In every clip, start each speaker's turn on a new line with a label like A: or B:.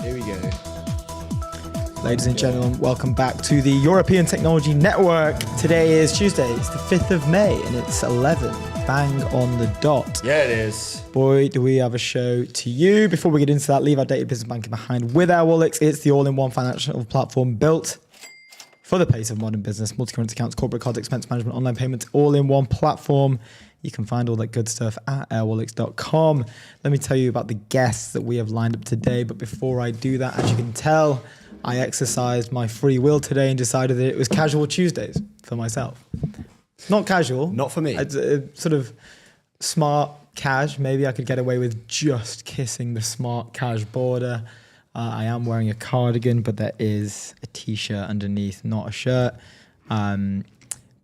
A: Here we go.
B: Ladies and gentlemen, welcome back to the European Technology Network. Today is Tuesday, it's the 5th of May, and it's 11, bang on the dot.
A: Yeah, it is.
B: Boy, do we have a show to you. Before we get into that, leave our dated business banking behind with our wallets. It's the all-in-one financial platform built for the pace of modern business. Multi-currency accounts, corporate cards, expense management, online payments, all-in-one platform. You can find all that good stuff at airwallets.com. Let me tell you about the guests that we have lined up today. But before I do that, as you can tell, I exercised my free will today and decided that it was casual Tuesdays for myself. Not casual.
A: Not for me.
B: It's sort of smart cash. Maybe I could get away with just kissing the smart cash border. I am wearing a cardigan, but there is a t-shirt underneath, not a shirt.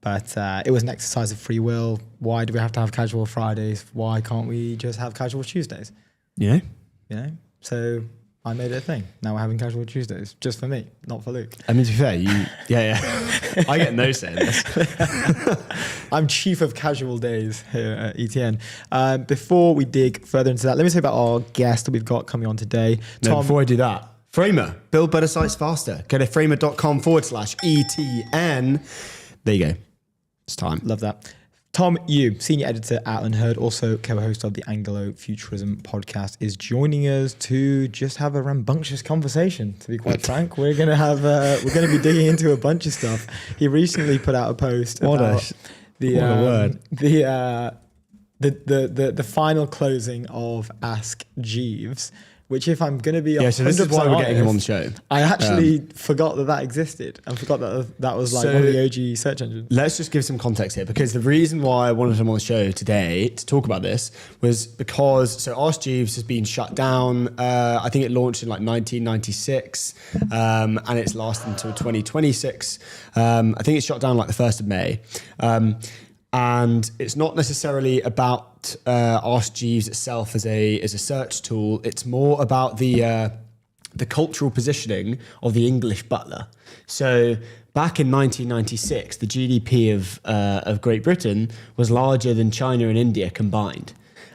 B: But it was an exercise of free will. Why do we have to have casual Fridays? Why can't we just have casual Tuesdays?
A: Yeah.
B: You know? So I made it a thing. Now we're having casual Tuesdays, just for me, not for Luke.
A: I mean, to be fair, yeah. I get no say in this.
B: I'm chief of casual days here at ETN. Before we dig further into that, let me say about our guest that we've got coming on today.
A: No, before I do that, Framer, build better sites faster. Go to framer.com/ETN. There you go. It's time.
B: Love that. Tom Ough, senior editor at UnHerd, also co-host of the Anglofuturism podcast, is joining us to just have a rambunctious conversation. To be quite frank, we're gonna be digging into a bunch of stuff. He recently put out a post about the final closing of Ask Jeeves, which, if I'm going to be
A: so this is why we're getting him on the show.
B: I actually forgot that existed and forgot that was like one of the OG search engines.
A: Let's just give some context here, because the reason why I wanted him on the show today to talk about this was because Ask Jeeves has been shut down. I think it launched in like 1996 and it's lasted until 2026. I think it's shut down like the 1st of May. And it's not necessarily about Ask Jeeves itself as a search tool. It's more about the cultural positioning of the English butler. So back in 1996, the GDP of Great Britain was larger than China and India combined.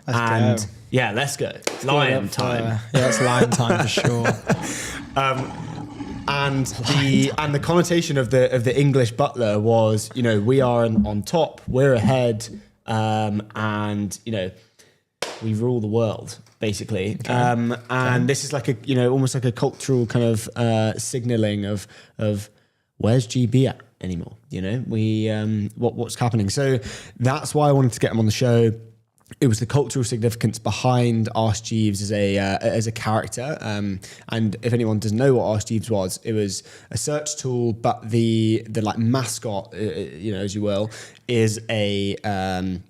B: Let's go.
A: Yeah, let's go. Lion time.
B: Yeah, it's lion time for sure.
A: And the connotation of the English butler was, we are on top, we're ahead, and we rule the world, basically. Okay. And this is like almost like a cultural kind of signaling of where's GB at anymore? What's happening? So that's why I wanted to get him on the show. It was the cultural significance behind Ask Jeeves as a character, and if anyone doesn't know what Ask Jeeves was, it was a search tool, but the like mascot, as you will, is it's an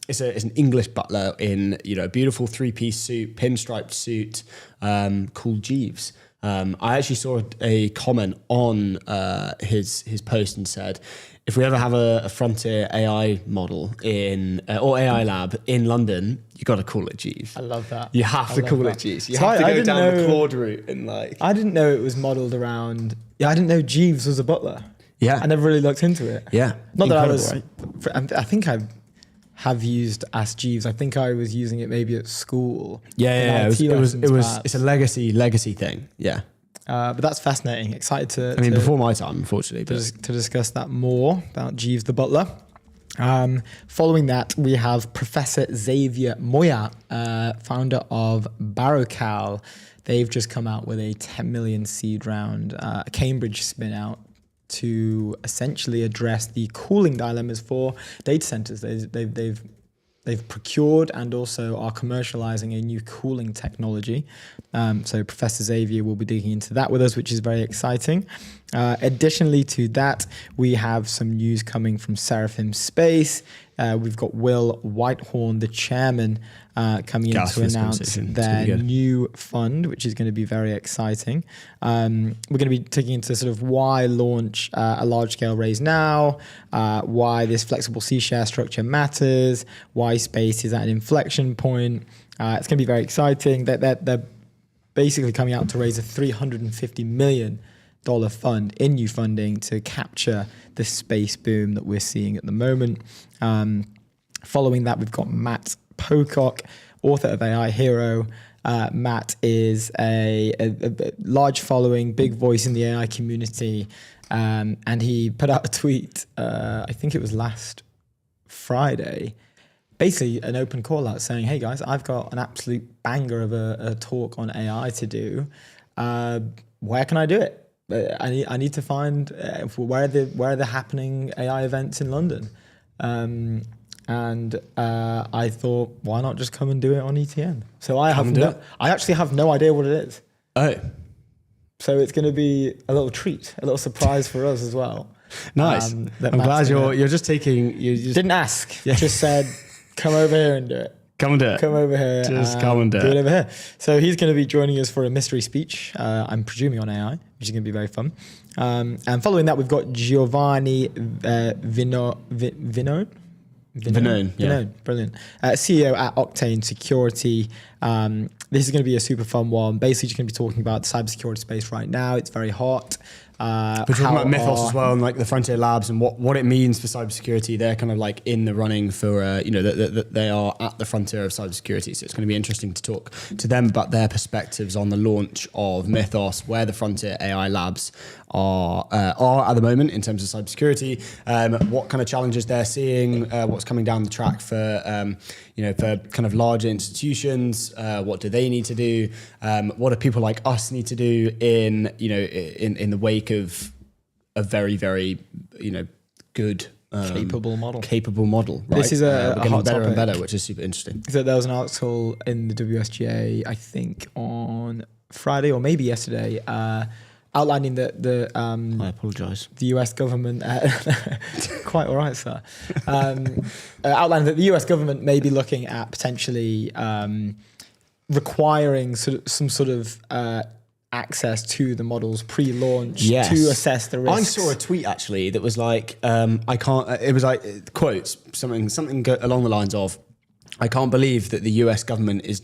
A: English butler in a beautiful 3-piece suit, pinstriped suit, called Jeeves. I actually saw a comment on his post and said, if we ever have a frontier AI model or AI lab in London, you got to call it Jeeves.
B: I love that.
A: You have to call it Jeeves. You have to go down the Claude route and like.
B: I didn't know it was modelled around. Yeah, I didn't know Jeeves was a butler.
A: Yeah,
B: I never really looked into it.
A: Yeah,
B: not that I was.
A: Right?
B: I think I have used Ask Jeeves. I think I was using it maybe at school.
A: Yeah. It's a legacy thing. Yeah.
B: But that's fascinating. Excited to.
A: Before my time, unfortunately,
B: to discuss that more about Jeeves the butler. Following that, we have Professor Xavier Moya, founder of Barocal. They've just come out with a 10 million seed round, a Cambridge spin out, to essentially address the cooling dilemmas for data centers. They've procured and also are commercializing a new cooling technology. So Professor Xavier will be digging into that with us, which is very exciting. Additionally to that, we have some news coming from Seraphim Space. We've got Will Whitehorn, the chairman, coming in to announce their new fund, which is going to be very exciting. We're going to be taking into sort of why launch a large-scale raise now, why this flexible C-share structure matters, why space is at an inflection point. It's going to be very exciting. They're basically coming out to raise a $350 million fund in new funding to capture the space boom that we're seeing at the moment. Following that, we've got Matt Pocock, author of AI Hero, Matt is a large following, big voice in the AI community. And he put out a tweet, I think it was last Friday, basically an open call out saying, hey guys, I've got an absolute banger of a talk on AI to do. Where can I do it? I need to find where are the happening AI events in London. And I thought, why not just come and do it on ETN? So I actually have no idea what it is.
A: Oh.
B: So it's going to be a little treat, a little surprise for us as well.
A: Nice. I'm glad you're just taking.
B: Didn't ask. Yeah. Just said, come over here and do it.
A: Come and do it.
B: Come over here.
A: Just come and do
B: it over here. So he's going to be joining us for a mystery speech. I'm presuming on AI, which is going to be very fun. And following that, we've got Giovanni Vignone. Vignone, brilliant. CEO at Octane Security. This is going to be a super fun one. Basically, just going to be talking about the cybersecurity space right now. It's very hot.
A: We're talking about Mythos as well, and like the Frontier Labs and what it means for cybersecurity. They're kind of like in the running for, they are at the frontier of cybersecurity. So it's going to be interesting to talk to them about their perspectives on the launch of Mythos, where the Frontier AI Labs are at the moment in terms of cybersecurity, what kind of challenges they're seeing, what's coming down the track for for kind of larger institutions, what do they need to do, what do people like us need to do in the wake of a very, very good
B: capable model.
A: Right?
B: This is
A: we're getting
B: hot
A: better
B: topic.
A: and better, which is super interesting.
B: So there was an article in the WSGA, I think on Friday or maybe yesterday, outlining that
A: I apologise.
B: The US government, quite all right, sir. Outlining that the US government may be looking at potentially requiring some sort of access to the models pre-launch to assess the risks.
A: I saw a tweet actually that was like, it was like quotes, something along the lines of, I can't believe that the US government is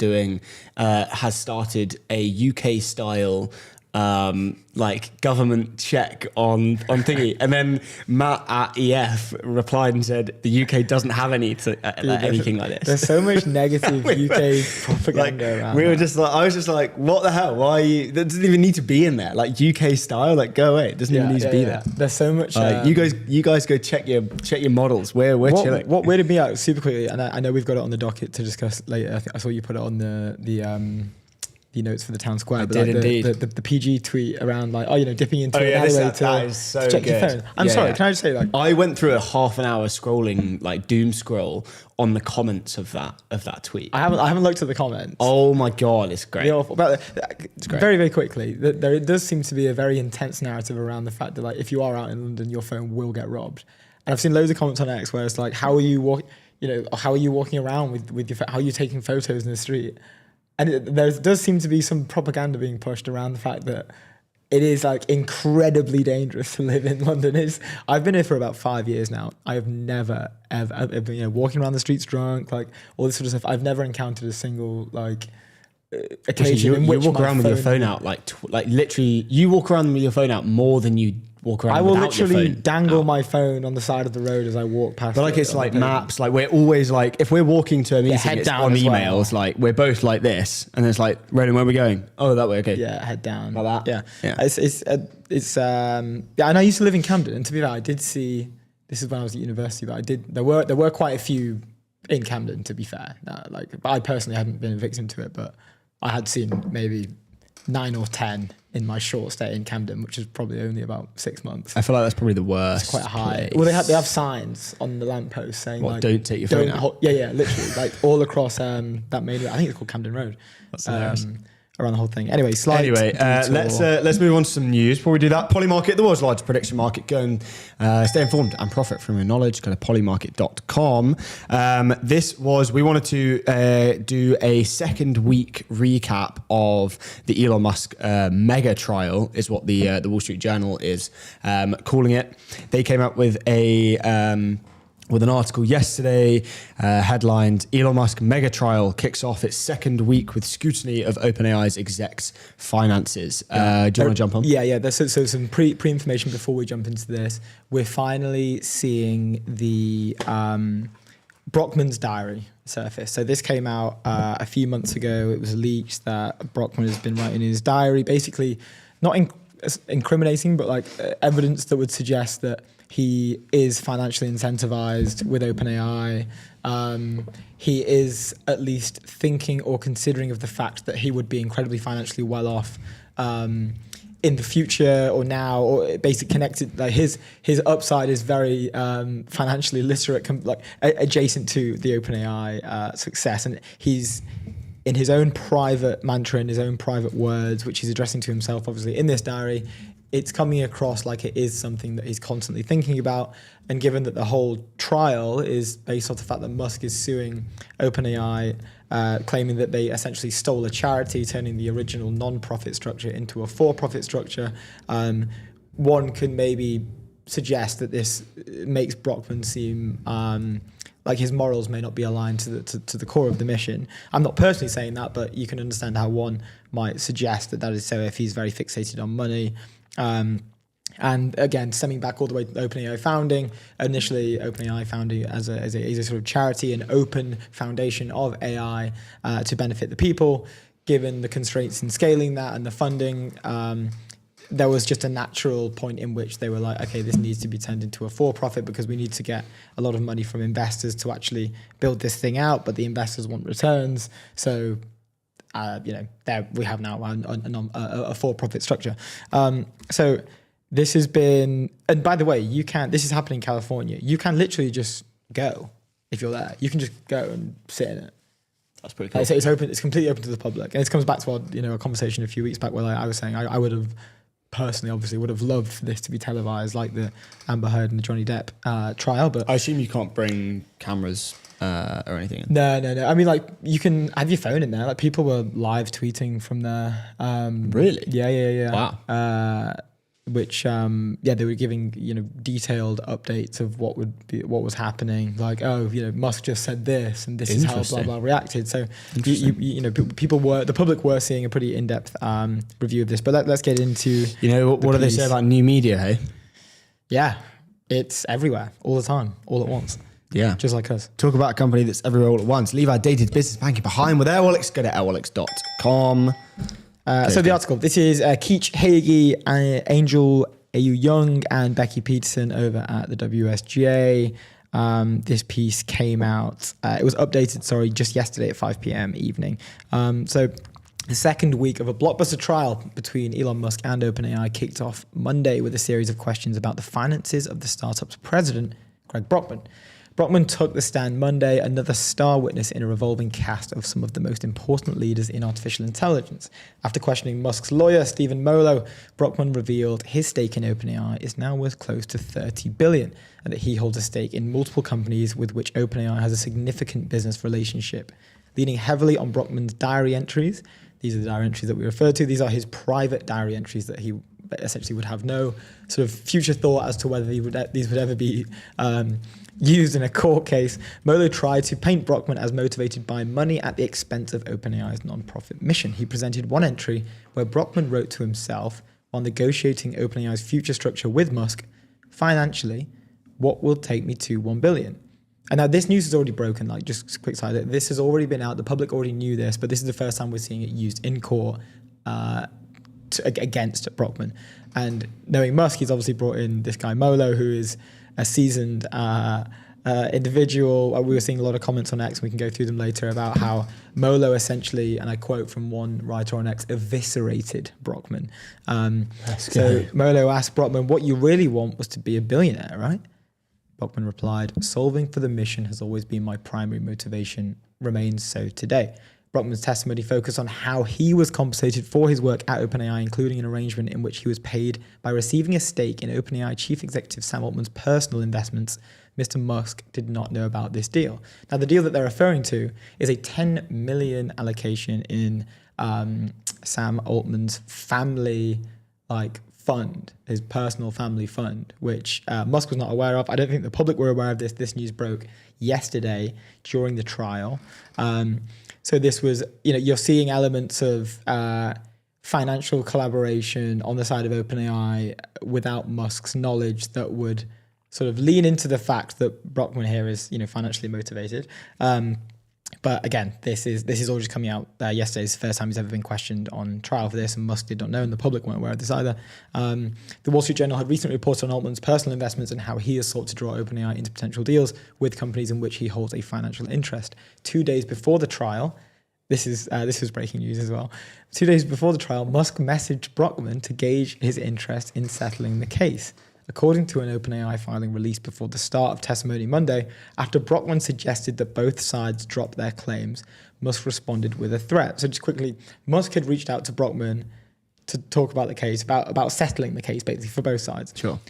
A: has started a UK style government check on thingy, and then Matt at EF replied and said the UK doesn't have anything like this.
B: There's so much negative UK propaganda around.
A: We were just like, I was just like, what the hell? Why are you? That doesn't even need to be in there. Like UK style, like go away. It doesn't even need to be there.
B: There's so much.
A: You guys go check your models. We're chilling.
B: What weirded me out super quickly, and I know we've got it on the docket to discuss later. I saw you put it on the notes for the town square.
A: But indeed.
B: The PG tweet around dipping into
A: an
B: alleyway
A: that is so
B: check your
A: good.
B: phone. I'm sorry, can I just say
A: I went through a half an hour scrolling, like doom scroll on the comments of that tweet.
B: I haven't looked at the comments.
A: Oh my God, it's great.
B: It's great. Very, very quickly, there does seem to be a very intense narrative around the fact that if you are out in London, your phone will get robbed. And I've seen loads of comments on X where it's like, how are you walking around with your phone? How are you taking photos in the street? And there does seem to be some propaganda being pushed around the fact that it is incredibly dangerous to live in London. I've been here for about 5 years now. I have never, ever been, walking around the streets drunk, all this sort of stuff. I've never encountered a single occasion in which
A: you walk around with your phone out, literally, you walk around with your phone out more than you walk around.
B: I will
A: without
B: literally
A: your phone
B: dangle
A: out.
B: my phone on the side of the road as I walk past.
A: But it's like maps. We're always if we're walking to a meeting,
B: head
A: it's
B: down
A: on
B: as
A: emails.
B: well.
A: We're both like this, and it's like, Ronan, where are we going? Oh, that way. Okay.
B: Yeah, head down.
A: Like that.
B: Yeah. It's and I used to live in Camden, and to be fair, I did see. This is when I was at university, but there were quite a few in Camden. To be fair, but I personally hadn't been a victim to it, but I had seen maybe 9 or 10 in my short stay in Camden, which is probably only about 6 months.
A: I feel like that's probably the worst.
B: It's quite high.
A: Place.
B: Well, they have signs on the lamppost saying
A: don't take your phone out.
B: Yeah, literally, all across that main. I think it's called Camden Road.
A: That's hilarious.
B: Around the whole thing. Anyway,
A: let's move on to some news. Before we do that, Polymarket, the world's largest prediction market. Go and stay informed and profit from your knowledge. Go to polymarket.com. We wanted to do a second week recap of the Elon Musk mega trial, is what the Wall Street Journal is calling it. They came out with with an article yesterday headlined, Elon Musk mega trial kicks off its second week with scrutiny of OpenAI's execs' finances. Do you want to jump on?
B: Yeah. So some pre-information before we jump into this. We're finally seeing the Brockman's diary surface. So this came out a few months ago. It was leaked that Brockman has been writing in his diary, basically not incriminating, but like evidence that would suggest that he is financially incentivized with OpenAI. He is at least thinking or considering of the fact that he would be incredibly financially well off in the future or now, or basically connected. Like his upside is very financially literate, like adjacent to the OpenAI success, and he's in his own private mantra, in his own private words, which he's addressing to himself, obviously in this diary. It's coming across like it is something that he's constantly thinking about. And given that the whole trial is based off the fact that Musk is suing OpenAI, claiming that they essentially stole a charity, turning the original non-profit structure into a for-profit structure, one can maybe suggest that this makes Brockman seem like his morals may not be aligned to the core of the mission. I'm not personally saying that, but you can understand how one might suggest that is so if he's very fixated on money. And again, stemming back all the way to OpenAI founding, initially OpenAI founding as a sort of charity, an open foundation of AI to benefit the people. Given the constraints in scaling that and the funding, there was just a natural point in which they were like, okay, this needs to be turned into a for-profit because we need to get a lot of money from investors to actually build this thing out, but the investors want returns. So there we have now a for-profit structure. So this has been, and by the way, this is happening in California. You can literally just go if you're there. You can just go and sit in it.
A: That's pretty cool.
B: It's open. It's completely open to the public. And it comes back to our conversation a few weeks back where I was saying I would have personally, obviously, would have loved for this to be televised like the Amber Heard and the Johnny Depp trial. But
A: I assume you can't bring cameras or anything.
B: No. I mean, like, you can have your phone in there. Like, people were live tweeting from there.
A: Really?
B: Yeah.
A: Wow.
B: Which they were giving detailed updates of what was happening. Like, Musk just said this, and this is how blah blah reacted. So the public were seeing a pretty in-depth review of this. But let's get into
A: what do they say about new media? Hey,
B: yeah, it's everywhere, all the time, all at once.
A: Yeah.
B: Just like us.
A: Talk about a company that's everywhere all at once. Leave our dated business banking behind with Airwallex. Go to airwallex.com.
B: So the article, this is Keech Hagee, Angel A.U. Young, and Becky Peterson over at the WSJ. This piece came out, it was updated, just yesterday at 5 p.m. evening. So the second week of a blockbuster trial between Elon Musk and OpenAI kicked off Monday with a series of questions about the finances of the startup's president, Greg Brockman. Brockman took the stand Monday, another star witness in a revolving cast of some of the most important leaders in artificial intelligence. After questioning Musk's lawyer, Stephen Molo, Brockman revealed his stake in OpenAI is now worth close to $30 billion, and that he holds a stake in multiple companies with which OpenAI has a significant business relationship. Leaning heavily on Brockman's diary entries, these are the diary entries that we refer to, these are his private diary entries that he essentially would have no sort of future thought as to whether these would ever be used in a court case. Molo tried to paint Brockman as motivated by money at the expense of OpenAI's non-profit mission. He presented one entry where Brockman wrote to himself while negotiating OpenAI's future structure with Musk, financially, what will take me to $1 billion? And now this news is already broken, like just a quick side, this has already been out, the public already knew this, but this is the first time we're seeing it used in court against Brockman. And knowing Musk, he's obviously brought in this guy Molo, who is a seasoned individual. We were seeing a lot of comments on X, and we can go through them later, about how Molo essentially, and I quote from one writer on X, eviscerated Brockman. So Molo asked Brockman, what you really want was to be a billionaire, right? Brockman replied, solving for the mission has always been my primary motivation, remains so today. Brockman's testimony focused on how he was compensated for his work at OpenAI, including an arrangement in which he was paid by receiving a stake in OpenAI chief executive Sam Altman's personal investments. Mr. Musk did not know about this deal. Now, the deal that they're referring to is a $10 million allocation in Sam Altman's family fund, his personal family fund, which Musk was not aware of. I don't think the public were aware of this. This news broke yesterday during the trial. So this was, you're seeing elements of financial collaboration on the side of OpenAI without Musk's knowledge that would sort of lean into the fact that Brockman here is, financially motivated. But again, this is all just coming out yesterday. It's the first time he's ever been questioned on trial for this, and Musk did not know, and the public weren't aware of this either. The Wall Street Journal had recently reported on Altman's personal investments and how he has sought to draw OpenAI into potential deals with companies in which he holds a financial interest. 2 days before the trial, this was breaking news as well. 2 days before the trial, Musk messaged Brockman to gauge his interest in settling the case. According to an OpenAI filing released before the start of testimony Monday, after Brockman suggested that both sides drop their claims, Musk responded with a threat. So just quickly, Musk had reached out to Brockman to talk about the case, about settling the case basically for both sides.
A: Sure.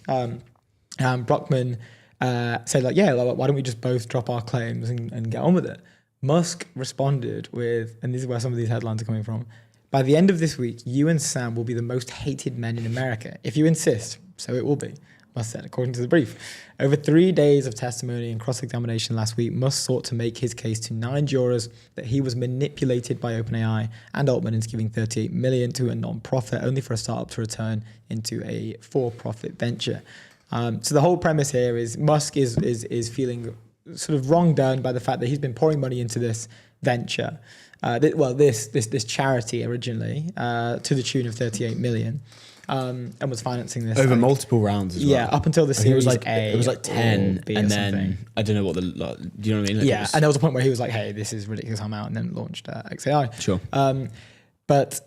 B: Brockman said like, yeah, why don't we just both drop our claims and get on with it? Musk responded with, and this is where some of these headlines are coming from, by the end of this week, you and Sam will be the most hated men in America. If you insist, so it will be, Musk said, according to the brief. Over 3 days of testimony and cross-examination last week, Musk sought to make his case to 9 jurors that he was manipulated by OpenAI and Altman into giving $38 million to a non-profit, only for a startup to return into a for-profit venture. So the whole premise here is Musk is feeling sort of wronged down by the fact that he's been pouring money into this venture. This charity originally to the tune of $38 million, and was financing this
A: over multiple rounds as well.
B: Yeah, up until the Series A.
A: It was like 10,
B: B
A: and
B: something.
A: then I don't know what do you know what I mean? Like
B: Yeah, and there was a point where he was like, "Hey, this is ridiculous, I'm out," and then launched XAI.
A: Sure.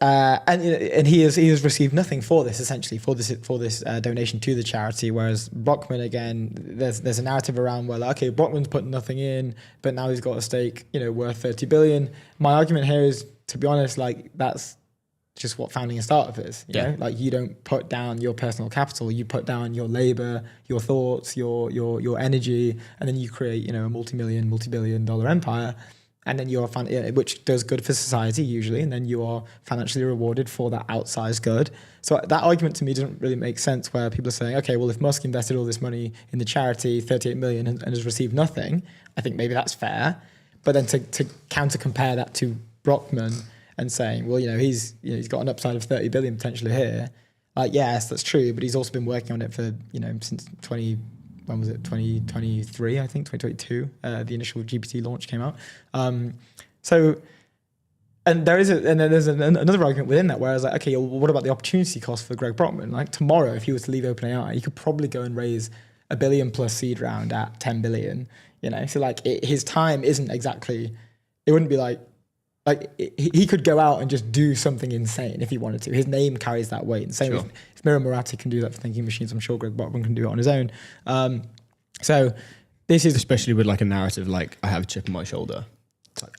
B: And he has received nothing for this, essentially, for this donation to the charity. Whereas Brockman, again, there's a narrative around, well, okay, Brockman's put nothing in, but now he's got a stake, worth $30 billion. My argument here is, to be honest, like that's just what founding a startup is. You know? Like you don't put down your personal capital, you put down your labor, your thoughts, your energy, and then you create, a multi-billion-dollar empire. And then you're which does good for society usually, and then you are financially rewarded for that outsized good. So that argument to me doesn't really make sense. Where people are saying, okay, well, if Musk invested all this money in the charity, $38 million, and has received nothing, I think maybe that's fair. But then to counter compare that to Brockman and saying, well, he's got an upside of $30 billion potentially here. Yes, that's true, but he's also been working on it for since 2023, I think 2022, the initial GPT launch came out. And there's another argument within that where I was like, okay, well, what about the opportunity cost for Greg Brockman? Like tomorrow, if he was to leave OpenAI, he could probably go and raise $1 billion plus seed round at 10 billion, So like his time isn't exactly, it wouldn't be like he could go out and just do something insane if he wanted to. His name carries that weight. And same if Mira Murati can do that for thinking machines, I'm sure Greg Brockman can do it on his own. So this is
A: especially with like a narrative like I have a chip on my shoulder.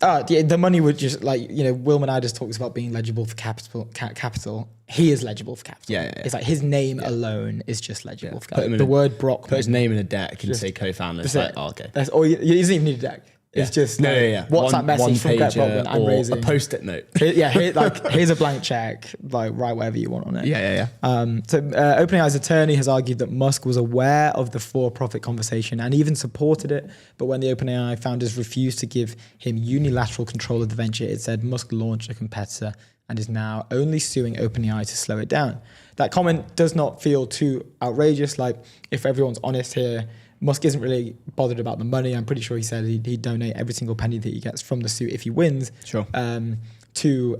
B: The money would just Will Menardis talks about being legible for capital. He is legible for capital.
A: Yeah.
B: It's like his name alone is just legible for capital. The word Brockman.
A: Put his name in a deck and say co-founder. It's like, okay.
B: That's all. You doesn't even need a deck. It's just WhatsApp message from Greg Brockman. I'm raising
A: a post-it note.
B: Here's a blank check. Write whatever you want on it.
A: Yeah.
B: So OpenAI's attorney has argued that Musk was aware of the for-profit conversation and even supported it. But when the OpenAI founders refused to give him unilateral control of the venture, it said Musk launched a competitor and is now only suing OpenAI to slow it down. That comment does not feel too outrageous. Like if everyone's honest here, Musk isn't really bothered about the money. I'm pretty sure he said he'd donate every single penny that he gets from the suit if he wins.
A: Sure.
B: To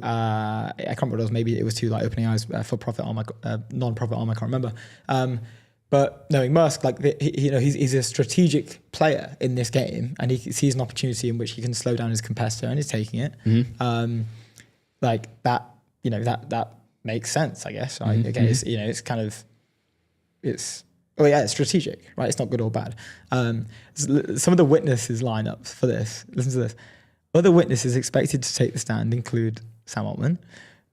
B: I can't remember what it was. Maybe it was to like OpenAI's for-profit arm, non-profit arm. I can't remember. But knowing Musk, he's a strategic player in this game, and he sees an opportunity in which he can slow down his competitor, and he's taking it.
A: Mm-hmm.
B: That makes sense, I guess. Right? Mm-hmm. Again, it's strategic, right? It's not good or bad. Some of the witnesses lineups for this, listen to this. Other witnesses expected to take the stand include Sam Altman,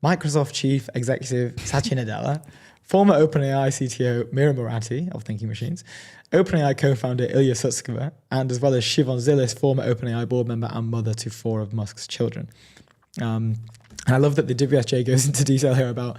B: Microsoft Chief Executive Satya Nadella, former OpenAI CTO Mira Murati of Thinking Machines, OpenAI co-founder Ilya Sutskever, and as well as Shivon Zilis, former OpenAI board member and mother to 4 of Musk's children. And I love that the WSJ goes into detail here about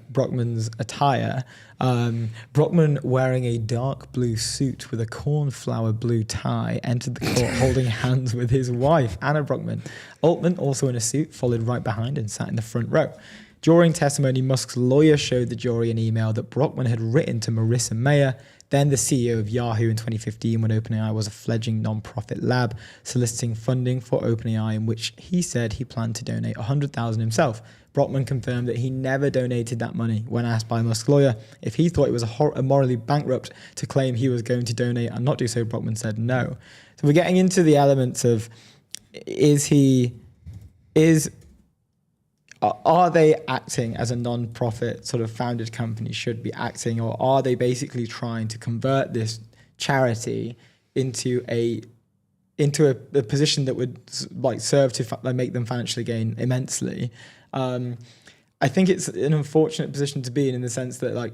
B: Brockman's attire. Brockman, wearing a dark blue suit with a cornflower blue tie, entered the court holding hands with his wife, Anna Brockman. Altman, also in a suit, followed right behind and sat in the front row. During testimony, Musk's lawyer showed the jury an email that Brockman had written to Marissa Mayer, then the CEO of Yahoo in 2015 when OpenAI was a fledgling non-profit lab soliciting funding for OpenAI, in which he said he planned to donate $100,000 himself. Brockman confirmed that he never donated that money. When asked by Musk's lawyer if he thought it was morally bankrupt to claim he was going to donate and not do so, Brockman said no. So we're getting into the elements of, are they acting as a non-profit sort of founded company should be acting, or are they basically trying to convert this charity into a position that would like serve to make them financially gain immensely? I think it's an unfortunate position to be in the sense that like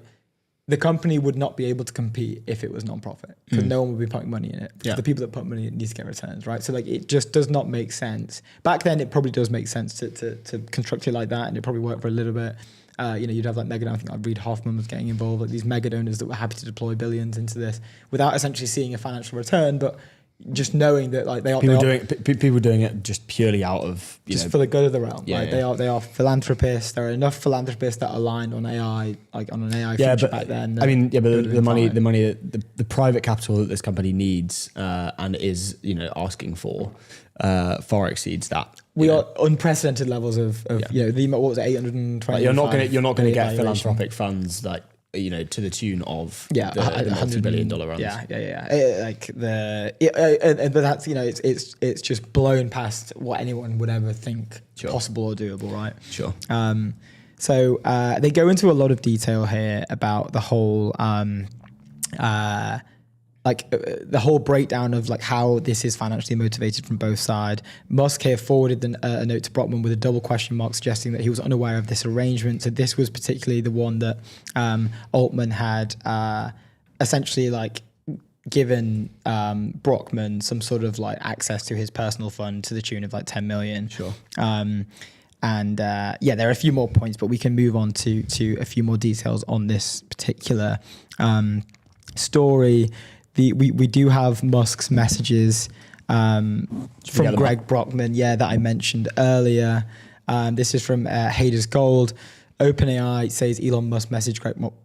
B: the company would not be able to compete if it was non-profit because no one would be putting money in it. Yeah. The people that put money in need to get returns, right? So like it just does not make sense. Back then, it probably does make sense to construct it like that, and it probably worked for a little bit. You'd have like mega. I think like Reid Hoffman was getting involved, like these mega donors that were happy to deploy billions into this without essentially seeing a financial return, but just knowing that like
A: people doing it just purely out of
B: for the good of the realm.
A: Yeah,
B: right?
A: yeah.
B: They are philanthropists. There are enough philanthropists that aligned on AI, like on an AI future back then.
A: I mean, but the money, the private capital that this company needs and is asking for far exceeds that.
B: We are unprecedented levels of what was it, 820?
A: You're not going to get philanthropic funds like to the tune of the multi-billion dollar runs.
B: But that's it's just blown past what anyone would ever think possible or doable, right?
A: Sure.
B: So they go into a lot of detail here about the whole the whole breakdown of like how this is financially motivated from both sides. Musk here forwarded a note to Brockman with a double question mark suggesting that he was unaware of this arrangement. So this was particularly the one that Altman had essentially like given Brockman some sort of like access to his personal fund to the tune of like 10 million.
A: Sure.
B: There are a few more points, but we can move on to a few more details on this particular story. We do have Musk's messages from Greg Brockman, that I mentioned earlier. This is from Haders Gold. OpenAI says Elon Musk messaged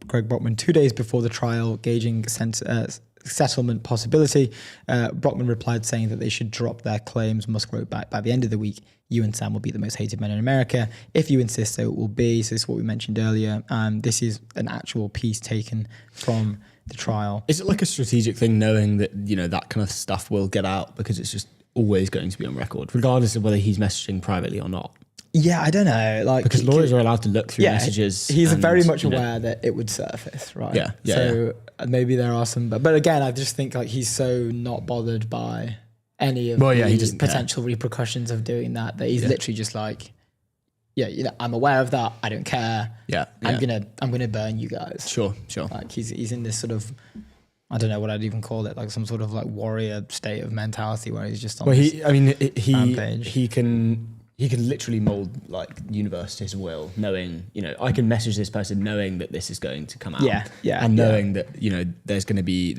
B: Greg Brockman 2 days before the trial, gauging settlement possibility. Brockman replied saying that they should drop their claims. Musk wrote back, by the end of the week, you and Sam will be the most hated men in America. If you insist, so it will be. So this is what we mentioned earlier. This is an actual piece taken from the trial.
A: Is it like a strategic thing knowing that, that kind of stuff will get out because it's just always going to be on record, regardless of whether he's messaging privately or not?
B: Yeah, I don't know.
A: Because lawyers are allowed to look through messages.
B: He's very much aware that it would surface, right? So maybe there are some, but again, I just think like he's so not bothered by any of the potential repercussions of doing that he's literally just like, I'm aware of that. I don't care. I'm gonna burn you guys.
A: Sure.
B: Like he's in this sort of, I don't know what I'd even call it, like some sort of like warrior state of mentality where he's just on rampage.
A: He can literally mold like the universe to his will, knowing I can message this person knowing that this is going to come out. And knowing that there's going to be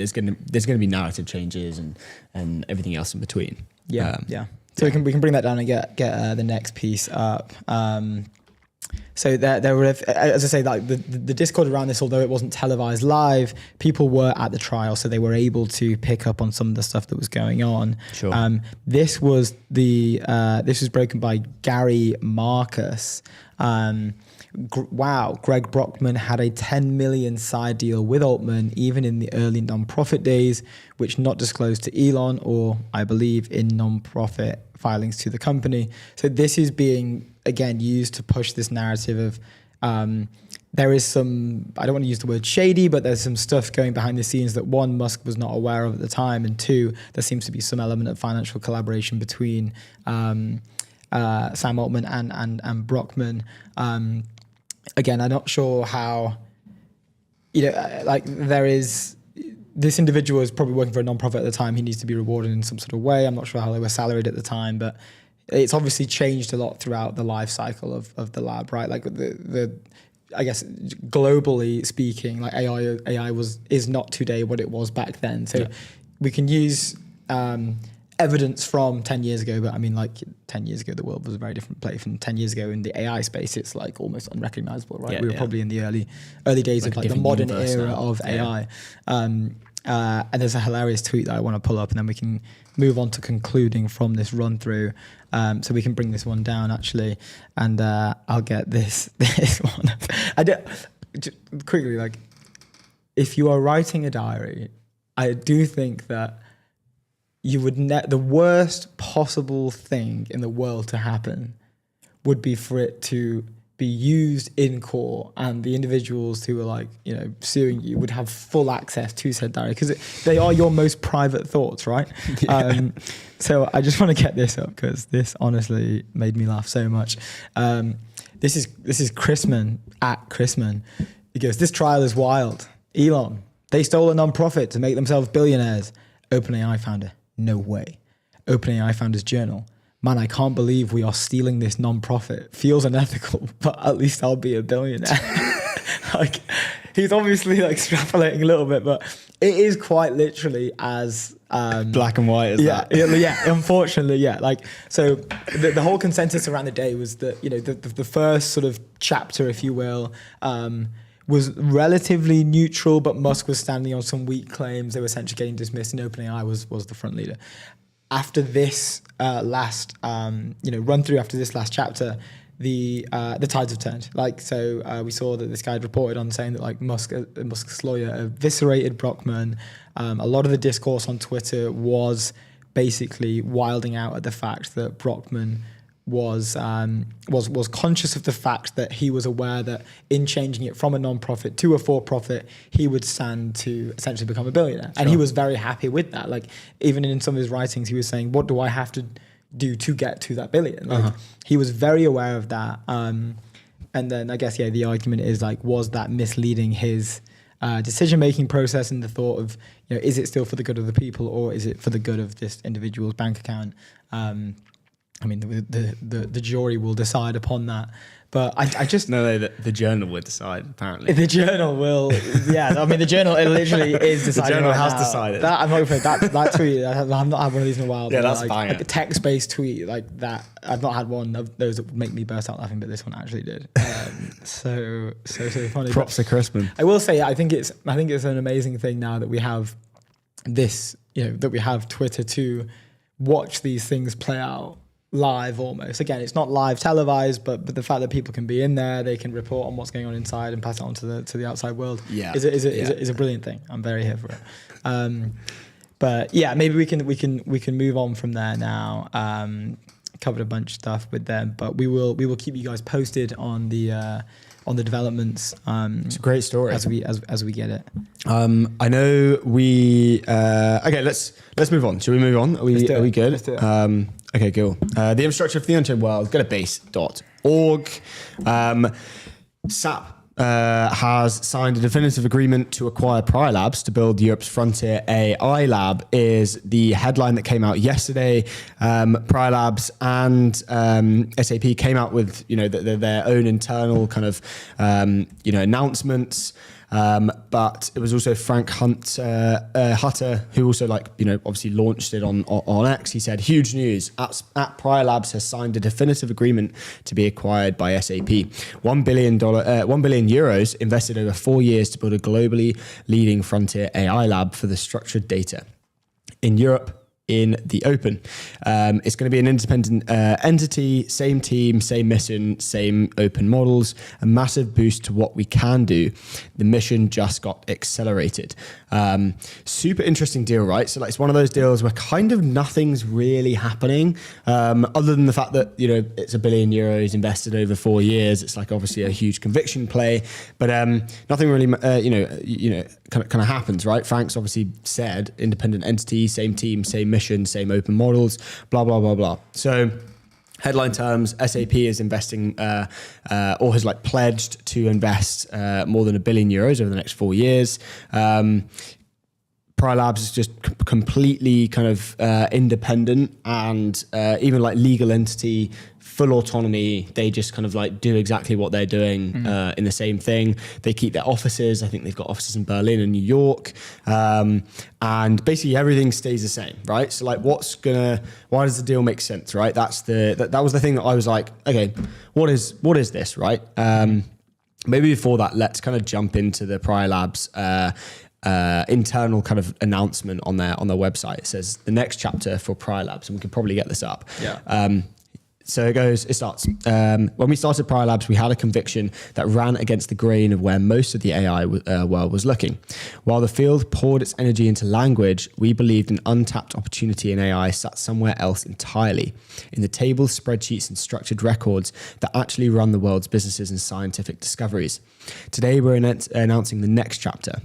A: narrative changes and everything else in between. So we can bring that down and get the next piece up.
B: So there were, as I say, like the Discord around this, although it wasn't televised live, people were at the trial, so they were able to pick up on some of the stuff that was going on.
A: Sure.
B: This was broken by Gary Marcus. Greg Brockman had a 10 million side deal with Altman, even in the early non-profit days, which not disclosed to Elon or, I believe, in non-profit filings to the company. So this is being, again, used to push this narrative of there is some, I don't want to use the word shady, but there's some stuff going behind the scenes that one, Musk was not aware of at the time, and two, there seems to be some element of financial collaboration between Sam Altman and Brockman. Again, I'm not sure how, there is, this individual is probably working for a non-profit at the time. He needs to be rewarded in some sort of way. I'm not sure how they were salaried at the time, but it's obviously changed a lot throughout the life cycle of the lab, right? Like I guess globally speaking, like AI is not today what it was back then. So we can use evidence from 10 years ago, but I mean, like 10 years ago, the world was a very different place. And 10 years ago in the AI space, it's like almost unrecognizable, right? We were probably in the early days of like the modern era of AI. And there's a hilarious tweet that I want to pull up, and then we can move on to concluding from this run through. So we can bring this one down actually, and I'll get this one. Just quickly, like, if you are writing a diary, I do think that you would the worst possible thing in the world to happen would be for it to be used in court, and the individuals who are like, you know, suing you would have full access to said diary, because they are your most private thoughts, right? Yeah. So I just want to get this up because this honestly made me laugh so much. This is Chrisman at Chrisman. He goes, "This trial is wild. Elon, they stole a non-profit to make themselves billionaires. OpenAI founder, no way. OpenAI founder's journal. Man, I can't believe we are stealing this non-profit. Feels unethical, but at least I'll be a billionaire." Like, he's obviously like extrapolating a little bit, but it is quite literally as
A: black and white as that.
B: Yeah, unfortunately, yeah. Like, so the whole consensus around the day was that, you know, the first sort of chapter, if you will, was relatively neutral, but Musk was standing on some weak claims. They were essentially getting dismissed, and OpenAI was the front leader. After this last run through, after this last chapter, the tides have turned. Like, so we saw that this guy had reported on saying that like Musk's lawyer eviscerated Brockman. A lot of the discourse on Twitter was basically wilding out at the fact that Brockman was conscious of the fact that he was aware that in changing it from a non-profit to a for-profit, he would stand to essentially become a billionaire. Sure. And he was very happy with that. Like, even in some of his writings, he was saying, what do I have to do to get to that billion? Like, he was very aware of that. And then I guess, the argument is like, was that misleading his decision-making process, and the thought of, you know, is it still for the good of the people, or is it for the good of this individual's bank account? I mean, the jury will decide upon that. But I just...
A: No, the journal will decide, apparently.
B: The journal will... Yeah, I mean, the journal, it literally is deciding.
A: The journal
B: right
A: has
B: now.
A: decided.
B: I'm hoping that tweet, I've not had one of these in a while.
A: Yeah, that's
B: like,
A: fine.
B: Like a text-based tweet like that. I've not had one of those that would make me burst out laughing, but this one actually did. So funny.
A: Props to Crispin.
B: I will say, I think it's an amazing thing now that we have this, you know, that we have Twitter to watch these things play out live almost. Again, it's not live televised, but the fact that people can be in there, they can report on what's going on inside and pass it on to the outside world. Yeah, is a brilliant thing. I'm very here for it. But yeah, maybe we can move on from there now. Covered a bunch of stuff with them, but we will keep you guys posted on the developments.
A: It's a great story
B: as we get it.
A: I know we. Okay, let's move on. Should we move on? Are we good?
B: Let's do it.
A: Okay, cool. The infrastructure for the Unchained World, go to base.org. SAP has signed a definitive agreement to acquire Prior Labs to build Europe's frontier AI lab, is the headline that came out yesterday. Prior Labs and SAP came out with, you know, their own internal kind of announcements. But it was also Frank Hutter who also, like, you know, obviously launched it on X. He said, huge news, at Prior Labs has signed a definitive agreement to be acquired by SAP. $1 billion euros invested over 4 years to build a globally leading frontier AI lab for the structured data in Europe, in the open. It's going to be an independent entity, same team, same mission, same open models, a massive boost to what we can do. The mission just got accelerated. Super interesting deal, right? So like, it's one of those deals where kind of nothing's really happening, other than the fact that, you know, it's €1 billion invested over 4 years. It's like obviously a huge conviction play, but nothing really, kind of happens, right? Frank's obviously said independent entity, same team, same mission, same open models, blah, blah, blah, blah. So headline terms, SAP is investing or has like pledged to invest more than €1 billion over the next 4 years. Labs is just completely kind of independent and even like legal entity, full autonomy. They just kind of like do exactly what they're doing in the same thing. They keep their offices. I think they've got offices in Berlin and New York. And basically everything stays the same, right? So like why does the deal make sense, right? That was the thing that I was like, okay, what is this, right? Maybe before that, let's kind of jump into the Labs internal kind of announcement on their website. It says the next chapter for Labs, and we could probably get this up.
B: Yeah.
A: So it starts. When we started Labs, we had a conviction that ran against the grain of where most of the AI world was looking. While the field poured its energy into language, we believed an untapped opportunity in AI sat somewhere else entirely, in the tables, spreadsheets, and structured records that actually run the world's businesses and scientific discoveries. Today, we're announcing the next chapter.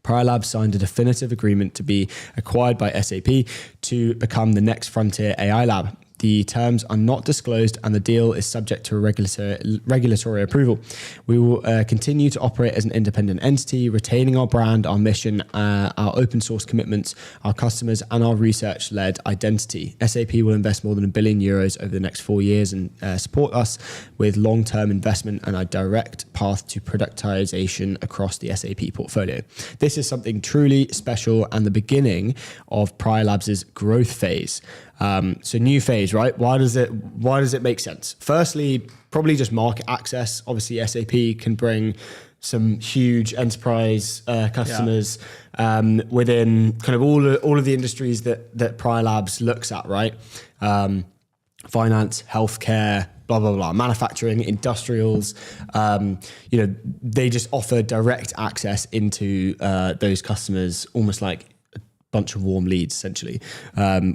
A: Labs signed a definitive agreement to be acquired by SAP to become the next frontier AI lab. The terms are not disclosed and the deal is subject to regulatory approval. We will continue to operate as an independent entity, retaining our brand, our mission, our open source commitments, our customers, and our research-led identity. SAP will invest more than €1 billion over the next 4 years and support us with long-term investment and a direct path to productization across the SAP portfolio. This is something truly special and the beginning of Labs' growth phase. So new phase, right? Why does it make sense? Firstly, probably just market access. Obviously, SAP can bring some huge enterprise customers within kind of all of the industries that Labs looks at, right? Finance, healthcare, blah, blah, blah, manufacturing, industrials. They just offer direct access into those customers, almost like bunch of warm leads essentially,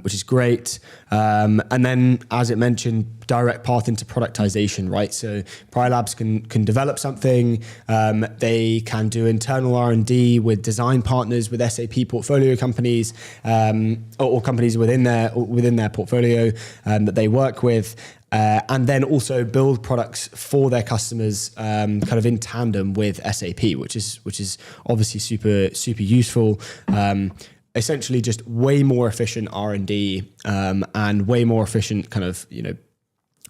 A: which is great. And then, as it mentioned, direct path into productization, right? So Labs can develop something. They can do internal R&D with design partners, with SAP portfolio companies, or companies within their portfolio that they work with. And then also build products for their customers, kind of in tandem with SAP, which is obviously super useful. Essentially just way more efficient R&D and way more efficient kind of,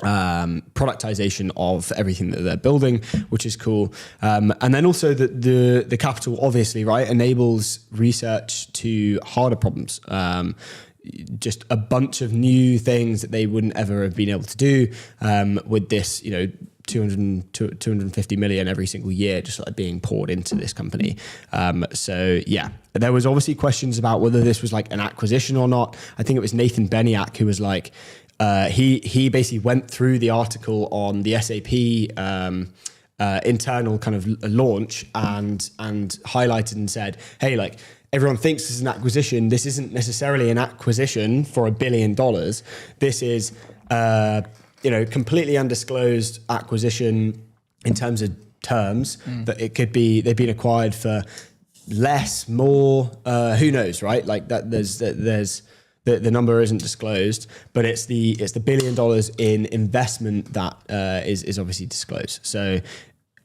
A: productization of everything that they're building, which is cool. And then also the capital, obviously, right, enables research to harder problems. Just a bunch of new things that they wouldn't ever have been able to do with this, 250 million every single year just like being poured into this company. So yeah, there was obviously questions about whether this was like an acquisition or not. I think it was Nathan Beniak who was like, he basically went through the article on the SAP internal kind of launch and highlighted and said, hey, like, everyone thinks this is an acquisition. This isn't necessarily an acquisition for $1 billion. This is completely undisclosed acquisition in terms of terms that it could be, they've been acquired for less, more, who knows, right? Like that there's the number isn't disclosed, but it's the $1 billion in investment that is obviously disclosed. So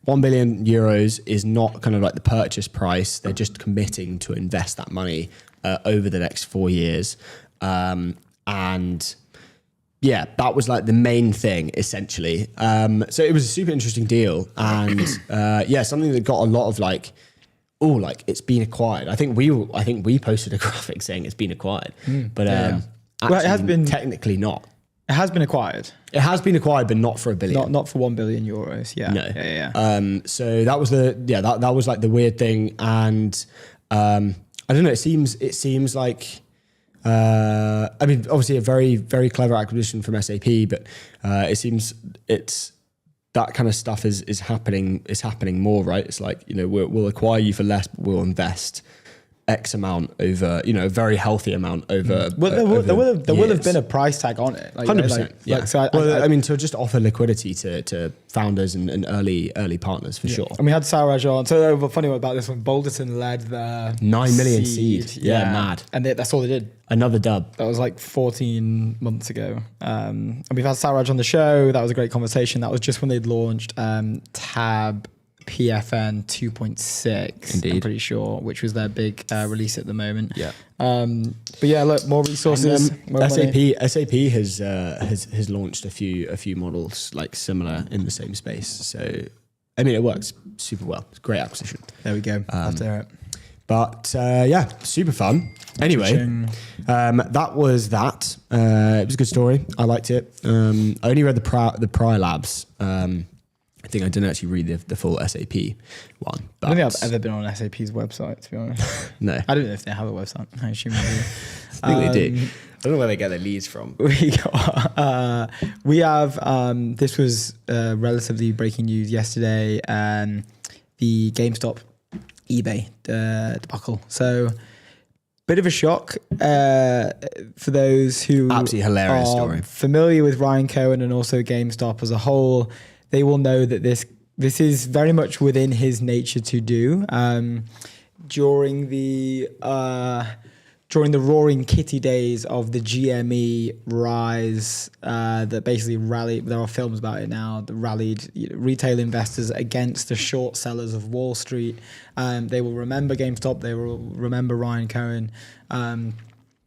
A: 1 billion euros is not kind of like the purchase price. They're just committing to invest that money over the next 4 years. And yeah, that was like the main thing essentially. So it was a super interesting deal. And something that got a lot of like, it's been acquired. I think we posted a graphic saying it's been acquired, but actually, it has been technically not.
B: It has been acquired.
A: It has been acquired, but not for $1 billion.
B: Not for 1 billion euros. Yeah.
A: No.
B: Yeah.
A: So that was that was like the weird thing, and I don't know. It seems like. I mean, obviously a very, very clever acquisition from SAP, but it seems it's that kind of stuff is happening more, right? It's like, we'll acquire you for less, but we'll invest X amount over, a very healthy amount over.
B: Well, there will have been a price tag on it.
A: 100%. Yeah.
B: So
A: I mean, to just offer liquidity to founders and early partners for sure.
B: And we had Saraj on. So the funny about this one, Boulderton led the
A: 9 million seed. Yeah, mad.
B: And that's all they did.
A: Another dub.
B: That was like 14 months ago. And we've had Saraj on the show. That was a great conversation. That was just when they'd launched Tab PFN 2.6.
A: Indeed.
B: I'm pretty sure, which was their big release at the moment.
A: Yeah.
B: But yeah, look, more resources. More money.
A: SAP has launched a few models like similar in the same space. So I mean, it works super well. It's a great acquisition.
B: There we go. Love to hear it.
A: But yeah, super fun. Anyway, that was that. It was a good story. I liked it. I only read the Prior Labs. I think I didn't actually read the full SAP one. But
B: I don't think I've ever been on SAP's website, to be honest.
A: No.
B: I don't know if they have a website. I assume they do.
A: I think they do. I don't know where they get their leads from.
B: We have, this was relatively breaking news yesterday, the GameStop eBay debacle. So, bit of a shock for those who
A: absolutely hilarious
B: are
A: story.
B: Familiar with Ryan Cohen and also GameStop as a whole. They will know that this is very much within his nature to do. During the roaring kitty days of the GME rise, that basically rallied, there are films about it now, that rallied retail investors against the short sellers of Wall Street. They will remember GameStop, they will remember Ryan Cohen.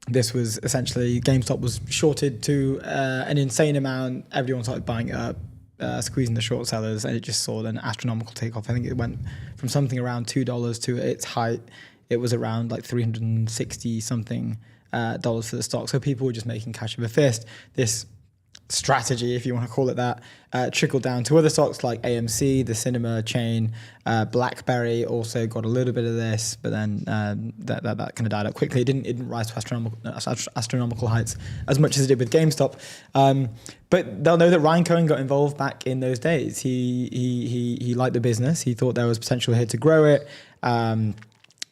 B: This was essentially, GameStop was shorted to an insane amount. Everyone started buying it up, squeezing the short sellers, and it just saw an astronomical takeoff. I think it went from something around $2 to its height. It was around like $360 something dollars for the stock. So people were just making cash of a fist. This strategy, if you want to call it that, trickled down to other stocks like AMC, the cinema chain. BlackBerry also got a little bit of this, but then that kind of died up quickly. It didn't rise to astronomical heights as much as it did with GameStop. But they'll know that Ryan Cohen got involved back in those days. He liked the business. He thought there was potential here to grow it.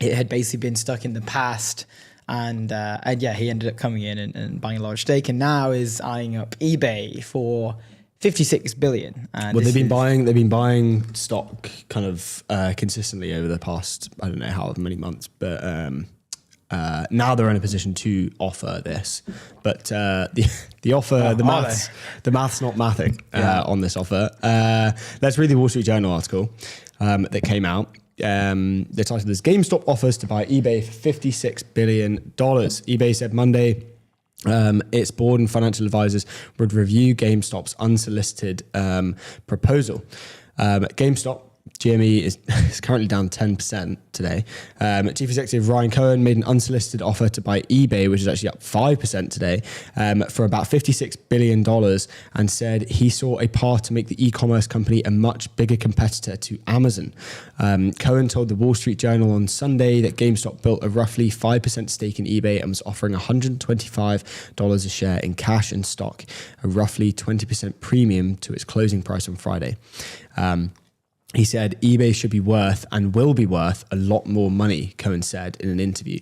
B: It had basically been stuck in the past. And yeah, he ended up coming in and buying a large stake, and now is eyeing up eBay for $56 billion. And
A: well, they've been buying stock kind of consistently over the past, I don't know how many months, but now they're in a position to offer this. But the offer, the math's not mathing on this offer. Let's read the Wall Street Journal article that came out. The title is GameStop offers to buy eBay for $56 billion. eBay said Monday its board and financial advisors would review GameStop's unsolicited proposal. GameStop GME is currently down 10% today. Chief Executive Ryan Cohen made an unsolicited offer to buy eBay, which is actually up 5% today, for about $56 billion, and said he saw a path to make the e-commerce company a much bigger competitor to Amazon. Cohen told the Wall Street Journal on Sunday that GameStop built a roughly 5% stake in eBay and was offering $125 a share in cash and stock, a roughly 20% premium to its closing price on Friday. He said eBay should be worth and will be worth a lot more money, Cohen said in an interview.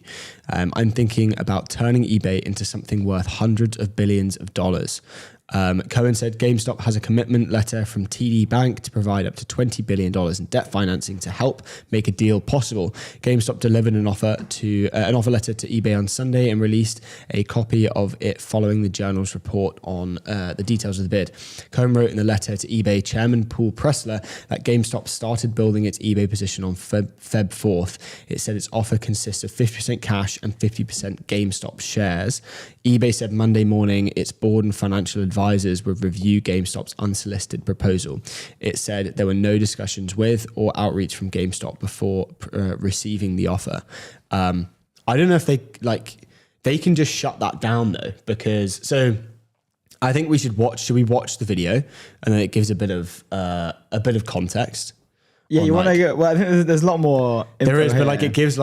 A: I'm thinking about turning eBay into something worth hundreds of billions of dollars. Cohen said GameStop has a commitment letter from TD Bank to provide up to $20 billion in debt financing to help make a deal possible. GameStop delivered an offer letter to eBay on Sunday and released a copy of it following the journal's report on the details of the bid. Cohen wrote in the letter to eBay chairman Paul Pressler that GameStop started building its eBay position on Feb 4th. It said its offer consists of 50% cash and 50% GameStop shares. eBay said Monday morning its board and financial advisors would review GameStop's unsolicited proposal. It said there were no discussions with or outreach from GameStop before receiving the offer. I don't know if they can just shut that down though, because I think should we watch the video and then it gives a bit of context.
B: Yeah, you want to go? Well, I think there's a lot more.
A: There is, but it gives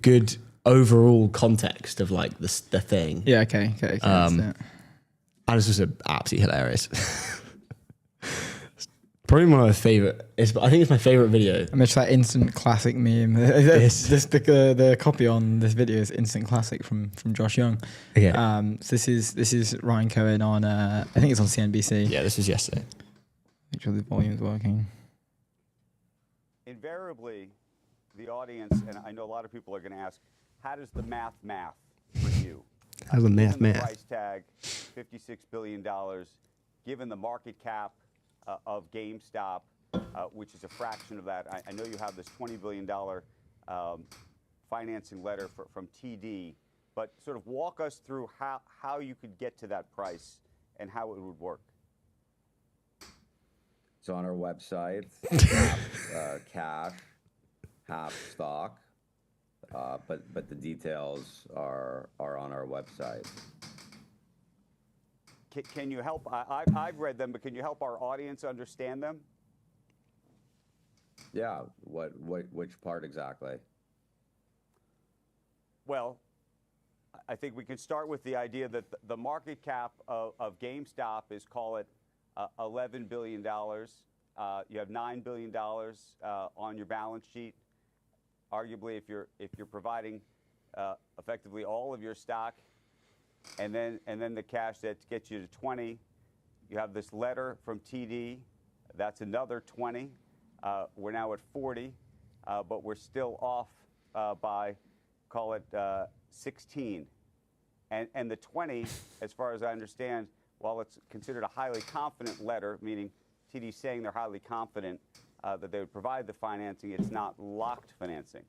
A: good overall context of the thing.
B: Yeah. Okay.
A: And it's just absolutely hilarious. Probably one of my favorite. I think it's my favorite video.
B: I mentioned that instant classic meme. The copy on this video is instant classic from Josh Young.
A: Okay.
B: So this is Ryan Cohen on. I think it's on CNBC.
A: Yeah, this was yesterday.
B: Make sure the volume's working.
C: Invariably, the audience, and I know a lot of people are going to ask, how does the math for you?
A: How's the
C: Given
A: math?
C: The price tag, $56 billion, given the market cap of GameStop, which is a fraction of that. I know you have this $20 billion financing letter from TD, but sort of walk us through how you could get to that price and how it would work.
D: It's on our website, half cash, half stock, but the details are on our website.
C: Can you help? I've read them, but can you help our audience understand them?
D: Yeah, which part exactly?
C: Well, I think we can start with the idea that the market cap of GameStop is, call it, $11 billion. You have $9 billion on your balance sheet. Arguably, if you're providing effectively all of your stock, and then the cash that gets you to 20, you have this letter from TD. That's another 20. We're now at 40, but we're still off by, call it, 16. And the 20, as far as I understand, while it's considered a highly confident letter, meaning TD saying they're highly confident that they would provide the financing, it's not locked financing.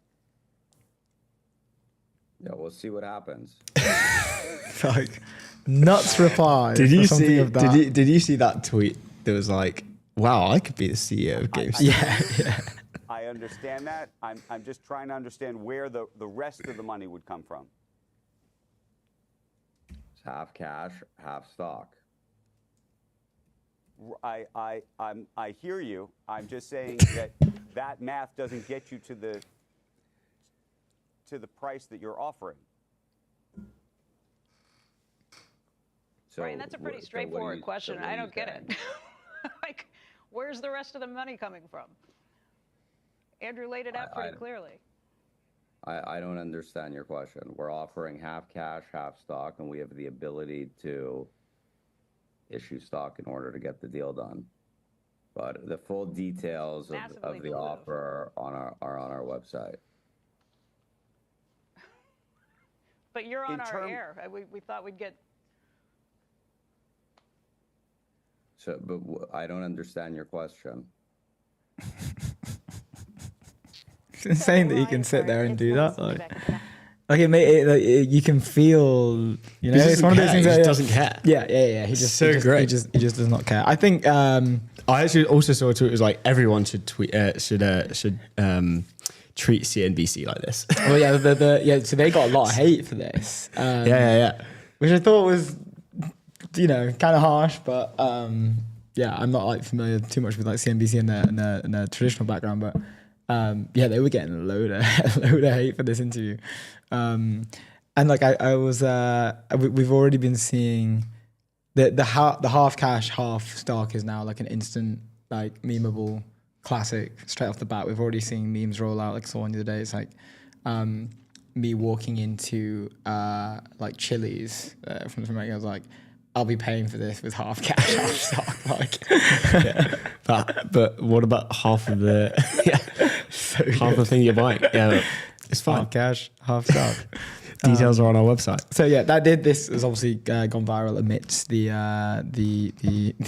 D: Yeah, we'll see what happens.
B: Like, nuts reply.
A: Did you
B: or something
A: see?
B: of that.
A: Did you see that tweet? That was like, "Wow, I could be the CEO of GameStop."
B: Yeah.
C: I understand that. I'm just trying to understand where the rest of the money would come from.
D: It's half cash, half stock.
C: I hear you. I'm just saying that math doesn't get you to the price that you're offering.
D: So
E: Right, and that's a pretty straightforward question. I don't get it. Like, where's the rest of the money coming from? Andrew laid it out pretty clearly.
D: I don't understand your question. We're offering half cash, half stock, and we have the ability to issue stock in order to get the deal done. But the full details of the offer are on our website.
E: But you're on our air. We thought we'd get...
D: So, but I don't understand your question.
B: It's insane that you can sit there and do that. Like you can feel, it's one of those things
A: he
B: that
A: just doesn't care.
B: Yeah. He just does not care. I think
A: I actually also saw a tweet. It was like everyone should tweet should treat CNBC like this.
B: Well, yeah, so they got a lot of hate for this.
A: Yeah.
B: Which I thought was, kind of harsh, but yeah, I'm not like familiar too much with like CNBC and their traditional background, but yeah, they were getting a load of hate for this interview. And like I was, we've already been seeing the half cash, half stock is now like an instant, like memeable classic straight off the bat. We've already seen memes roll out. Like, I saw one the other day. It's like me walking into like Chili's from America. I was like, I'll be paying for this with half cash, half stock. Like,
A: yeah. But what about half of the half the thing you're buying? Yeah, it's fine.
B: Half cash, half stock.
A: Details are on our website.
B: So yeah, this has obviously gone viral amidst the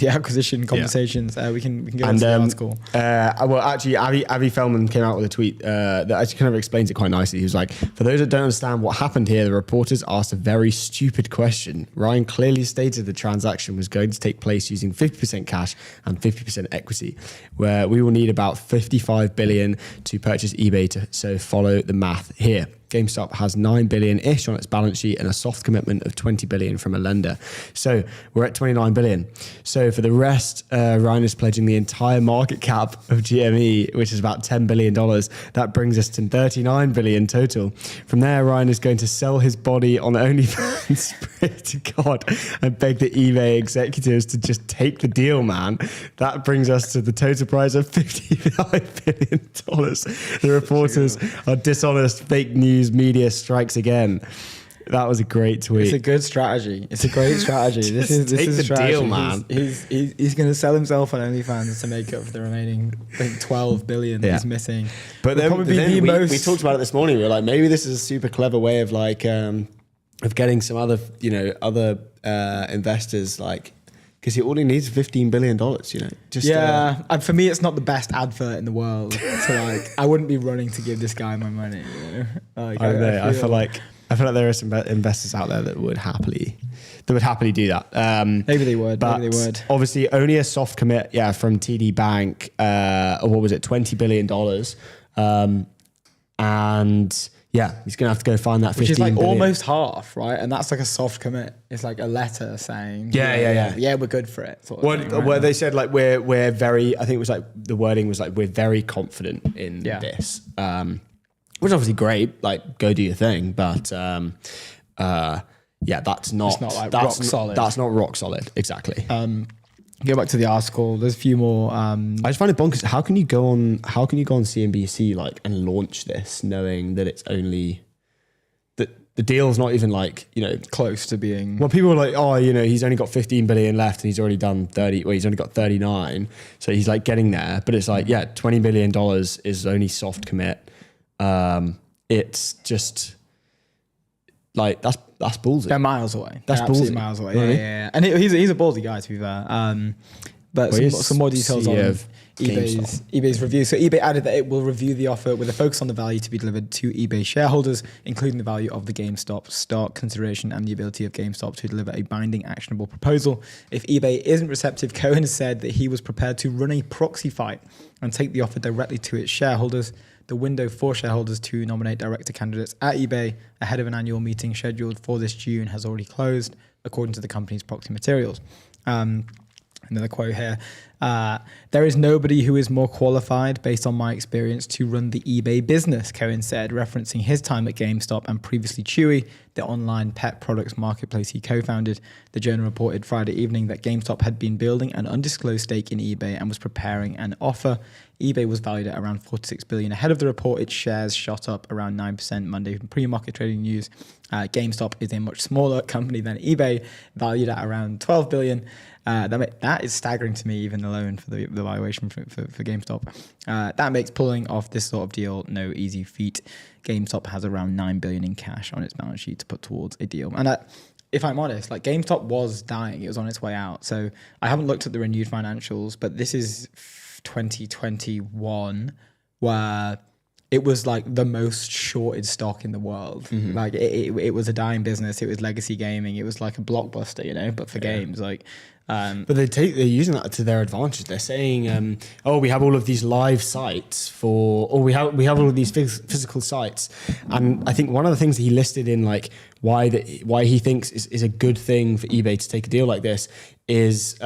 B: acquisition conversations. We can get into the article.
A: Well, actually, Avi Feldman came out with a tweet that actually kind of explains it quite nicely. He was like, "For those that don't understand what happened here, the reporters asked a very stupid question. Ryan clearly stated the transaction was going to take place using 50% cash and 50% equity, where we will need about 55 billion to purchase eBay. So follow the math here." GameStop has 9 billion-ish on its balance sheet and a soft commitment of 20 billion from a lender. So we're at 29 billion. So for the rest, Ryan is pledging the entire market cap of GME, which is about $10 billion. That brings us to 39 billion total. From there, Ryan is going to sell his body on OnlyFans, pray to God, and beg the eBay executives to just take the deal, man. That brings us to the total price of $55 billion. The reporters are dishonest, fake news. Media strikes again. That was a great tweet.
B: It's a good strategy. It's a great strategy. This is
A: the
B: strategy.
A: deal, man.
B: He's going to sell himself on OnlyFans to make up for the remaining, I think, 12 billion he's missing.
A: But then we talked about it this morning. We were like, maybe this is a super clever way of like of getting some other investors like Because all he needs is $15 billion, you know. Just
B: and for me, it's not the best advert in the world. So like, I wouldn't be running to give this guy my money. You know? Like,
A: I don't know. I feel like there are some investors out there that would happily do that.
B: Maybe they would.
A: But
B: maybe they would.
A: Obviously, only a soft commit, from TD Bank. Or what was it, $20 billion? And yeah, he's gonna have to go find that 15
B: Which is like
A: billion.
B: almost half, right? And that's like a soft commit. It's like a letter saying, yeah, we're good for it. Sort of thing, right?
A: Where they said like we're very, I think it was like the wording was like we're very confident in this, which is obviously great. Like go do your thing, but that's not
B: rock solid.
A: That's not rock solid, exactly.
B: Go back to the article. There's a few more.
A: I just find it bonkers. How can you go on CNBC like and launch this knowing that it's only that the deal's not even like, you know,
B: close to being.
A: Well, people are like, oh, you know, he's only got 15 billion left and he's already done 30. Well, he's only got 39, so he's like getting there. But it's like, $20 billion is only soft commit. It's just like that's ballsy.
B: They're miles away.
A: That's
B: absolutely
A: ballsy.
B: miles away.
A: Really?
B: Yeah. And he's a ballsy guy, to be fair. But some more details on eBay's review. So eBay added that it will review the offer with a focus on the value to be delivered to eBay shareholders, including the value of the GameStop stock consideration and the ability of GameStop to deliver a binding, actionable proposal. If eBay isn't receptive, Cohen has said that he was prepared to run a proxy fight and take the offer directly to its shareholders. The window for shareholders to nominate director candidates at eBay ahead of an annual meeting scheduled for this June has already closed, according to the company's proxy materials. Another quote here. There is nobody who is more qualified, based on my experience, to run the eBay business, Cohen said, referencing his time at GameStop and previously Chewy, the online pet products marketplace he co-founded. The Journal reported Friday evening that GameStop had been building an undisclosed stake in eBay and was preparing an offer. eBay was valued at around $46 billion. Ahead of the report, its shares shot up around 9% Monday from pre-market trading news. GameStop is a much smaller company than eBay, valued at around $12 billion. That is staggering to me, even alone for the valuation for GameStop. That makes pulling off this sort of deal no easy feat. GameStop has around $9 billion in cash on its balance sheet to put towards a deal. And if I'm honest, like GameStop was dying; it was on its way out. So I haven't looked at the renewed financials, but this is 2021, where it was like the most shorted stock in the world. Mm-hmm. Like it was a dying business. It was legacy gaming. It was like a blockbuster, you know, but for games. Like,
A: but they're using that to their advantage. They're saying, we have all of these live sites we have all of these physical sites. And I think one of the things that he listed in like why he thinks is a good thing for eBay to take a deal like this is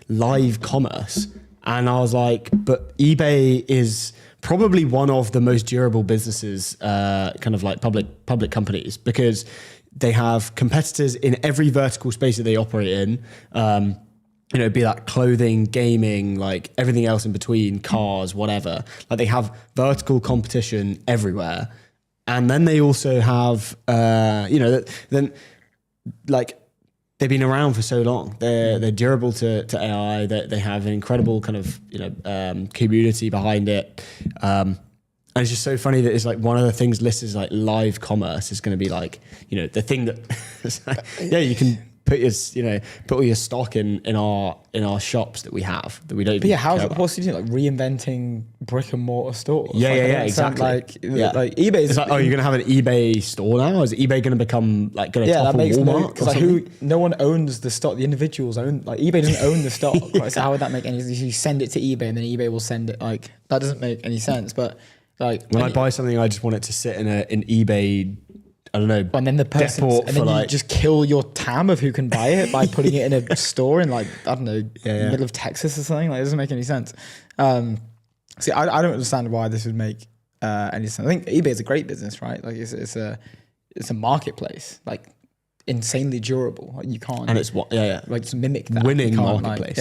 A: live commerce. And I was like, but eBay is probably one of the most durable businesses, kind of like public companies, because they have competitors in every vertical space that they operate in. You know, be that clothing, gaming, like everything else in between, cars, whatever. Like they have vertical competition everywhere. And then they also have, then like they've been around for so long. They're durable to AI. They have an incredible kind of, community behind it. And it's just so funny that it's like one of the things listed as like live commerce is going to be like, the thing that, you can put all your stock in our shops that we have that we don't.
B: But how's it possible? Like reinventing brick and mortar stores.
A: Yeah, exactly.
B: Like eBay.
A: It's like, you're going to have an eBay store now? Is eBay going to become like going to topple Walmart?
B: Because no one owns the stock. The individuals own. Like eBay doesn't own the stock. Right? So how would that make any sense? You send it to eBay and then eBay will send it. Like that doesn't make any sense. But like
A: when I buy something, I just want it to sit in an eBay. I don't know.
B: And then the person, and then you just kill your TAM of who can buy it by putting it in a store in like, I don't know, middle of Texas or something. Like it doesn't make any sense. See, I don't understand why this would make any sense. I think eBay is a great business, right? Like it's a marketplace, like insanely durable. Like you can't.
A: And it's what,
B: like just mimic that.
A: Winning marketplace.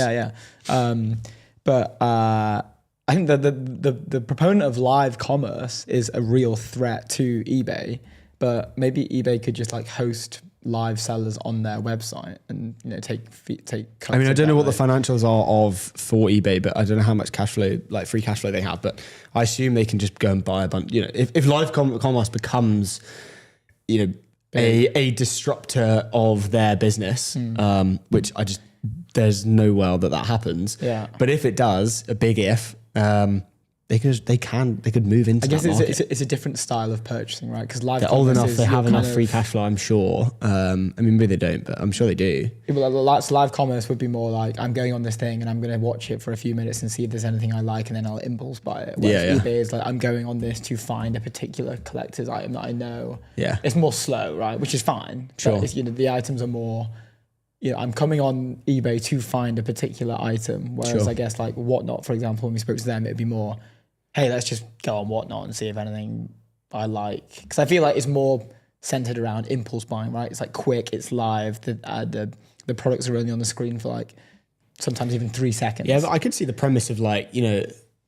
B: But I think that the proponent of live commerce is a real threat to eBay. But maybe eBay could just like host live sellers on their website and take cuts.
A: I mean, I don't know what the financials are for eBay, but I don't know how much cash flow, like free cash flow they have. But I assume they can just go and buy a bunch. If live commerce becomes, a disruptor of their business, which I just there's no world that happens.
B: Yeah.
A: But if it does, a big if, they could move into. I guess
B: it's a different style of purchasing, right? Because live
A: they're old enough, they have enough free cash flow, I'm sure. I mean, maybe they don't, but I'm sure they do.
B: Live commerce would be more like, I'm going on this thing and I'm going to watch it for a few minutes and see if there's anything I like, and then I'll impulse buy it. Whereas eBay is like, I'm going on this to find a particular collector's item that I know.
A: Yeah,
B: it's more slow, right? Which is fine.
A: Sure.
B: But the items are more. I'm coming on eBay to find a particular item. Whereas I guess like Whatnot, for example, when we spoke to them, it'd be more, hey, let's just go on Whatnot and see if anything I like. Because I feel like it's more centered around impulse buying, right? It's like quick, it's live. The products are only on the screen for like sometimes even 3 seconds.
A: Yeah, but I could see the premise of like,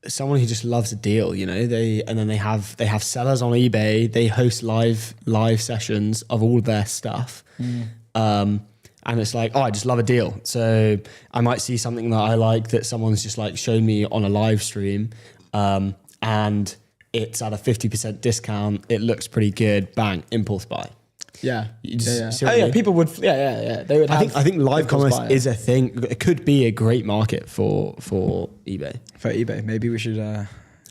A: someone who just loves a deal, they have sellers on eBay, they host live sessions of all their stuff. And it's like, I just love a deal. So I might see something that I like that someone's just like shown me on a live stream. And it's at a 50% discount. It looks pretty good. Bang, impulse buy.
B: Yeah.
A: People
B: would. Yeah. They would.
A: I think live commerce is a thing. It could be a great market for eBay.
B: For eBay, maybe we should.
A: Maybe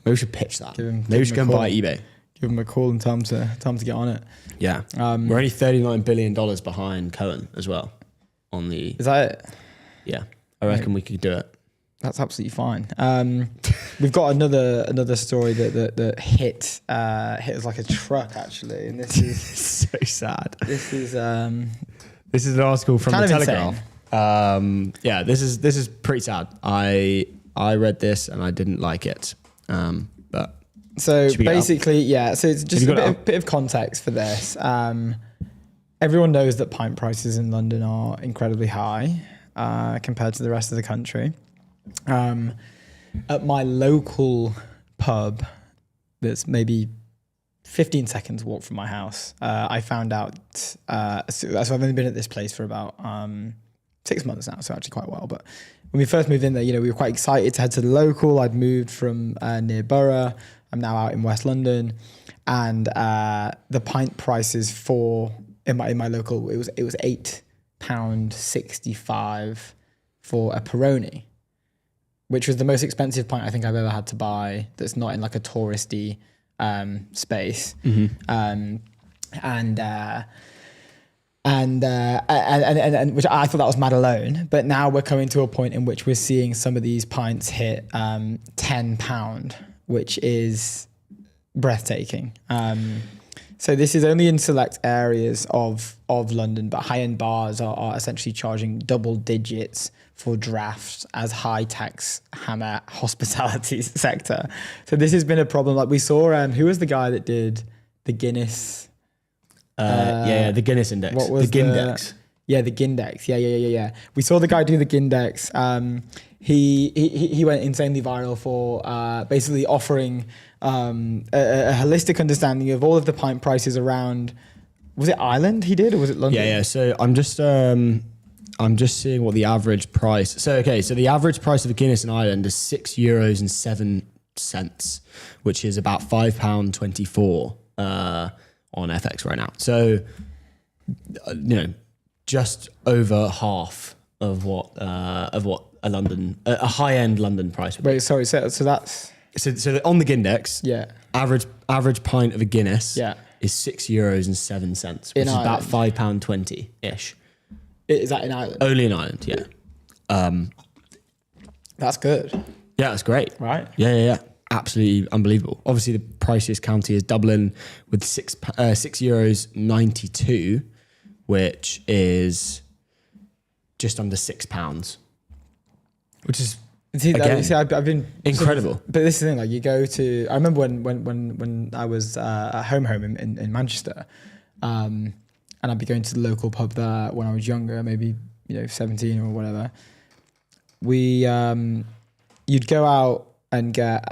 A: we should pitch that. Maybe we should go and buy eBay.
B: Give them a call and tell them to get on it.
A: Yeah. We're only $39 billion behind Cohen as well.
B: Is that it?
A: Yeah, I reckon we could do it.
B: That's absolutely fine. We've got another story that hit us like a truck, actually, and this is
A: so sad.
B: This is
A: an article from the Telegraph. Yeah, this is pretty sad. I read this and I didn't like it. But
B: so basically, yeah. So it's just a bit of context for this. Everyone knows that pint prices in London are incredibly high compared to the rest of the country. At my local pub, that's maybe 15 seconds walk from my house, I found out, so I've only been at this place for about 6 months now, so actually quite well. But when we first moved in there, we were quite excited to head to the local. I'd moved from near Borough. I'm now out in West London, and the pint prices in my local, it was £8.65 for a Peroni, which was the most expensive pint I think I've ever had to buy that's not in like a touristy space. And which I thought that was mad alone. But now we're coming to a point in which we're seeing some of these pints hit £10, which is breathtaking. So this is only in select areas of London, but high-end bars are essentially charging double digits for drafts as high-tax hammer hospitality sector. So this has been a problem. Like we saw, who was the guy that did the Guinness?
A: The Guinness Index.
B: What was
A: the Gindex?
B: Yeah, the Gindex. Yeah. We saw the guy do the Gindex. He went insanely viral for basically offering a holistic understanding of all of the pint prices around. Was it Ireland he did, or was it London?
A: Yeah. So I'm just seeing what the average price. So the average price of a Guinness in Ireland is €6.07, which is about £5.24 on FX right now. So just over half of what a high-end London price would be.
B: Wait, sorry. So that's
A: so on the Gindex.
B: Yeah.
A: Average pint of a Guinness.
B: Yeah.
A: Is €6.07, which is about £5.20 ish.
B: Is that in Ireland?
A: Only in Ireland, yeah.
B: That's good.
A: Yeah, that's great.
B: Right?
A: Yeah. Absolutely unbelievable. Obviously, the priciest county is Dublin with €6.92, which is just under £6, which is
B: I've been
A: incredible.
B: But this is the thing, like you go to. I remember when I was at home in Manchester, and I'd be going to the local pub there when I was younger, maybe 17 or whatever. You'd go out and get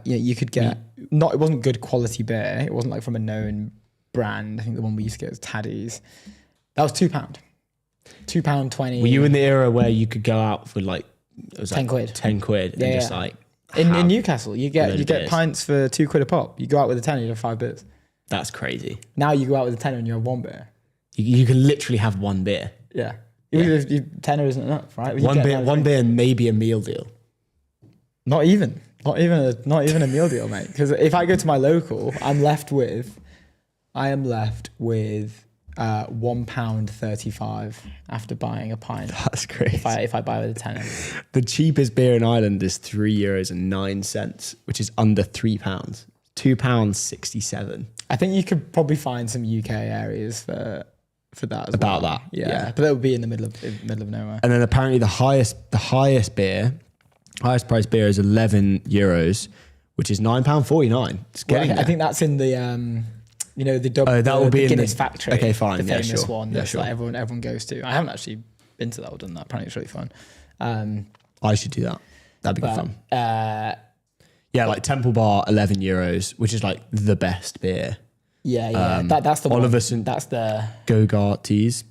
B: you could get not. It wasn't good quality beer. It wasn't like from a known brand. I think the one we used to get was Taddy's. That was £2. £2.20.
A: Were you in the era where you could go out for like? It was
B: 10
A: like
B: quid.
A: 10 quid. And just like
B: in Newcastle, you get pints for £2 a pop. You go out with a tenner, you have 5 beers.
A: That's crazy.
B: Now you go out with a tenner and you have 1 beer.
A: You can literally have 1 beer.
B: Yeah. Even if tenner isn't enough, right?
A: One beer, maybe a meal deal.
B: Not even a meal deal, mate. Because if I go to my local, I am left with £1.35 after buying a pint.
A: That's crazy.
B: If I buy with a tenner.
A: The cheapest beer in Ireland is €3.09, which is under £3. £2.67.
B: I think you could probably find some UK areas for that as
A: About
B: well.
A: that,
B: Yeah. But that would be in the middle of nowhere.
A: And then apparently the highest priced beer is €11, which is £9.49. It's getting
B: I think that's in the the Guinness factory.
A: Okay, fine.
B: The famous
A: sure.
B: one that's like everyone goes to. I haven't actually been to that or done that. Apparently it's really fun.
A: I should do that. That'd be good fun.
B: Yeah,
A: like Temple Bar, €11, which is like the best beer.
B: Yeah. That's the
A: Oliver
B: one.
A: St.
B: That's the
A: Gogart teas.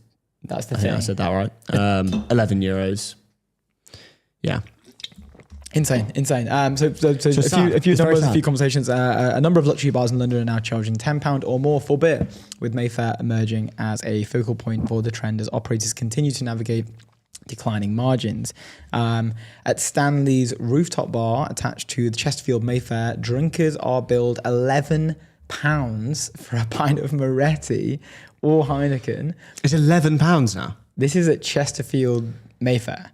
B: That's the
A: I
B: thing.
A: think I said that right. €11. Yeah.
B: Insane. So a
A: sad.
B: few
A: It's very
B: numbers, a
A: sad.
B: few conversations. A number of luxury bars in London are now charging £10 or more for beer, with Mayfair emerging as a focal point for the trend as operators continue to navigate declining margins. At Stanley's rooftop bar attached to the Chesterfield Mayfair, drinkers are billed £11 for a pint of Moretti or Heineken.
A: It's £11 now.
B: This is at Chesterfield Mayfair.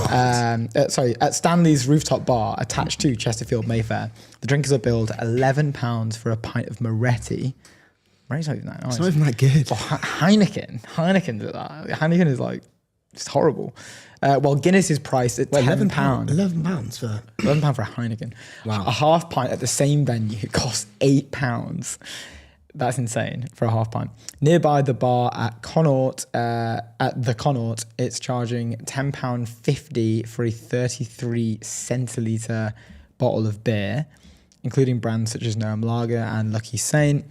B: At Stanley's rooftop bar attached to Chesterfield Mayfair, the drinkers are billed £11 for a pint of Moretti. Moretti's not even that nice.
A: It's not even that good.
B: Or Heineken is like, it's horrible. While Guinness is priced at £10.
A: £11 for
B: £11 for a Heineken.
A: Wow.
B: A half pint at the same venue costs £8. That's insane for a half pint. Nearby the bar at Connaught, it's charging £10.50 for a 33 centilitre bottle of beer, including brands such as Noam Lager and Lucky Saint.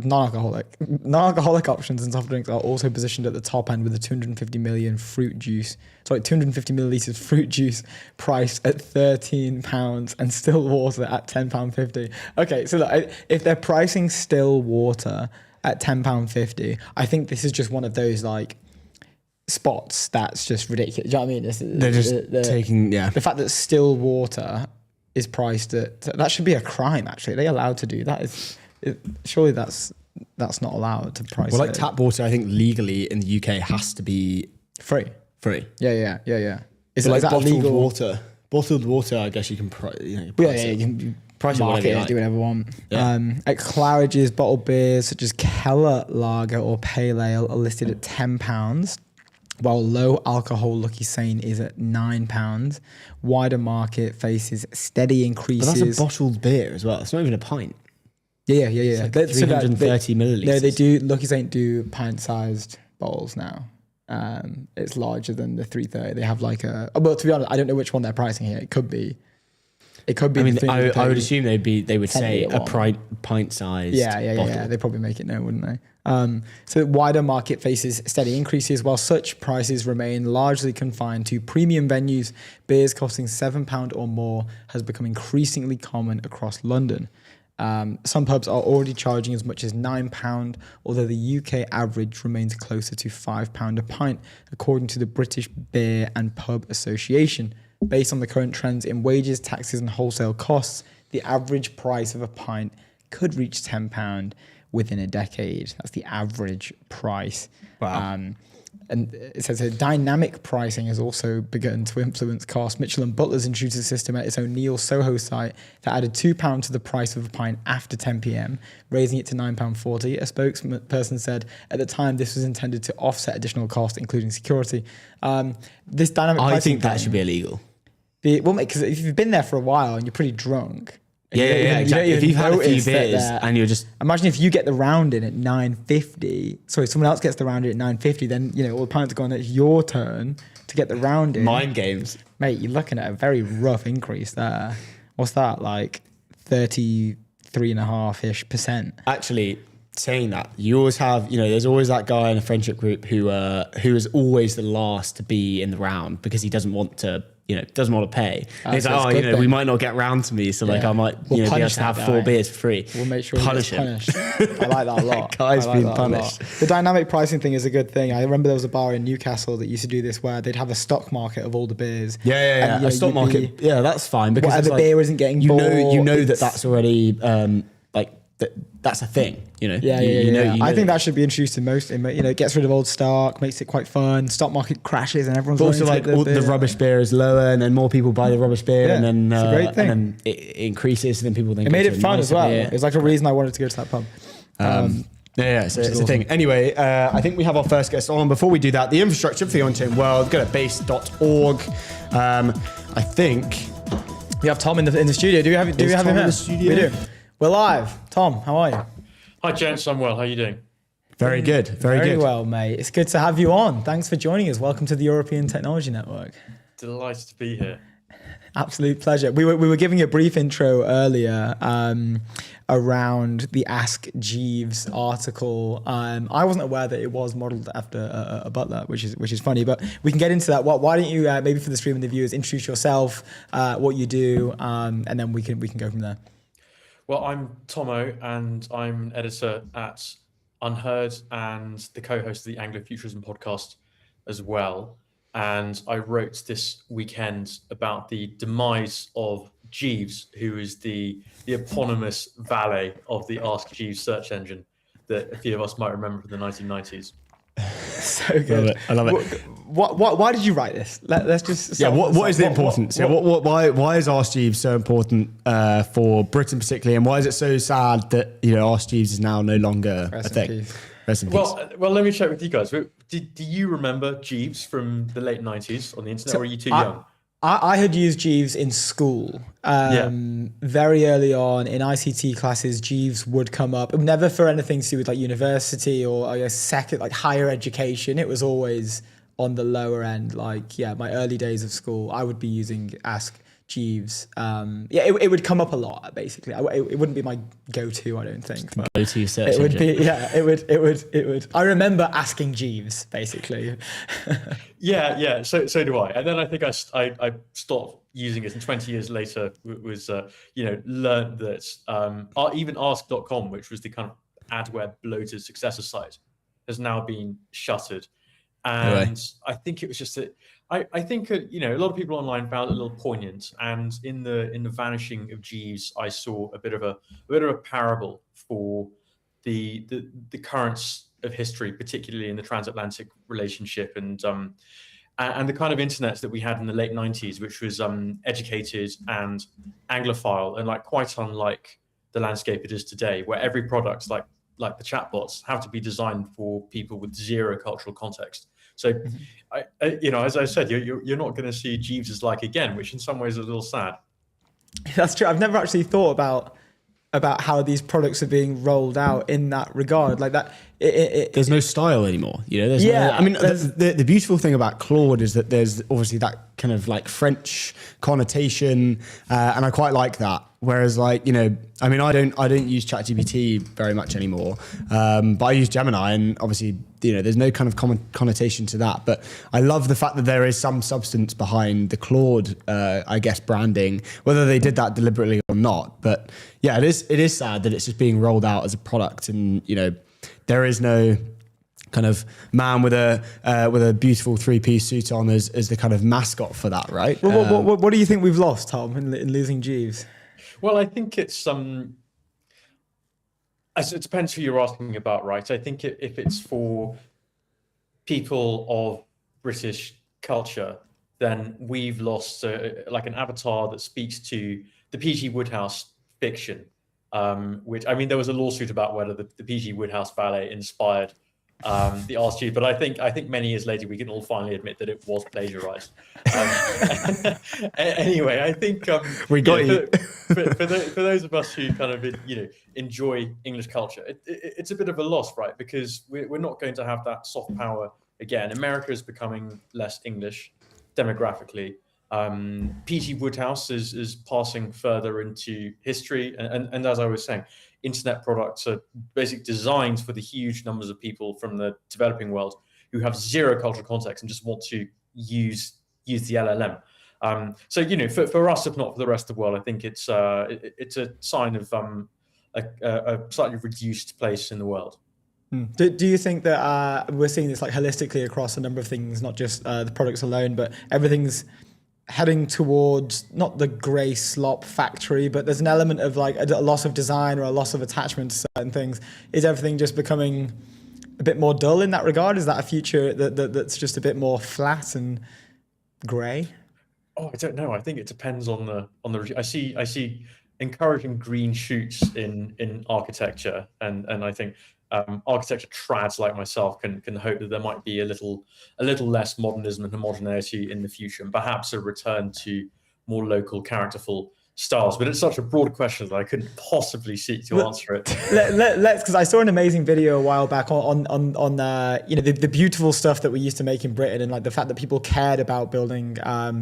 B: Non-alcoholic options and soft drinks are also positioned at the top end with the 250 millilitres fruit juice priced at £13 and still water at £10.50. Okay, so look, if they're pricing still water at £10.50, I think this is just one of those like spots that's just ridiculous. Do you know what I mean?
A: They're just taking, yeah.
B: The fact that still water is priced at, that should be a crime actually. Are they allowed to do that? Surely that's not allowed to price.
A: Well, like tap water, I think legally in the UK has to be
B: free. Yeah. Is
A: like
B: that
A: bottled
B: illegal?
A: water? Bottled water, I guess you can price.
B: You can
A: price
B: market
A: it,
B: it, do whatever you want.
A: Yeah.
B: At Claridge's, bottled beers such as Keller Lager or Pale Ale are listed at £10, while low alcohol Lucky Saint is at £9. Wider market faces steady increases.
A: But that's a bottled beer as well. It's not even a pint.
B: Yeah.
A: Like 330 millilitres.
B: No, they do. Lucky Saint do pint-sized bottles now. It's larger than the 330. They have like a. Well, to be honest, I don't know which one they're pricing here. It could be. I mean,
A: I would assume they would say a pint size.
B: Yeah. They probably make it known, wouldn't they? So the wider market faces steady increases, while such prices remain largely confined to premium venues. Beers costing £7 or more has become increasingly common across London. Some pubs are already charging as much as £9, although the UK average remains closer to £5 a pint, according to the British Beer and Pub Association. Based on the current trends in wages, taxes and wholesale costs, the average price of a pint could reach £10 within a decade. That's the average price.
A: Wow.
B: And it says here, dynamic pricing has also begun to influence costs. Mitchell & Butler's introduced a system at its O'Neill Soho site that added £2 to the price of a pint after 10 p.m, raising it to £9.40. A spokesperson said at the time this was intended to offset additional costs, including security. This dynamic pricing,
A: I think that should be illegal.
B: Well, because if you've been there for a while and you're pretty drunk.
A: Exactly. If you've had a few beers and you're just...
B: Imagine if you get the round in at 9.50. Sorry, someone else gets the round in at 9.50, then, all the pints are gone. It's your turn to get the round in.
A: Mind games.
B: Mate, you're looking at a very rough increase there. What's that, like 33.5%?
A: Actually, saying that, you always have, there's always that guy in a friendship group who is always the last to be in the round because he doesn't want to pay. And he's like, we might not get round to me, so like I might be able to have 4 beers for free.
B: We'll make sure
A: punish
B: him.
A: Punished.
B: I like that a lot.
A: Guy's being punished.
B: The dynamic pricing thing is a good thing. I remember there was a bar in Newcastle that used to do this where they'd have a stock market of all the beers.
A: Yeah.
B: And,
A: a stock market. That's fine because
B: whatever beer isn't getting bought.
A: You know that's already that's a thing.
B: I think that should be introduced to most. It gets rid of old stock, makes it quite fun. Stock market crashes and everyone's
A: also like all the rubbish beer is lower, and then more people buy the rubbish beer, and then
B: it's a great thing.
A: And then it increases, and then people think
B: it made it fun as well.
A: Beer.
B: It was like a reason I wanted to go to that pub.
A: It's a thing. Anyway, I think we have our first guest on. Before we do that, the infrastructure for the on-chain world, go to base.org. I think
B: we have Tom in the studio. Do we have him here?
A: In the studio?
B: We do. We're live. Tom, how are you?
F: Hi, gents. I'm well. How are you doing?
A: Very good. Very good.
B: Well, mate. It's good to have you on. Thanks for joining us. Welcome to the European Technology Network.
F: Delighted to be here.
B: Absolute pleasure. We were giving a brief intro earlier around the Ask Jeeves article. I wasn't aware that it was modeled after a butler, which is funny, but we can get into that. Why don't you maybe for the stream and the viewers introduce yourself, what you do, and then we can go from there.
F: Well, I'm Tomo, and I'm an editor at UnHerd and the co-host of the Anglofuturism podcast as well. And I wrote this weekend about the demise of Jeeves, who is the eponymous valet of the Ask Jeeves search engine that a few of us might remember from the 1990s.
B: So good.
A: I love it.
B: Why did you write this? Let's just.
A: What is the importance? Why is Ask Jeeves so important for Britain particularly, and why is it so sad that Ask Jeeves is now no longer a thing? Rest in peace.
F: Well, let me check with you guys. Do you remember Jeeves from the late 90s on the internet, or are you too young?
B: I had used Jeeves in school. Very early on in ICT classes, Jeeves would come up. Never for anything to do with like university or higher education. It was always on the lower end. My early days of school, I would be using Ask Jeeves. It would come up a lot. Basically, it wouldn't be my go-to. I don't think.
A: Go-to search
B: it would
A: engine.
B: It would. I remember asking Jeeves basically.
F: Yeah. So do I. And then I think I stopped using it, and 20 years later was learned that even Ask.com, which was the kind of ad web bloated successor site, has now been shuttered. And I think it was just that. I think a lot of people online found it a little poignant, and in the vanishing of Jeeves, I saw a bit of a parable for the currents of history, particularly in the transatlantic relationship, and the kind of internet that we had in the late 90s, which was educated and Anglophile, and quite unlike the landscape it is today, where every product, like the chatbots, have to be designed for people with zero cultural context. So, as I said, you're not going to see Jeeves as like again, which in some ways is a little sad.
B: That's true. I've never actually thought about how these products are being rolled out in that regard. Like that,
A: there's no style anymore. The beautiful thing about Claude is that there's obviously that kind of French connotation, and I quite like that. Whereas I don't use ChatGPT very much anymore, but I use Gemini, and obviously there's no kind of common connotation to that. But I love the fact that there is some substance behind the Claude, branding, whether they did that deliberately or not. But yeah, it is sad that it's just being rolled out as a product, and there is no kind of man with a beautiful 3-piece suit on as the kind of mascot for that, right?
B: Well, what do you think we've lost, Tom, in losing Jeeves?
F: Well, I think it's it depends who you're asking about, right? I think if it's for people of British culture, then we've lost an avatar that speaks to the P.G. Wodehouse fiction, which there was a lawsuit about whether the P.G. Wodehouse ballet inspired the Ask Jeeves, but I think many years later we can all finally admit that it was plagiarized. Anyway, I think
A: we got you.
F: For those of us who kind of enjoy English culture, it's a bit of a loss, right? Because we're not going to have that soft power again. America is becoming less English demographically. PG Woodhouse is passing further into history, and as I was saying, internet products are basically designed for the huge numbers of people from the developing world who have zero cultural context and just want to use the LLM. So for us, if not for the rest of the world, I think it's a sign of a slightly reduced place in the world.
B: Do you think that we're seeing this like holistically across a number of things, not just the products alone, but everything's heading towards not the grey slop factory, but there's an element of like a loss of design or a loss of attachment to certain things? Is everything just becoming a bit more dull in that regard? Is that a future that's just a bit more flat and grey?
F: Oh, I don't know. I think it depends on the. I see encouraging green shoots in architecture, and I think architecture trads like myself can hope that there might be a little less modernism and homogeneity in the future, and perhaps a return to more local, characterful styles. But it's such a broad question that I couldn't possibly seek to answer it.
B: Let's, because I saw an amazing video a while back on the beautiful stuff that we used to make in Britain, and like the fact that people cared about building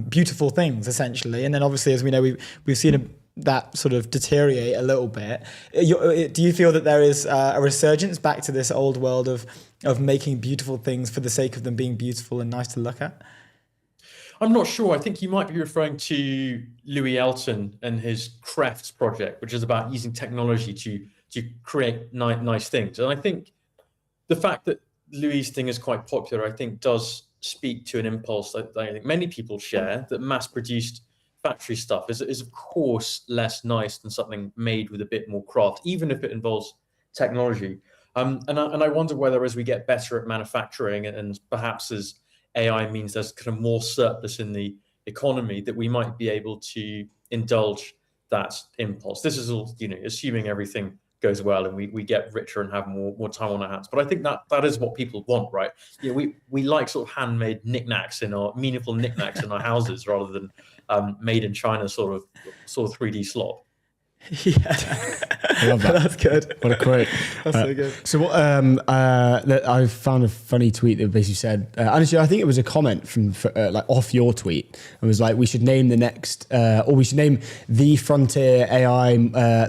B: beautiful things essentially. And then obviously, as we know, we've seen that sort of deteriorate a little bit. Do you feel that there is a resurgence back to this old world of making beautiful things for the sake of them being beautiful and nice to look at?
F: I'm not sure. I think you might be referring to Louis Elton and his Crafts project, which is about using technology to create nice things. And I think the fact that Louis' thing is quite popular, I think, does speak to an impulse that I think many people share, that mass-produced factory stuff is of course less nice than something made with a bit more craft, even if it involves technology. And I wonder whether as we get better at manufacturing and perhaps as AI means there's kind of more surplus in the economy, that we might be able to indulge that impulse. This is all, assuming everything goes well and we get richer and have more time on our hands. But I think that is what people want, right? We like sort of handmade knickknacks meaningful knickknacks in our houses rather than made in China sort of 3D slop.
B: Yeah,
A: I love that.
B: That's good.
A: What a quote.
B: That's so good.
A: So what? I found a funny tweet that basically said, honestly, I think it was a comment from like off your tweet. It was like, we should name the next, or we should name the Frontier AI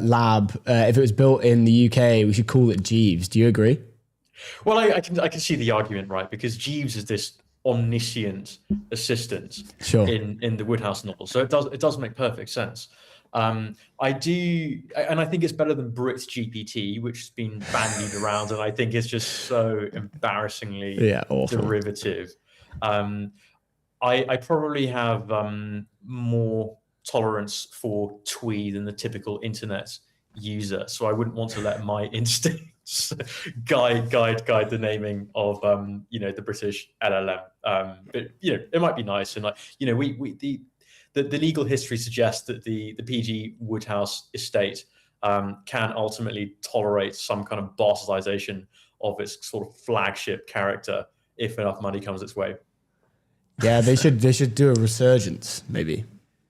A: lab. If it was built in the UK, we should call it Jeeves. Do you agree?
F: Well, I can see the argument, right? Because Jeeves is this omniscient assistant in the Woodhouse novel, so it does make perfect sense. I do, and I think it's better than Brit's GPT, which has been bandied around, and I think it's just so embarrassingly derivative. I probably have more tolerance for twee than the typical internet user, so I wouldn't want to let my instincts guide the naming of the British LLM. But it might be nice, and the legal history suggests that the PG Woodhouse estate can ultimately tolerate some kind of bastardization of its sort of flagship character if enough money comes its way.
A: Yeah, they should do a resurgence, maybe.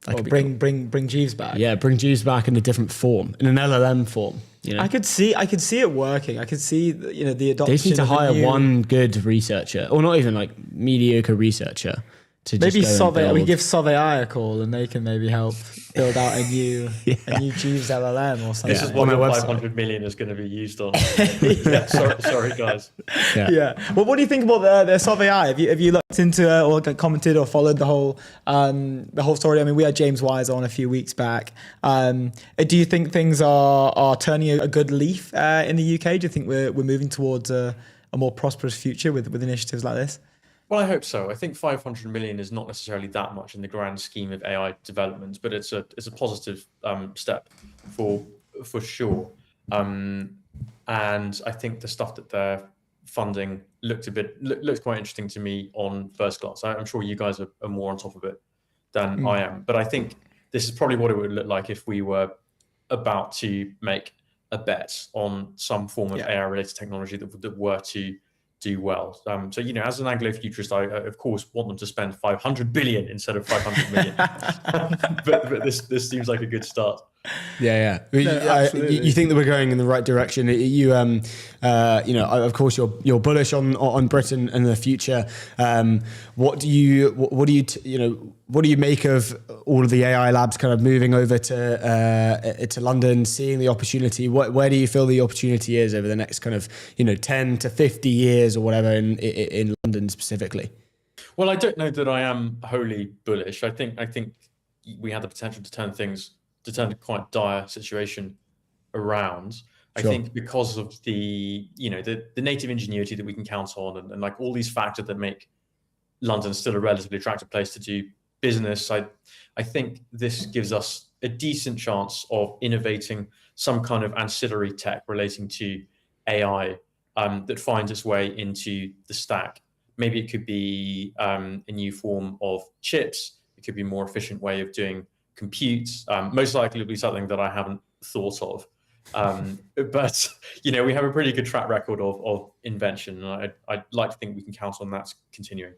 B: Bring Jeeves back.
A: Yeah, bring Jeeves back in a different form, in an LLM form.
B: I could see it working. I could see the adoption.
A: They just need to hire one good researcher, or not even like mediocre researcher.
B: Maybe we give Sauveai a call and they can maybe help build out a new Jeeves LLM or something.
F: This is what 500 million is going to be used on. Sorry guys.
B: Yeah. Well, what do you think about the Sauveai? Have you looked into or commented or followed the whole story? I mean, we had James Wise on a few weeks back. Do you think things are turning a good leaf in the UK? Do you think we're moving towards a more prosperous future with initiatives like this?
F: Well, I hope so. I think 500 million is not necessarily that much in the grand scheme of AI development, but it's a positive step for sure. And I think the stuff that they're funding looks quite interesting to me on first glance. I'm sure you guys are more on top of it than I am, but I think this is probably what it would look like if we were about to make a bet on some form of AI-related technology that were to do well. So, as an Anglofuturist, I of course want them to spend 500 billion instead of 500 million. but this seems like a good start.
A: Yeah.
B: absolutely.
A: You think that we're going in the right direction? You know, of course, you're bullish on Britain and the future. What do you make of all of the AI labs kind of moving over to London, seeing the opportunity? Where do you feel the opportunity is over the next kind of 10 to 50 years or whatever in London specifically?
F: Well, I don't know that I am wholly bullish. I think we have the potential to turn a quite dire situation around. Sure. I think because of the native ingenuity that we can count on, and like all these factors that make London still a relatively attractive place to do business, I think this gives us a decent chance of innovating some kind of ancillary tech relating to AI that finds its way into the stack. Maybe it could be a new form of chips. It could be a more efficient way of doing compute. Most likely it'll be something that I haven't thought of. But we have a pretty good track record of invention, and I'd like to think we can count on that continuing.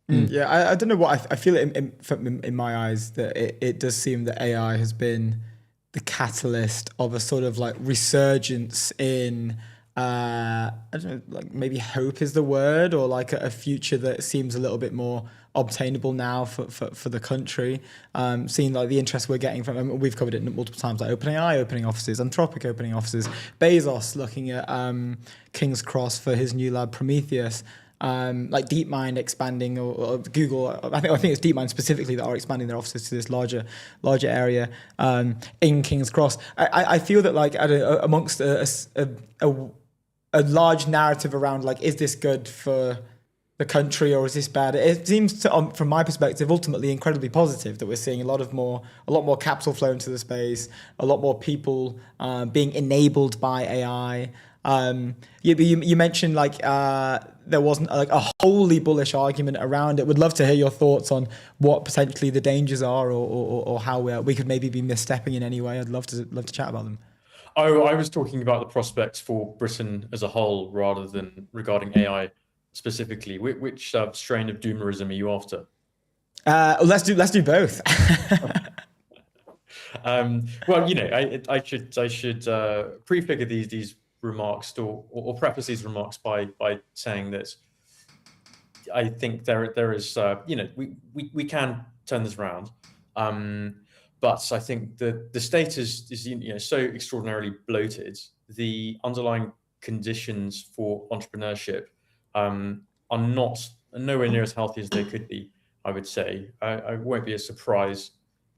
B: Yeah, I don't know what I feel in my eyes that it does seem that AI has been the catalyst of a sort of like resurgence in I don't know, like maybe hope is the word, or like a future that seems a little bit more obtainable now for the country. Seeing like the interest we're getting from, we've covered it multiple times, like OpenAI opening offices, Anthropic opening offices, Bezos looking at King's Cross for his new lab Prometheus. Like DeepMind expanding, or Google. I think it's DeepMind specifically that are expanding their offices to this larger area in King's Cross. I feel that like amongst a large narrative around like, is this good for the country or is this bad? It seems to, from my perspective, ultimately incredibly positive that we're seeing a lot more capital flow into the space, a lot more people being enabled by AI. You mentioned like there wasn't like a wholly bullish argument around it. Would love to hear your thoughts on what potentially the dangers are, or how we could maybe be misstepping in any way. I'd love to chat about them.
F: Oh, I was talking about the prospects for Britain as a whole rather than regarding AI specifically. Which strain of doomerism are you after?
B: Let's do both.
F: Well, I should prefigure these remarks or preface these remarks by saying that I think there is we can turn this around, but I think the state is so extraordinarily bloated. The underlying conditions for entrepreneurship are nowhere near as healthy as they could be. I would say I won't be a surprise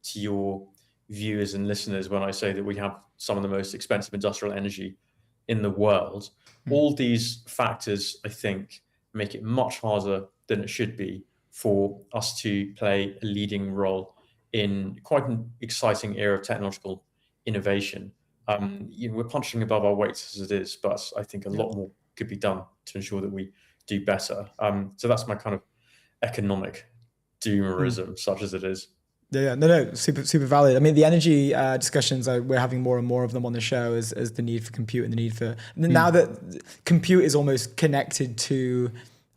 F: to your viewers and listeners when I say that we have some of the most expensive industrial energy in the world. All these factors, I think, make it much harder than it should be for us to play a leading role in quite an exciting era of technological innovation. We're punching above our weights as it is, but I think a lot more could be done to ensure that we do better. So that's my kind of economic doomerism, such as it is.
B: Yeah, no, super valid. I mean, the energy discussions, we're having more and more of them on the show as the need for compute and the need for... Now that compute is almost connected to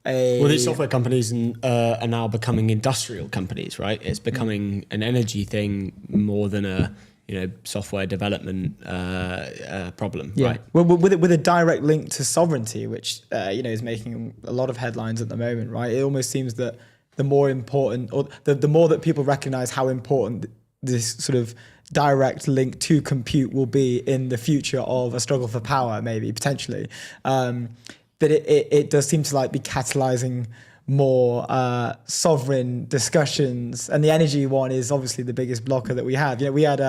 A: these software companies are now becoming industrial companies, right? It's becoming an energy thing more than a software development problem, right?
B: Well, with a direct link to sovereignty, which is making a lot of headlines at the moment, right? It almost seems that the more important, or the more that people recognize how important this sort of direct link to compute will be in the future of a struggle for power, maybe potentially, that it does seem to like be catalyzing more sovereign discussions. And the energy one is obviously the biggest blocker that we have. We had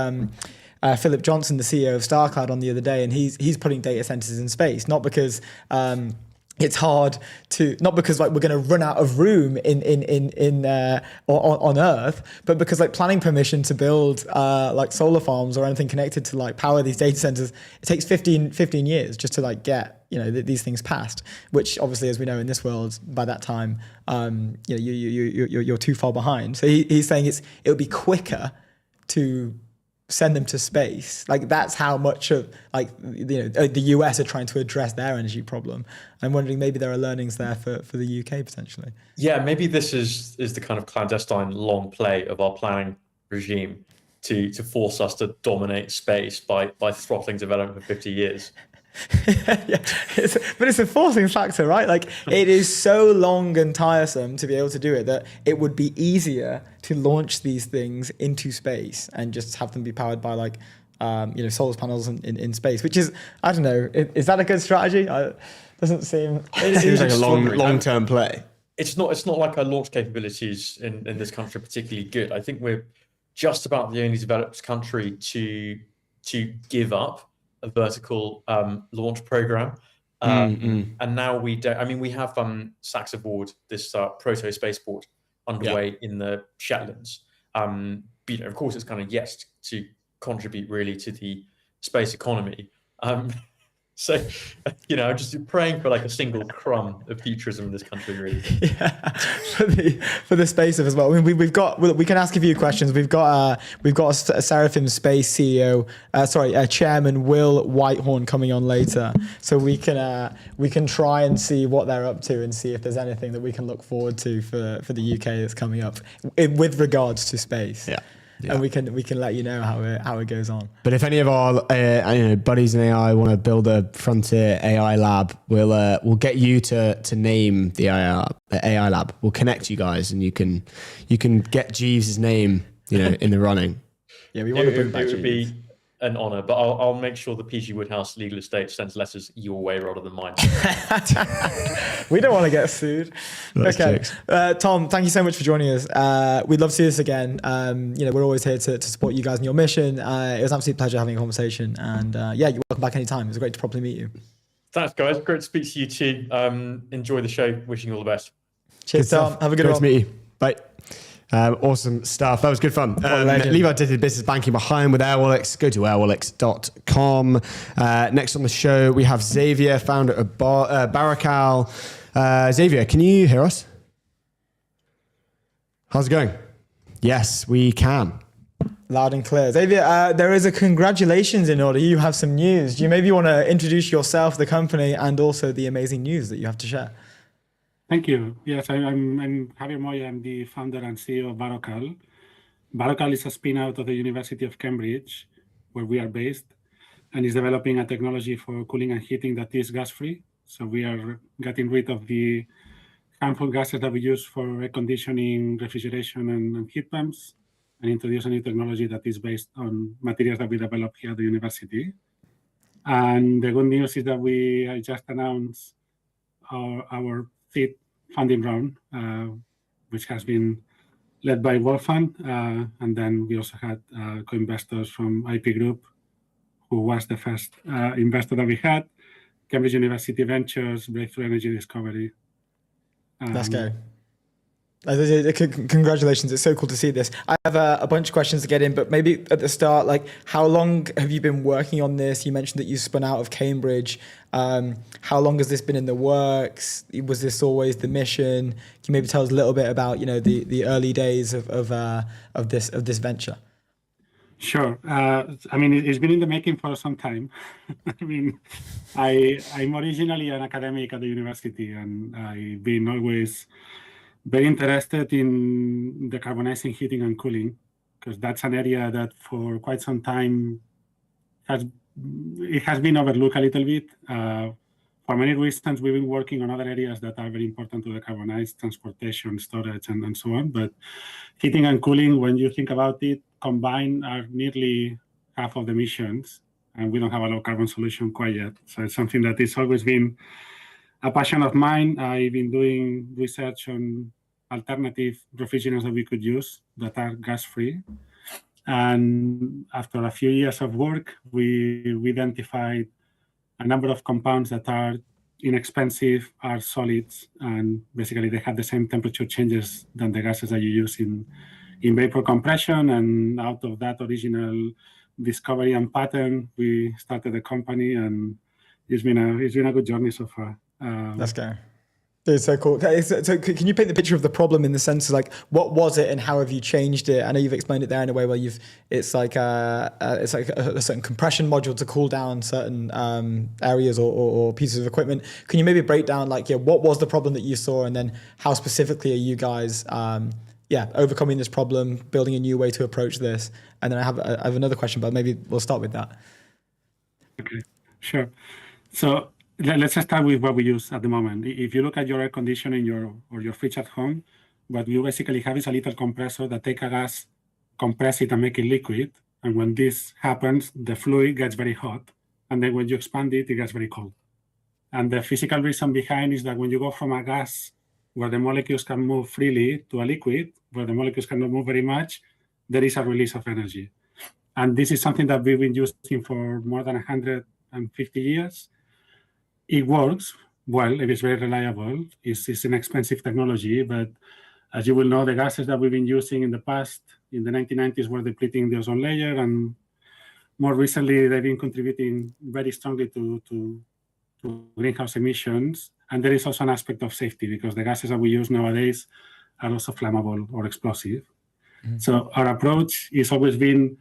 B: Philip Johnson, the CEO of StarCloud, on the other day, and he's putting data centers in space, not because it's hard to, not because like we're going to run out of room on Earth, but because like planning permission to build like solar farms or anything connected to like power these data centers, it takes 15 years just to like get these things passed, which obviously, as we know in this world, by that time you're too far behind. So he's saying it would be quicker to send them to space. Like that's how much of like the US are trying to address their energy problem. I'm wondering maybe there are learnings there for the UK potentially.
F: Yeah, maybe this is the kind of clandestine long play of our planning regime to force us to dominate space by throttling development for 50 years.
B: Yeah, but it's a forcing factor, right? Like, it is so long and tiresome to be able to do it that it would be easier to launch these things into space and just have them be powered by like solar panels in space, which is, I don't know, is that a good strategy? Doesn't seem.
A: It seems like a long-term play.
F: It's not like our launch capabilities in this country are particularly good. I think we're just about the only developed country to give up a vertical launch program. And now we don't. I mean, we have Sachs aboard this proto spaceport underway in the Shetlands. Of course, it's kind of yet to contribute really to the space economy. So, I'm just praying for like a single crumb of futurism in this country, really.
B: Yeah, for the space of as well. I mean, we can ask a few questions. We've got a Seraphim Space CEO, Chairman Will Whitehorn coming on later, so we can try and see what they're up to and see if there's anything that we can look forward to for the UK that's coming up with regards to space. Yeah. Yeah. And we can let you know how it goes on.
A: But if any of our buddies in AI want to build a frontier AI lab, we'll get you to name the AI lab. We'll connect you guys, and you can get Jeeves' name in the running.
B: Yeah, we want to bring back
F: Jeeves.
B: It
F: would be an honor, but I'll make sure the PG Woodhouse legal estate sends letters your way rather than mine.
B: We don't want to get sued. Okay, Tom, thank you so much for joining us. We'd love to see this again. We're always here to support you guys in your mission. It was an absolute pleasure having a conversation, and you're welcome back anytime. It was great to properly meet you.
F: Thanks, guys. Great to speak to you too. Enjoy the show. Wishing you all the best.
B: Cheers, Tom. Have a good one.
A: Great to meet you. Bye. Awesome stuff. That was good fun. Leave our digital business banking behind with Airwallex. Go to airwallex.com. Next on the show, we have Xavier, founder of Barocal. Xavier, can you hear us? How's it going? Yes, we can.
B: Loud and clear. Xavier, there is a congratulations in order. You have some news. Do you maybe want to introduce yourself, the company, and also the amazing news that you have to share?
G: Thank you. Yes, I'm Javier Moya. I'm the founder and CEO of Barocal. Barocal is a spin-out of the University of Cambridge, where we are based, and is developing a technology for cooling and heating that is gas-free. So we are getting rid of the harmful gases that we use for air conditioning, refrigeration, and heat pumps, and introduce a new technology that is based on materials that we developed here at the university. And the good news is that I just announced our seed funding round, which has been led by Wolf Fund. And then we also had co-investors from IP Group, who was the first investor that we had, Cambridge University Ventures, Breakthrough Energy Discovery.
B: Let's go. Congratulations. It's so cool to see this. I have a bunch of questions to get in, but maybe at the start, like, how long have you been working on this? You mentioned that you spun out of Cambridge. How long has this been in the works? Was this always the mission? Can you maybe tell us a little bit about, the early days of this venture?
G: Sure. I mean, it's been in the making for some time. I mean, I'm originally an academic at the university, and I've been always very interested in decarbonizing heating and cooling, because that's an area that for quite some time has been overlooked a little bit. For many reasons, we've been working on other areas that are very important to decarbonize: transportation, storage, and so on. But heating and cooling, when you think about it, combined are nearly half of the emissions, and we don't have a low carbon solution quite yet. So it's something that has always been a passion of mine. I've been doing research on alternative refrigerants that we could use that are gas-free. And after a few years of work, we identified a number of compounds that are inexpensive, are solids, and basically they have the same temperature changes than the gases that you use in vapor compression. And out of that original discovery and pattern, we started the company, and it's been a good journey so far.
B: Let's go. It's so cool. So can you paint the picture of the problem in the sense of, like, what was it and how have you changed it? I know you've explained it there in a way where it's like a certain compression module to cool down certain areas or pieces of equipment. Can you maybe break down, like, what was the problem that you saw, and then how specifically are you guys overcoming this problem, building a new way to approach this. And then I have another question, but maybe we'll start with that.
G: Okay, sure. So let's start with what we use at the moment. If you look at your air conditioning or your fridge at home, what you basically have is a little compressor that take a gas, compress it and make it liquid. And when this happens, the fluid gets very hot. And then when you expand it, it gets very cold. And the physical reason behind is that when you go from a gas where the molecules can move freely to a liquid, where the molecules cannot move very much, there is a release of energy. And this is something that we've been using for more than 150 years. It works well, it is very reliable. It's an expensive technology, but as you will know, the gases that we've been using in the past, in the 1990s, were depleting the ozone layer, and more recently, they've been contributing very strongly to greenhouse emissions. And there is also an aspect of safety, because the gases that we use nowadays are also flammable or explosive. Mm-hmm. So our approach is always been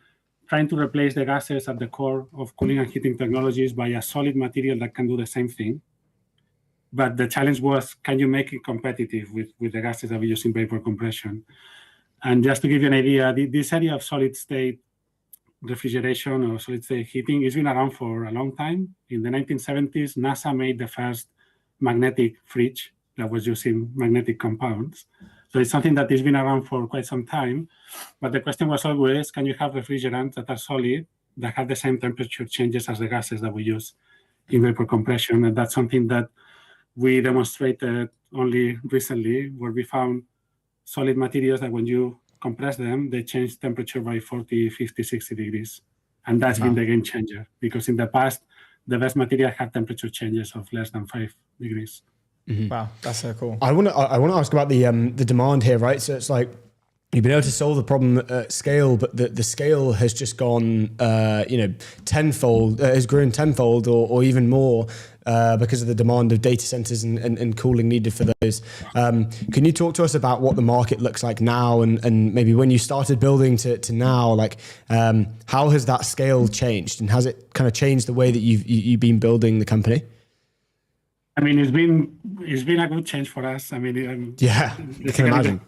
G: trying to replace the gases at the core of cooling and heating technologies by a solid material that can do the same thing. But the challenge was, can you make it competitive with the gases that we use in vapor compression? And just to give you an idea, this area of solid state refrigeration or solid state heating has been around for a long time. In the 1970s, NASA made the first magnetic fridge that was using magnetic compounds. So it's something that has been around for quite some time. But the question was always, can you have refrigerants that are solid, that have the same temperature changes as the gases that we use in vapor compression? And that's something that we demonstrated only recently, where we found solid materials that when you compress them, they change temperature by 40, 50, 60 degrees. And that's been the game changer, because in the past, the best material had temperature changes of less than 5 degrees.
B: Mm-hmm. Wow, that's so cool.
A: I want to ask about the demand here, right? So it's like you've been able to solve the problem at scale, but the scale has just gone, tenfold, has grown tenfold or even more because of the demand of data centers and cooling needed for those. Can you talk to us about what the market looks like now, and maybe when you started building to now, like how has that scale changed, and has it kind of changed the way that you've been building the company?
G: I mean, it's been a good change for us. I mean,
A: yeah, I can imagine.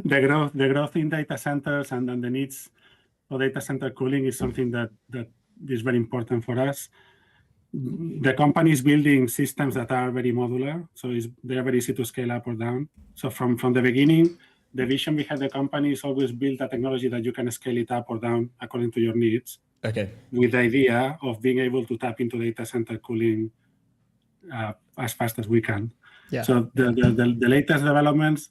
G: The growth in data centers and the needs for data center cooling is something that is very important for us. The company is building systems that are very modular, so they are very easy to scale up or down. So from the beginning, the vision behind the company is always build a technology that you can scale it up or down according to your needs.
A: Okay.
G: With the idea of being able to tap into data center cooling as fast as we can. Yeah. So the latest developments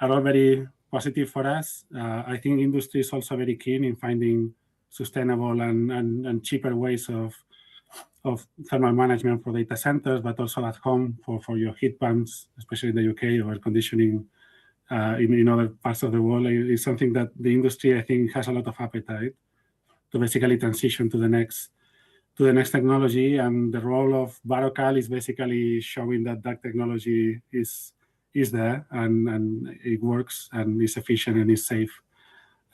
G: are all very positive for us. I think industry is also very keen in finding sustainable and cheaper ways of thermal management for data centers, but also at home for your heat pumps, especially in the UK, or air conditioning in other parts of the world. Is something that the industry, I think, has a lot of appetite to basically transition to the next technology. And the role of Barocal is basically showing that technology is there and it works and is efficient and is safe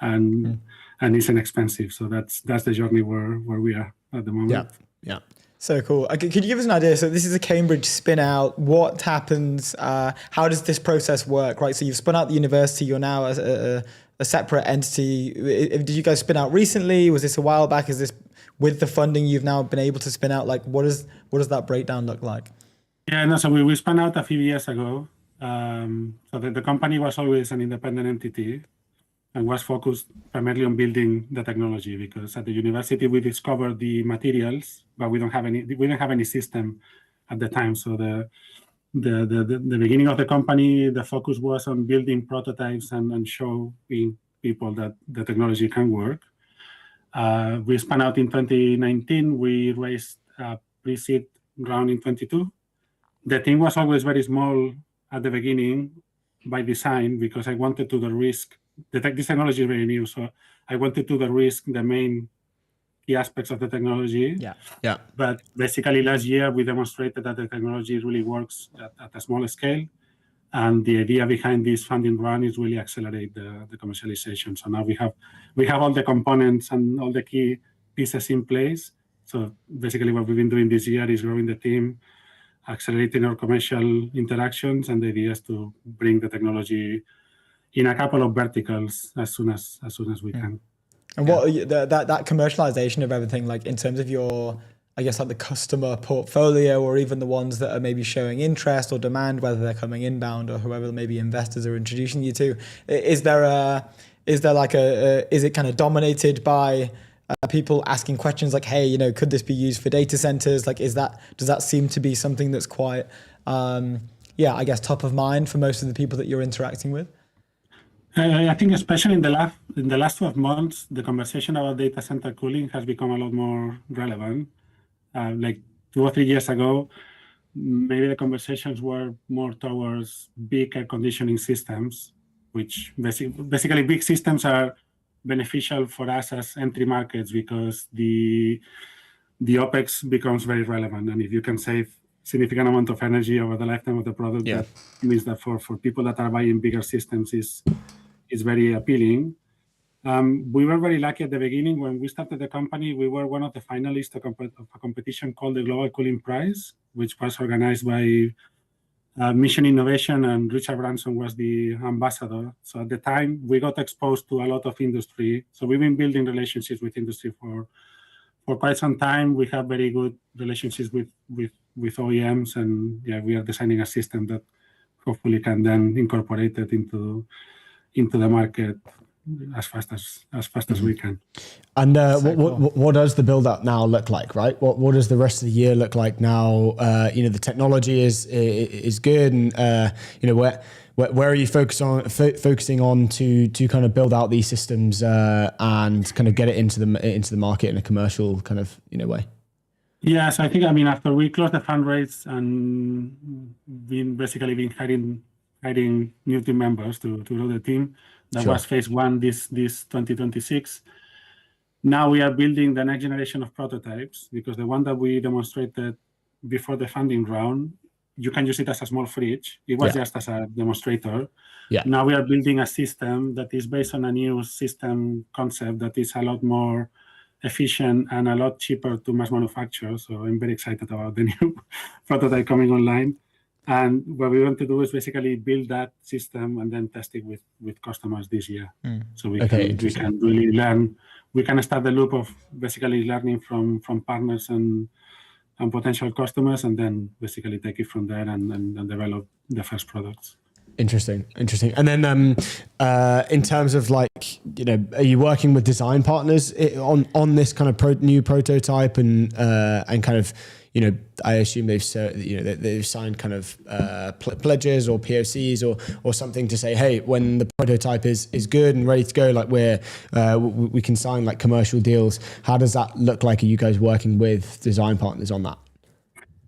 G: and is inexpensive. So that's the journey where we are at the moment.
A: Yeah.
B: So cool. Could you give us an idea? So this is a Cambridge spin out. What happens? How does this process work? Right. So you've spun out the university. You're now a separate entity. Did you guys spin out recently? Was this a while back? Is this with the funding you've now been able to spin out? Like, what does that breakdown look like?
G: Yeah, no. So we spun out a few years ago. So the company was always an independent entity and was focused primarily on building the technology, because at the university we discovered the materials, but we didn't have any system at the time. So the beginning of the company, the focus was on building prototypes and showing people that the technology can work. We spun out in 2019. We raised a pre-seed round in 22. The team was always very small at the beginning by design, because I wanted to de-risk. This technology is very new, so I wanted to de-risk the main key aspects of the technology.
A: Yeah.
G: But basically last year we demonstrated that the technology really works at a small scale. And the idea behind this funding run is really accelerate the commercialization. So now we have all the components and all the key pieces in place. So basically what we've been doing this year is growing the team, accelerating our commercial interactions, and the idea is to bring the technology in a couple of verticals as soon as we can.
B: And what that commercialization of everything, like in terms of your, I guess, like the customer portfolio, or even the ones that are maybe showing interest or demand, whether they're coming inbound or whoever maybe investors are introducing you to, is it kind of dominated by people asking questions like, hey, you know, could this be used for data centers? Like, does that seem to be something that's quite, I guess, top of mind for most of the people that you're interacting with?
G: I think especially in the last 12 months, the conversation about data center cooling has become a lot more relevant. Like 2 or 3 years ago, maybe the conversations were more towards big air conditioning systems, which basically big systems are beneficial for us as entry markets because the OpEx becomes very relevant. And if you can save significant amount of energy over the lifetime of the product, that means that for people that are buying bigger systems is very appealing. We were very lucky at the beginning. When we started the company, we were one of the finalists of a competition called the Global Cooling Prize, which was organized by Mission Innovation, and Richard Branson was the ambassador. So at the time, we got exposed to a lot of industry. So we've been building relationships with industry for quite some time. We have very good relationships with OEMs, and we are designing a system that hopefully can then incorporate it into the market as fast as we can.
A: And what does the build up now look like, right? What does the rest of the year look like now? The technology is good, and where are you focusing on to kind of build out these systems and kind of get it into the market in a commercial kind of way?
G: Yes, I think, after we closed the fundraise and been hiring new team members to grow the team. That was phase 1 this 2026. Now we are building the next generation of prototypes, because the one that we demonstrated before the funding round, you can use it as a small fridge. It was just as a demonstrator. Now we are building a system that is based on a new system concept that is a lot more efficient and a lot cheaper to mass manufacture. So I'm very excited about the new prototype coming online. And what we want to do is basically build that system and then test it with customers this year. So we can really learn. We can start the loop of basically learning from partners and potential customers, and then basically take it from there and develop the first products.
A: Interesting. And then in terms of are you working with design partners on this kind of new prototype and kind of, I assume they've signed kind of pledges or POCs or something to say, hey, when the prototype is good and ready to go, like we can sign like commercial deals. How does that look like? Are you guys working with design partners on that?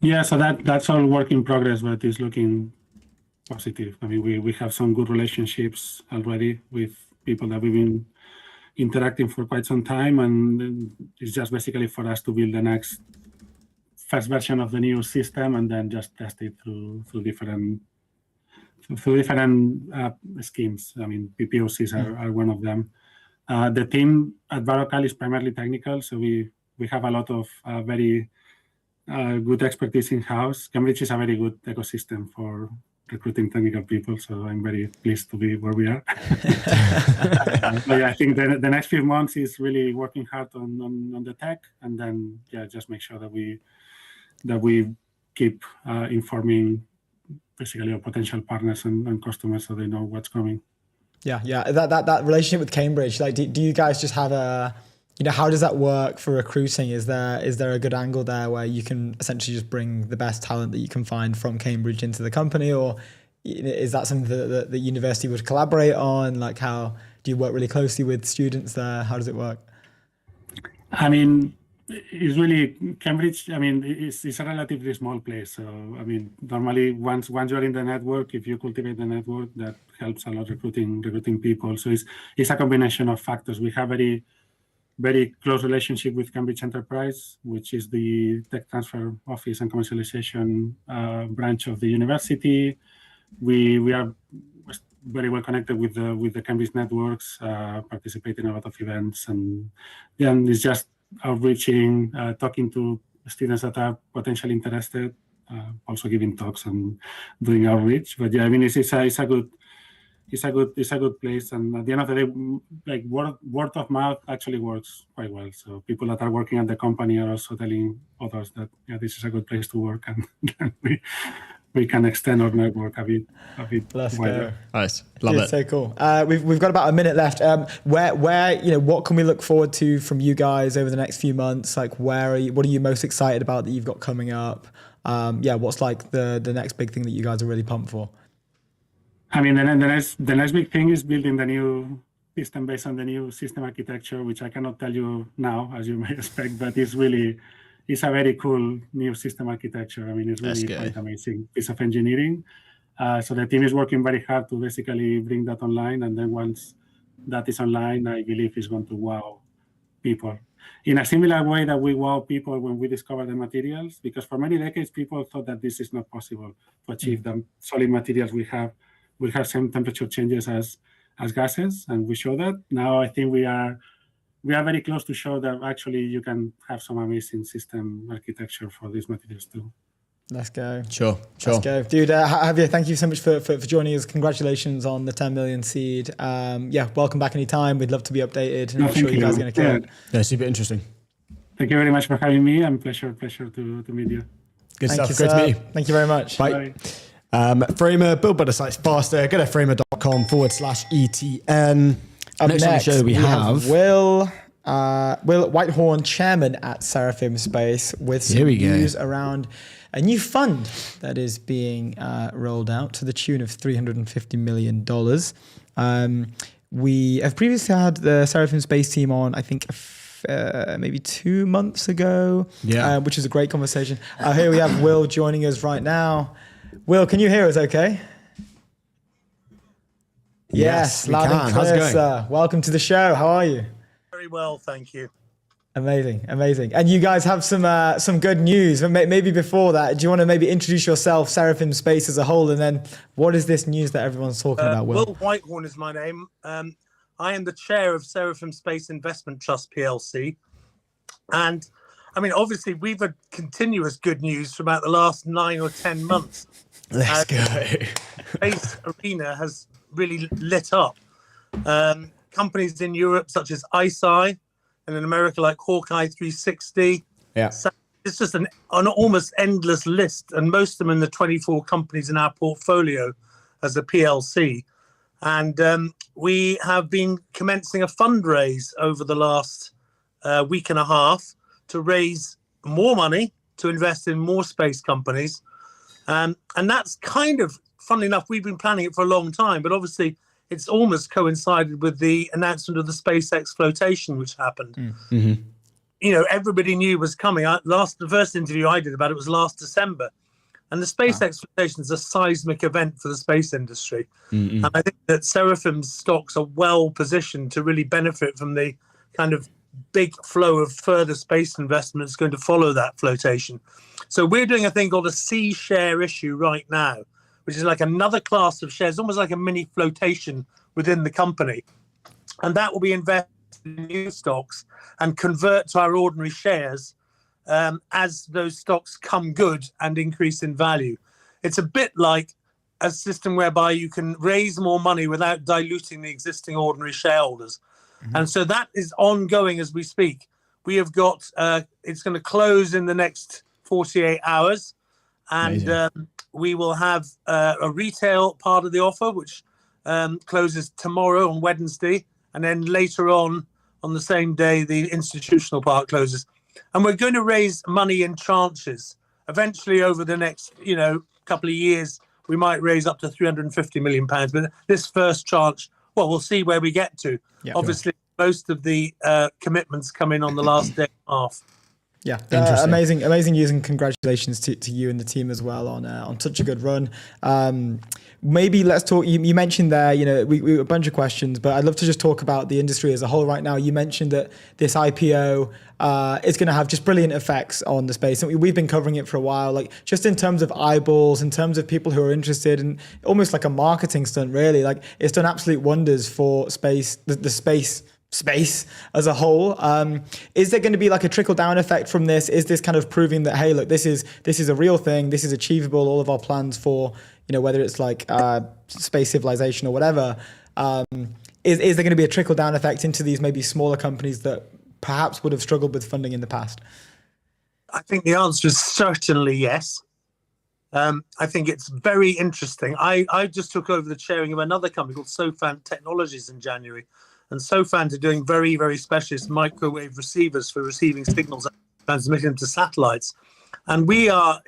G: Yeah, so that's all work in progress, but it's looking positive. We have some good relationships already with people that we've been interacting for quite some time, and it's just basically for us to build the next first version of the new system and then just test it through different schemes. POCs are one of them. The team at Barocal is primarily technical, so we have a lot of very good expertise in-house. Cambridge is a very good ecosystem for recruiting technical people, so I'm very pleased to be where we are. I think the next few months is really working hard on the tech, and then just make sure that we keep informing basically our potential partners and customers so they know what's coming.
B: Yeah. That relationship with Cambridge, like, do you guys just have how does that work for recruiting? Is there a good angle there where you can essentially just bring the best talent that you can find from Cambridge into the company, or is that something that the university would collaborate on? Like, how do you work really closely with students there? How does it work?
G: It's really Cambridge. It's a relatively small place. So, normally once you're in the network, if you cultivate the network, that helps a lot recruiting people. So it's a combination of factors. We have very, very close relationship with Cambridge Enterprise, which is the tech transfer office and commercialization branch of the university. We are very well connected with the Cambridge networks, participate in a lot of events, and then it's just outreaching, talking to students that are potentially interested, also giving talks and doing outreach. But it's a good it's a good place. And at the end of the day, like word of mouth actually works quite well. So people that are working at the company are also telling others that this is a good place to work, and we can extend our network a bit.
B: Let's
G: wider.
B: go.
A: Nice, love it.
B: So cool. We've got about a minute left. Where what can we look forward to from you guys over the next few months? Like, what are you most excited about that you've got coming up? What's like the next big thing that you guys are really pumped for?
G: I mean, the next big thing is building the new system based on the new system architecture, which I cannot tell you now, as you may expect, but it's a very cool new system architecture. I mean, it's really quite amazing piece of engineering. So the team is working very hard to basically bring that online, and then once that is online, I believe it's going to wow people in a similar way that we wow people when we discover the materials, because for many decades people thought that this is not possible to achieve. The solid materials we have same temperature changes as gases, and we show that. Now I think we are very close to show that actually you can have some amazing system architecture for these materials too.
B: Let's go.
A: Sure.
B: Let's go. Dude, Javier, thank you so much for joining us. Congratulations on the 10 million seed. Welcome back anytime. We'd love to be updated. And I'm sure you guys are going to kill it.
A: Yeah, super interesting.
G: Thank you very much for having me. I'm pleasure to meet you.
A: Good
B: Thank
A: stuff.
B: you,
A: Great to meet you.
B: Thank you very much.
A: Bye. Framer, build better sites faster. Go to framer.com/ETN.
B: Up
A: next on the show, we have
B: Will Whitehorn, chairman at Seraphim Space, with some news around a new fund that is being rolled out to the tune of $350 million. We have previously had the Seraphim Space team on, I think, maybe 2 months ago, which is a great conversation. Here we have Will joining us right now. Will, can you hear us okay? Yes, loud and clear, sir. Welcome to the show. How are you?
H: Very well, thank you.
B: Amazing. And you guys have some good news. Maybe before that, do you want to maybe introduce yourself, Seraphim Space as a whole, and then what is this news that everyone's talking about, Will?
H: Will Whitehorn is my name. I am the chair of Seraphim Space Investment Trust PLC. And I mean, obviously, we've had continuous good news for about the last 9 or 10 months.
A: Let's go.
H: Space arena has really lit up. Companies in Europe, such as ICEYE, and in America, like Hawkeye 360.
A: Yeah.
H: So it's just an almost endless list, and most of them in the 24 companies in our portfolio as a PLC. And we have been commencing a fundraise over the last week and a half to raise more money to invest in more space companies. And that's kind of, funnily enough, we've been planning it for a long time, but obviously it's almost coincided with the announcement of the SpaceX flotation, which happened.
A: Mm-hmm.
H: You know, everybody knew it was coming. The first interview I did about it was last December. And the SpaceX flotation is a seismic event for the space industry. Mm-hmm. And I think that Seraphim's stocks are well positioned to really benefit from the kind of big flow of further space investments going to follow that flotation. So we're doing a thing called a C share issue right now, which is like another class of shares, almost like a mini flotation within the company. And that will be invested in new stocks and convert to our ordinary shares as those stocks come good and increase in value. It's a bit like a system whereby you can raise more money without diluting the existing ordinary shareholders. Mm-hmm. And so that is ongoing as we speak. We have got, it's going to close in the next 48 hours. And we will have a retail part of the offer, which closes tomorrow on Wednesday. And then later on the same day, the institutional part closes. And we're going to raise money in tranches. Eventually, over the next, couple of years, we might raise up to £350 million. But this first tranche, well, we'll see where we get to. Yeah, obviously, most of the commitments come in on the last day and a half.
B: Yeah, amazing news, and congratulations to you and the team as well on such a good run. Maybe let's talk. You mentioned there, we a bunch of questions, but I'd love to just talk about the industry as a whole right now. You mentioned that this IPO is going to have just brilliant effects on the space, and we've been covering it for a while. Like just in terms of eyeballs, in terms of people who are interested, and almost like a marketing stunt, really. Like it's done absolute wonders for space, the space as a whole. Is there going to be like a trickle down effect from this? Is this kind of proving that, hey, look, this is a real thing, this is achievable, all of our plans for whether it's like space civilization or whatever, is there going to be a trickle down effect into these maybe smaller companies that perhaps would have struggled with funding in the past?
H: I think the answer is certainly yes. I think it's very interesting. I just took over the chairing of another company called Sofan Technologies in January. And Sofan are doing very, very specialist microwave receivers for receiving signals and transmitting them to satellites. And we are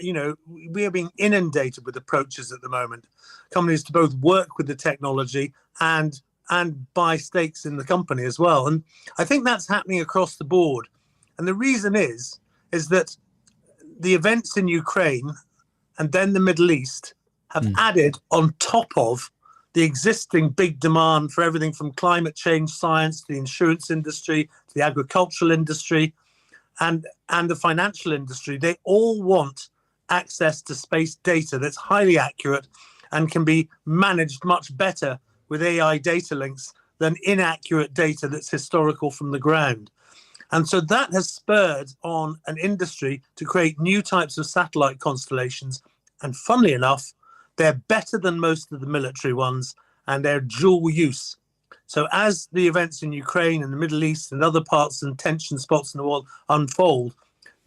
H: being inundated with approaches at the moment. Companies to both work with the technology and buy stakes in the company as well. And I think that's happening across the board. And the reason is that the events in Ukraine and then the Middle East have added on top of the existing big demand for everything from climate change science to the insurance industry, to the agricultural industry, and the financial industry. They all want access to space data that's highly accurate and can be managed much better with AI data links than inaccurate data that's historical from the ground. And so that has spurred on an industry to create new types of satellite constellations. And funnily enough, they're better than most of the military ones, and they're dual use. So as the events in Ukraine and the Middle East and other parts and tension spots in the world unfold,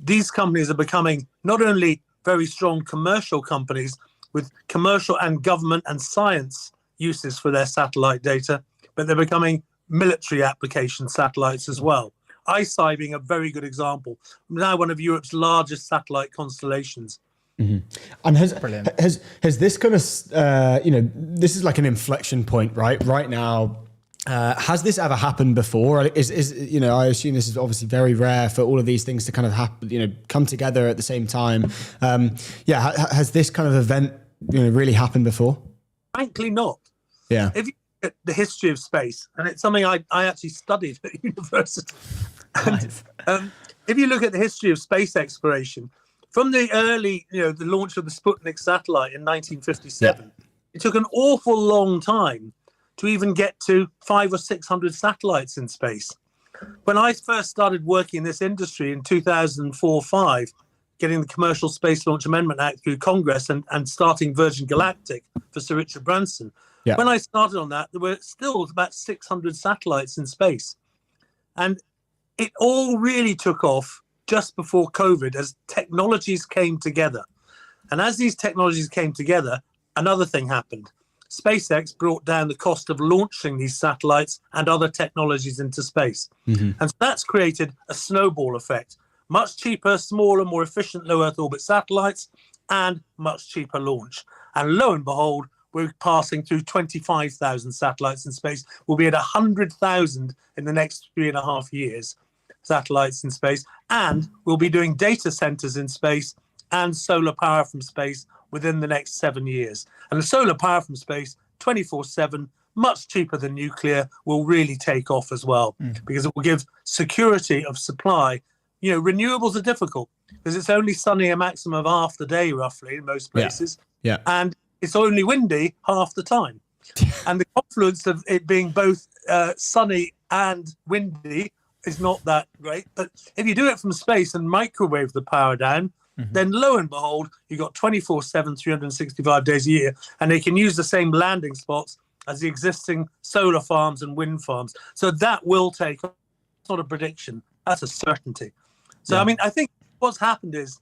H: these companies are becoming not only very strong commercial companies with commercial and government and science uses for their satellite data, but they're becoming military application satellites as well. ICEYE being a very good example, now one of Europe's largest satellite constellations.
A: Mm-hmm. And has this kind of, this is like an inflection point, right? Right now, has this ever happened before? I assume this is obviously very rare for all of these things to kind of happen, come together at the same time. Has this kind of event, really happened before?
H: Frankly, not.
A: Yeah.
H: If you look at the history of space, and it's something I actually studied at university.
B: Nice.
H: If you look at the history of space exploration, from the early, the launch of the Sputnik satellite in 1957, it took an awful long time to even get to 500 or 600 satellites in space. When I first started working in this industry in 2004-05, getting the Commercial Space Launch Amendment Act through Congress and starting Virgin Galactic for Sir Richard Branson, when I started on that, there were still about 600 satellites in space. And it all really took off just before COVID as technologies came together. And as these technologies came together, another thing happened. SpaceX brought down the cost of launching these satellites and other technologies into space. Mm-hmm. And so that's created a snowball effect. Much cheaper, smaller, more efficient low Earth orbit satellites and much cheaper launch. And lo and behold, we're passing through 25,000 satellites in space. We'll be at 100,000 in the next 3.5 years, satellites in space. And we'll be doing data centers in space and solar power from space within the next 7 years. And the solar power from space, 24/7, much cheaper than nuclear, will really take off as well, because it will give security of supply. Renewables are difficult because it's only sunny a maximum of half the day, roughly, in most places. Yeah. And it's only windy half the time. And the confluence of it being both sunny and windy is not that great. But if you do it from space and microwave the power down, then lo and behold, you've got 24/7, 365 days a year, and they can use the same landing spots as the existing solar farms and wind farms. So that will take off. It's not a prediction. That's a certainty. So, I think what's happened is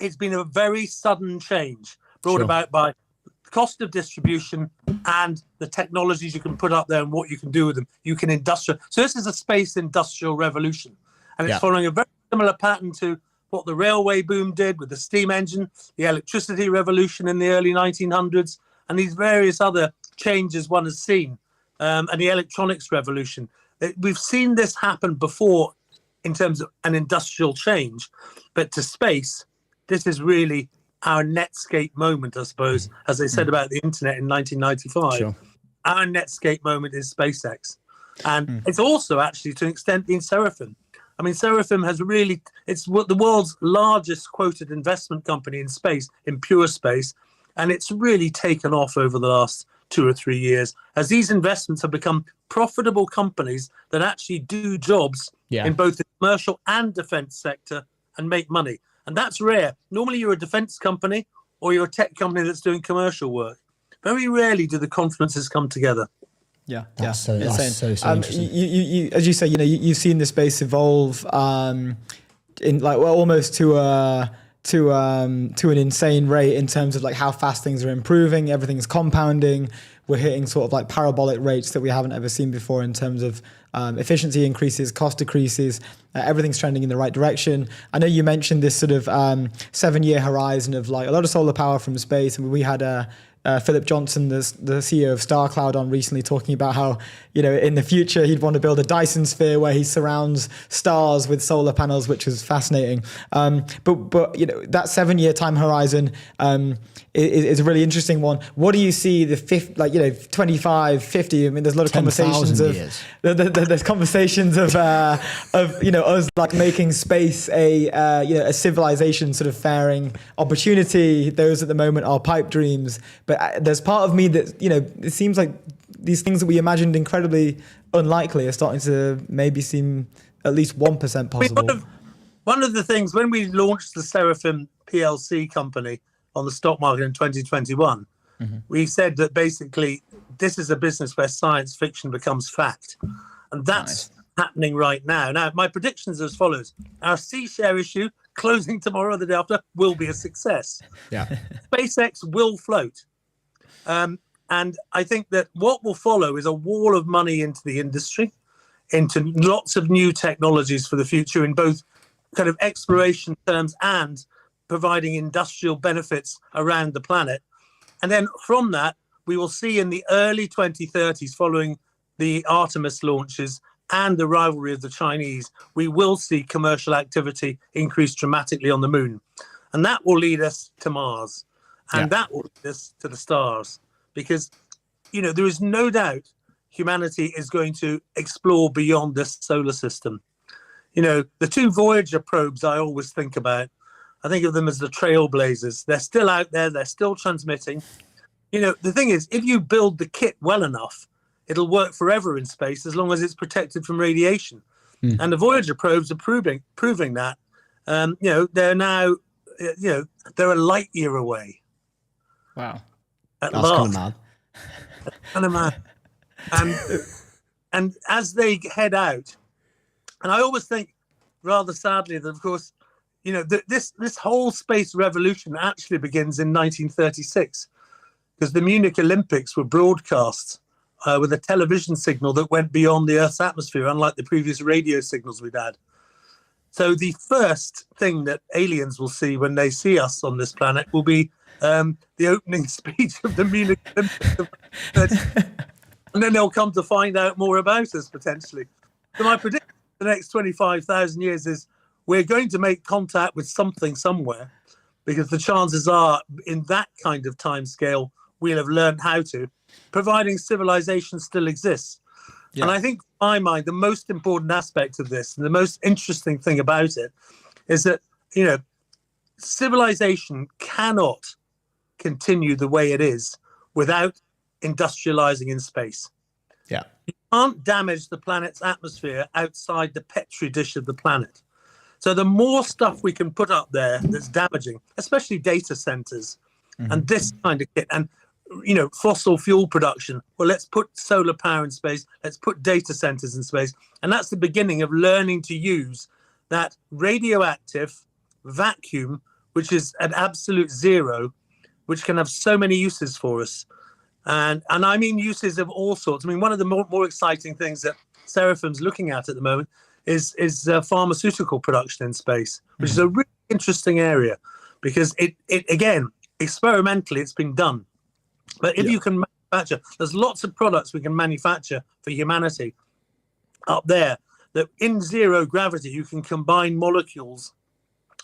H: it's been a very sudden change brought about by the cost of distribution and the technologies you can put up there and what you can do with them. You can industrial. So this is a space industrial revolution. And it's following a very similar pattern to what the railway boom did with the steam engine, the electricity revolution in the early 1900s, and these various other changes one has seen, and the electronics revolution. We've seen this happen before in terms of an industrial change, but to space, this is really our Netscape moment, I suppose, as they said about the internet in 1995. Sure. Our Netscape moment is SpaceX. And it's also actually, to an extent, been Seraphim. Seraphim has really, it's the world's largest quoted investment company in space, in pure space, and it's really taken off over the last 2 or 3 years as these investments have become profitable companies that actually do jobs in both the commercial and defense sector and make money. And that's rare. Normally you're a defense company or you're a tech company that's doing commercial work. Very rarely do the confluences come together.
B: Yeah,
A: That's so interesting.
B: You, as you say, you've seen the space evolve in like almost to an insane rate in terms of like how fast things are improving. Everything's compounding. We're hitting sort of like parabolic rates that we haven't ever seen before in terms of efficiency increases, cost decreases. Everything's trending in the right direction. I know you mentioned this sort of 7-year horizon of like a lot of solar power from space, and we had Philip Johnson, the CEO of StarCloud, on recently talking about how, in the future he'd want to build a Dyson sphere where he surrounds stars with solar panels, which was fascinating. But that 7-year time horizon is a really interesting one. What do you see the 25, 50? I mean, there's a lot of conversations of there's conversations of us like making space a civilization sort of faring opportunity. Those at the moment are pipe dreams, but there's part of me that, it seems like these things that we imagined incredibly unlikely are starting to maybe seem at least 1% possible.
H: One of the things, when we launched the Seraphim PLC company on the stock market in 2021, we said that basically this is a business where science fiction becomes fact. And that's happening right now. Now, my predictions are as follows. Our C-share issue, closing tomorrow or the day after, will be a success.
A: Yeah.
H: SpaceX will float. And I think that what will follow is a wall of money into the industry, into lots of new technologies for the future in both kind of exploration terms and providing industrial benefits around the planet. And then from that, we will see in the early 2030s, following the Artemis launches and the rivalry of the Chinese, we will see commercial activity increase dramatically on the moon. And that will lead us to Mars. And that will lead us to the stars. Because, there is no doubt humanity is going to explore beyond this solar system. The 2 Voyager probes I always think about, I think of them as the trailblazers. They're still out there. They're still transmitting. The thing is, if you build the kit well enough, it'll work forever in space as long as it's protected from radiation. And the Voyager probes are proving that. They're now, they're a light year away.
B: Wow.
H: At
A: That's
H: last.
A: kind of mad.
H: And as they head out, and I always think, rather sadly, that of course, this whole space revolution actually begins in 1936, because the Munich Olympics were broadcast with a television signal that went beyond the Earth's atmosphere, unlike the previous radio signals we'd had. So the first thing that aliens will see when they see us on this planet will be the opening speech of the Munich Olympics. And then they'll come to find out more about us, potentially. So my prediction for the next 25,000 years is we're going to make contact with something somewhere, because the chances are in that kind of time scale, we'll have learned how to, providing civilization still exists. Yeah. And I think, in my mind, the most important aspect of this and the most interesting thing about it is that, civilization cannot continue the way it is without industrializing in space.
A: Yeah.
H: You can't damage the planet's atmosphere outside the petri dish of the planet. So the more stuff we can put up there that's damaging, especially data centers and this kind of kit, and fossil fuel production. Well, let's put solar power in space. Let's put data centers in space. And that's the beginning of learning to use that radioactive vacuum, which is at absolute zero, which can have so many uses for us. And I mean uses of all sorts. I mean, one of the more exciting things that Seraphim's looking at the moment is pharmaceutical production in space, which is a really interesting area, because it again, experimentally, it's been done. But if you can manufacture, there's lots of products we can manufacture for humanity up there that in zero gravity, you can combine molecules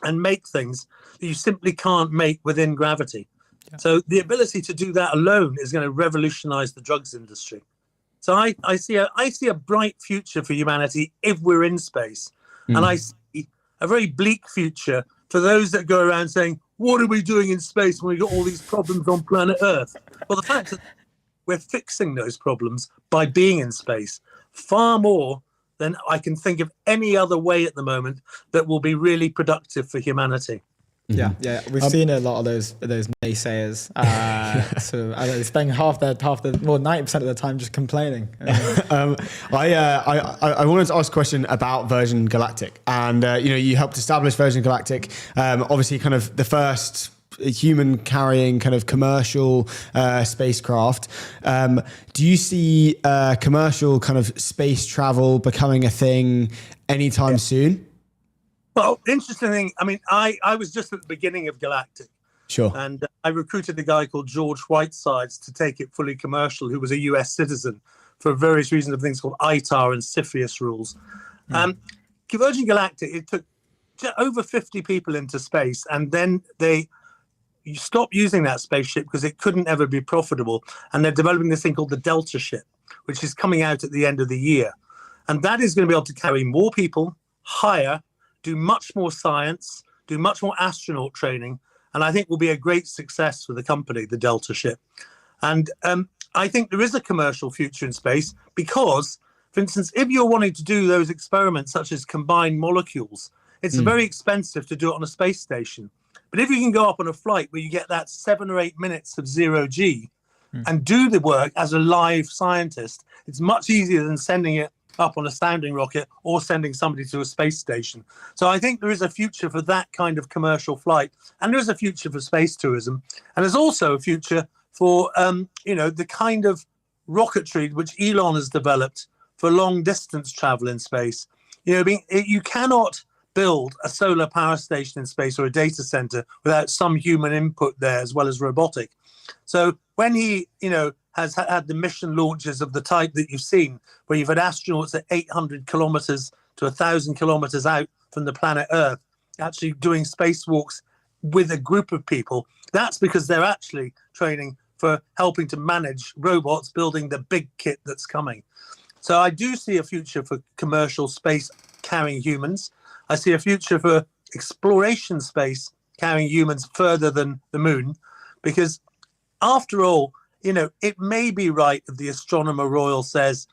H: and make things that you simply can't make within gravity. Yeah. So the ability to do that alone is going to revolutionize the drugs industry. So I see a bright future for humanity if we're in space. And I see a very bleak future for those that go around saying, what are we doing in space when we've got all these problems on planet Earth? Well, the fact is we're fixing those problems by being in space far more than I can think of any other way at the moment that will be really productive for humanity.
B: Yeah. We've seen a lot of those naysayers. So I don't know, spending half the 90% of the time just complaining.
A: I wanted to ask a question about Virgin Galactic, and you helped establish Virgin Galactic. Obviously, kind of the first human carrying kind of commercial spacecraft. Do you see commercial kind of space travel becoming a thing anytime soon?
H: Well, interesting thing. I mean, I was just at the beginning of Galactic.
A: Sure.
H: And I recruited a guy called George Whitesides to take it fully commercial, who was a US citizen for various reasons of things called ITAR and CFIUS rules. Virgin Galactic, it took over 50 people into space, and then you stopped using that spaceship because it couldn't ever be profitable. And they're developing this thing called the Delta ship, which is coming out at the end of the year. And that is going to be able to carry more people, higher, do much more science, do much more astronaut training, and I think will be a great success for the company, the Delta ship. And I think there is a commercial future in space because, for instance, if you're wanting to do those experiments such as combine molecules, it's very expensive to do it on a space station. But if you can go up on a flight where you get that 7 or 8 minutes of zero G and do the work as a live scientist, it's much easier than sending it up on a sounding rocket or sending somebody to a space station. So I think there is a future for that kind of commercial flight, and there is a future for space tourism, and there's also a future for the kind of rocketry which Elon has developed for long distance travel in space. You cannot build a solar power station in space or a data center without some human input there as well as robotic. So when he has had the mission launches of the type that you've seen, where you've had astronauts at 800 kilometers to 1,000 kilometers out from the planet Earth, actually doing spacewalks with a group of people, that's because they're actually training for helping to manage robots building the big kit that's coming. So I do see a future for commercial space carrying humans. I see a future for exploration space carrying humans further than the moon, because after all, it may be right if the Astronomer Royal says,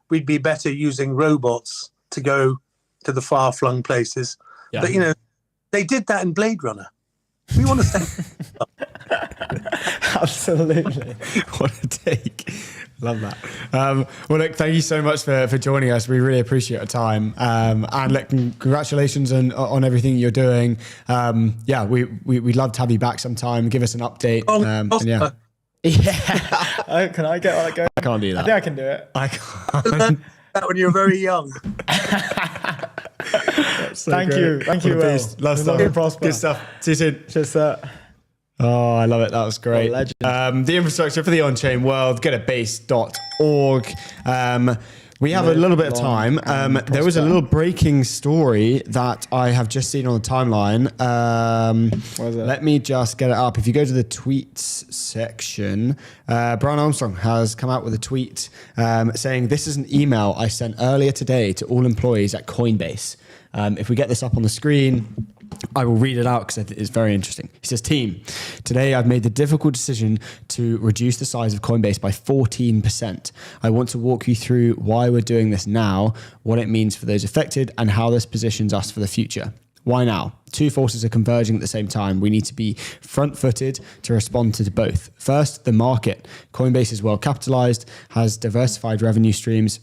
H: we'd be better using robots to go to the far-flung places. Yeah. But, they did that in Blade Runner. We want to send...
B: Absolutely.
A: What a take. Love that. Well, look, thank you so much for joining us. We really appreciate your time. And look, congratulations on everything you're doing. We'd love to have you back sometime. Give us an update.
B: Yeah. Can I get that going?
A: I can't do that.
B: I think I can do it.
A: I can't.
H: That when you're very young.
B: Thank you.
A: Love stuff. Good stuff. See you soon.
B: Cheers, sir.
A: Oh, I love it. That was great.
B: Legend.
A: The infrastructure for the on-chain world, get a base.org. We have a little bit of time. There was a little breaking story that I have just seen on the timeline.
B: What is it?
A: Let me just get it up. If you go to the tweets section, Brian Armstrong has come out with a tweet saying, "This is an email I sent earlier today to all employees at Coinbase." If we get this up on the screen, I will read it out because it's very interesting. He says, "Team, today I've made the difficult decision to reduce the size of Coinbase by 14%. I want to walk you through why we're doing this now, what it means for those affected, and how this positions us for the future. Why now? Two forces are converging at the same time. We need to be front-footed to respond to both. First, the market. Coinbase is well capitalized, has diversified revenue streams,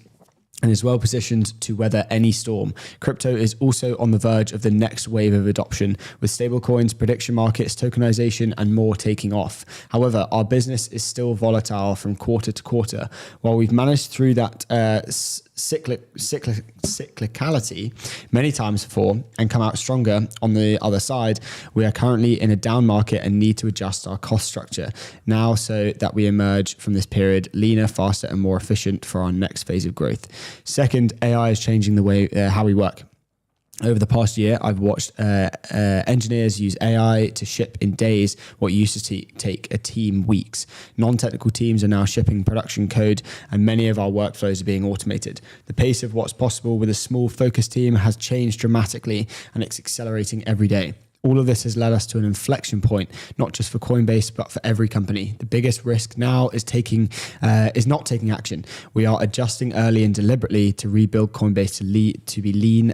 A: and is well positioned to weather any storm. Crypto is also on the verge of the next wave of adoption, with stablecoins, prediction markets, tokenization, and more taking off. However, our business is still volatile from quarter to quarter. While we've managed through that cyclicality many times before and come out stronger on the other side, we are currently in a down market and need to adjust our cost structure now so that we emerge from this period leaner, faster, and more efficient for our next phase of growth. Second, AI is changing the way how we work. Over the past year, I've watched engineers use AI to ship in days what used to take a team weeks. Non-technical teams are now shipping production code, and many of our workflows are being automated. The pace of what's possible with a small focus team has changed dramatically, and it's accelerating every day. All of this has led us to an inflection point, not just for Coinbase, but for every company. The biggest risk now is not taking action. We are adjusting early and deliberately to rebuild Coinbase to be lean,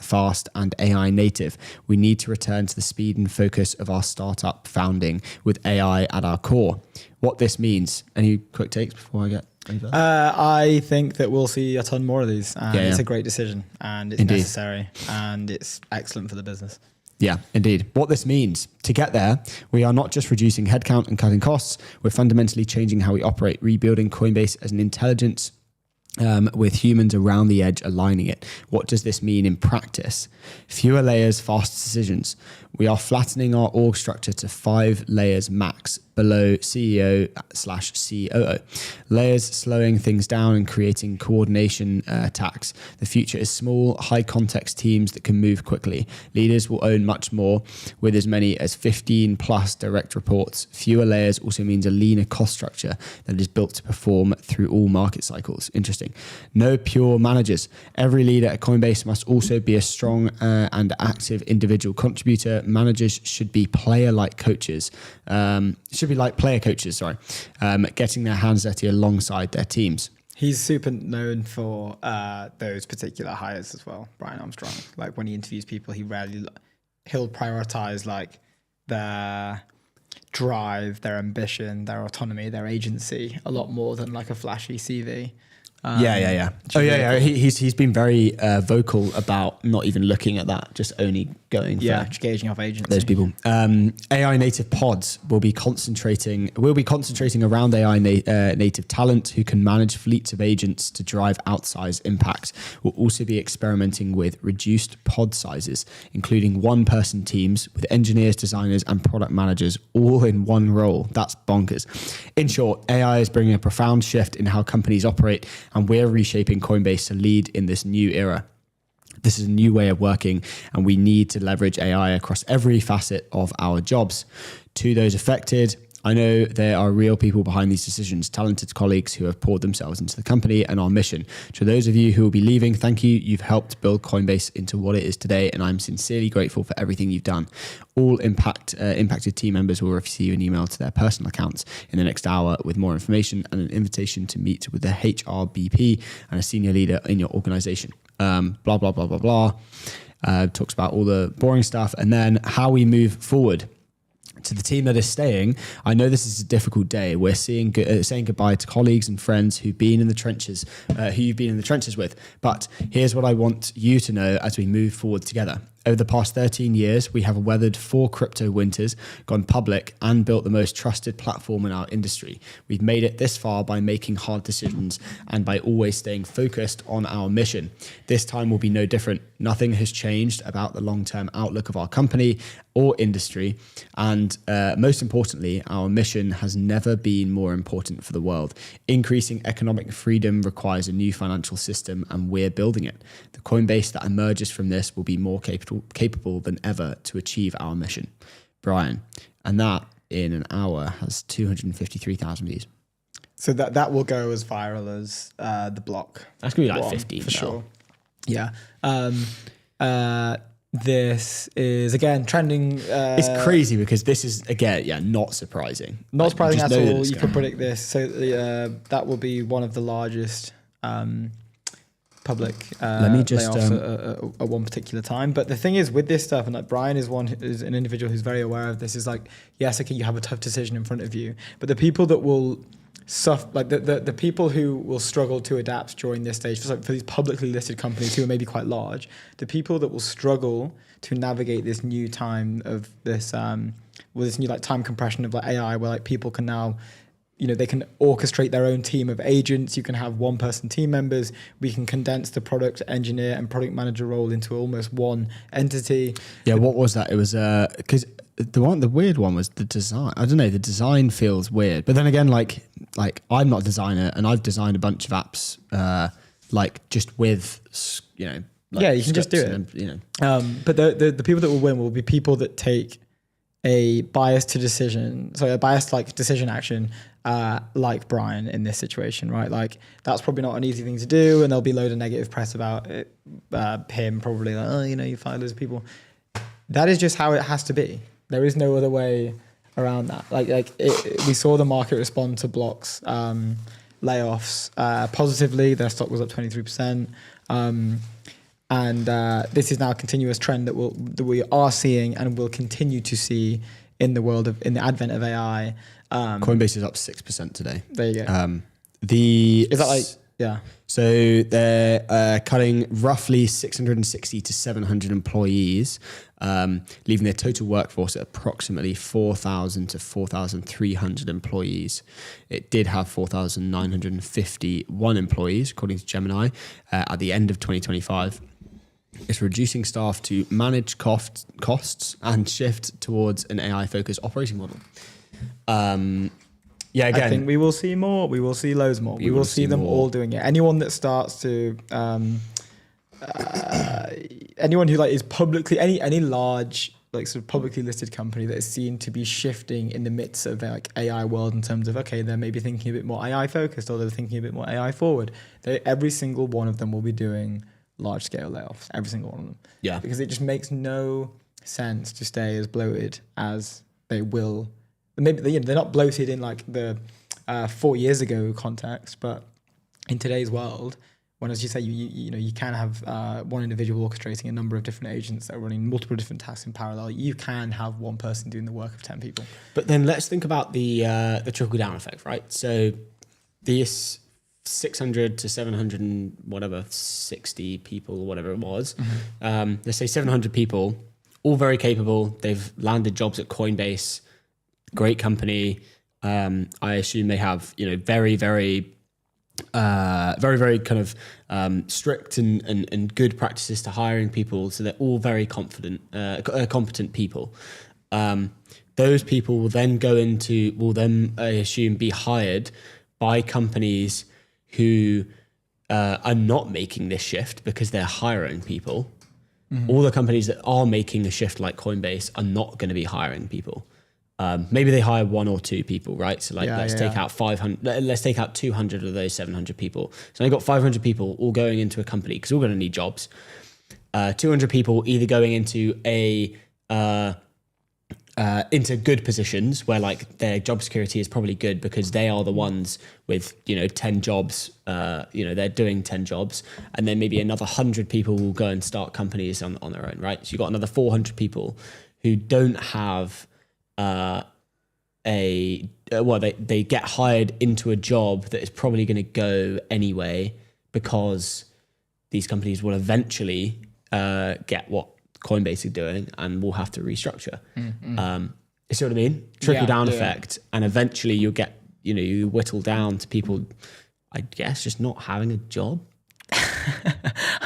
A: fast, and AI native. We need to return to the speed and focus of our startup founding with AI at our core. What this means. Any quick takes before I get over?
B: I think that we'll see a ton more of these. And it's a great decision, and it's necessary, and it's excellent for the business.
A: Yeah, indeed. What this means, to get there, we are not just reducing headcount and cutting costs, we're fundamentally changing how we operate, rebuilding Coinbase as an intelligence with humans around the edge aligning it. What does this mean in practice? Fewer layers, faster decisions. We are flattening our org structure to 5 layers max below CEO/COO. Layers slowing things down and creating coordination attacks. The future is small, high context teams that can move quickly. Leaders will own much more with as many as 15 plus direct reports. Fewer layers also means a leaner cost structure that is built to perform through all market cycles. Interesting. No pure managers. Every leader at Coinbase must also be a strong and active individual contributor. Managers should be player coaches, getting their hands dirty alongside their teams.
B: He's super known for those particular hires as well, Brian Armstrong. Like when he interviews people, he'll prioritize like their drive, their ambition, their autonomy, their agency a lot more than like a flashy CV.
A: He's been very vocal about not even looking at that, just only going for
B: gauging off agency.
A: Those people. AI native pods will be concentrating around AI native talent who can manage fleets of agents to drive outsized impact. We'll also be experimenting with reduced pod sizes, including one-person teams with engineers, designers, and product managers all in one role. That's bonkers. In short, AI is bringing a profound shift in how companies operate, and we're reshaping Coinbase to lead in this new era. This is a new way of working, and we need to leverage AI across every facet of our jobs. To those affected, I know there are real people behind these decisions, talented colleagues who have poured themselves into the company and our mission. To those of you who will be leaving, thank you. You've helped build Coinbase into what it is today, and I'm sincerely grateful for everything you've done. All impacted team members will receive an email to their personal accounts in the next hour with more information and an invitation to meet with the HRBP and a senior leader in your organization. Blah, blah, blah, blah, blah. Talks about all the boring stuff, and then how we move forward. To the team that is staying, I know this is a difficult day. We're saying goodbye to colleagues and friends who've been in the trenches, who you've been in the trenches with. But here's what I want you to know as we move forward together. Over the past 13 years, we have weathered 4 crypto winters, gone public, and built the most trusted platform in our industry. We've made it this far by making hard decisions and by always staying focused on our mission. This time will be no different. Nothing has changed about the long-term outlook of our company or industry. And most importantly, our mission has never been more important for the world. Increasing economic freedom requires a new financial system, and we're building it. The Coinbase that emerges from this will be more capable than ever to achieve our mission. Brian, and that in an hour has 253,000 views.
B: So that will go as viral as the block.
A: That's gonna be like 50
B: for sure. Yeah. This is again trending.
A: It's crazy because this is again, not surprising.
B: Not surprising at all. You can predict this. So that will be one of the largest public layoffs at one particular time. But the thing is with this stuff, and like Brian is an individual who's very aware of this, is like, yes, okay, you have a tough decision in front of you, but the people that will suffer, like the people who will struggle to adapt during this stage, for these publicly listed companies who are maybe quite large, the people that will struggle to navigate this new time of this, with this new like time compression of like AI, where like people can now, they can orchestrate their own team of agents. You can have one-person team members. We can condense the product engineer and product manager role into almost one entity.
A: Yeah, what was that? It was because the weird one was the design. I don't know. The design feels weird, but then again, like I'm not a designer, and I've designed a bunch of apps, just with
B: you can just do it.
A: And,
B: but the people that will win will be people that take a biased decision action, like Brian in this situation, right? Like that's probably not an easy thing to do, and there'll be a load of negative press about it, him probably like, you fired loads of people. that is just how it has to be. There is no other way around that. We saw the market respond to Block's layoffs positively. Their stock was up 23%. And this is now a continuous trend that we are seeing and will continue to see in the advent of AI.
A: Coinbase is up 6% today.
B: There you go.
A: Is
B: that like, yeah.
A: So they're cutting roughly 660 to 700 employees, leaving their total workforce at approximately 4,000 to 4,300 employees. It did have 4,951 employees, according to Gemini, at the end of 2025. It's reducing staff to manage costs and shift towards an AI-focused operating model. Yeah, again,
B: I think we will see more. We will see loads more. We will see them all doing it. Anyone that starts to, anyone who is publicly, any large sort of publicly listed company that is seen to be shifting in the midst of AI world in terms of they're maybe thinking a bit more AI focused or they're thinking a bit more AI forward. Every single one of them will be doing large scale layoffs. Every single one of them.
A: Yeah,
B: because it just makes no sense to stay as bloated as they will. Maybe they're not bloated in the 4 years ago context, but in today's world, when, as you say, you can have one individual orchestrating a number of different agents that are running multiple different tasks in parallel. You can have one person doing the work of 10 people.
A: But then let's think about the trickle down effect, right? So this 600 to 700 and whatever 60 people or whatever it was. Let's say 700 people, all very capable. They've landed jobs at Coinbase. Great company. I assume they have, very, very, very kind of strict and good practices to hiring people. So they're all very competent people. Those people will then I assume, be hired by companies who are not making this shift because they're hiring people. All the companies that are making a shift like Coinbase are not going to be hiring people. Maybe they hire 1 or 2 people, right? So let's take out 500. Let's take out 200 of those 700 people. So they've got 500 people all going into a company because we're going to need jobs. 200 people either going into into good positions where their job security is probably good because they are the ones with 10 jobs. They're doing 10 jobs, and then maybe another 100 people will go and start companies on their own, right? So you've got another 400 people who don't have they get hired into a job that is probably going to go anyway because these companies will eventually get what Coinbase is doing and will have to restructure. You see what I mean? Trickle down effect, and eventually you'll get you whittle down to people, I guess, just not having a job.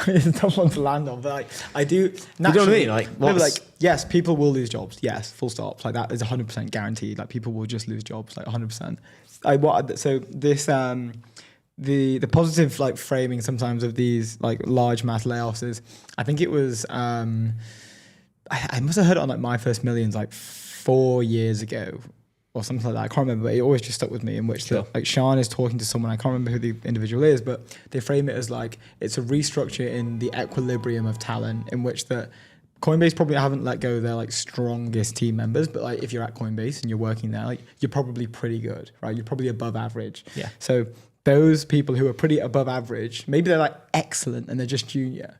B: It's a tough one to land on, but I do.
A: You know what I mean?
B: Yes, people will lose jobs. Yes, full stop. That is 100% guaranteed. People will just lose jobs, 100%. So this the positive framing sometimes of these large mass layoffs is, I think it was I must have heard it on My First Millions 4 years ago or something like that. I can't remember, but it always just stuck with me, in which Sean is talking to someone, I can't remember who the individual is, but they frame it as it's a restructure in the equilibrium of talent, in which that Coinbase probably haven't let go of their strongest team members, but if you're at Coinbase and you're working there, you're probably pretty good, right? You're probably above average.
A: Yeah.
B: So those people who are pretty above average, maybe they're excellent and they're just junior,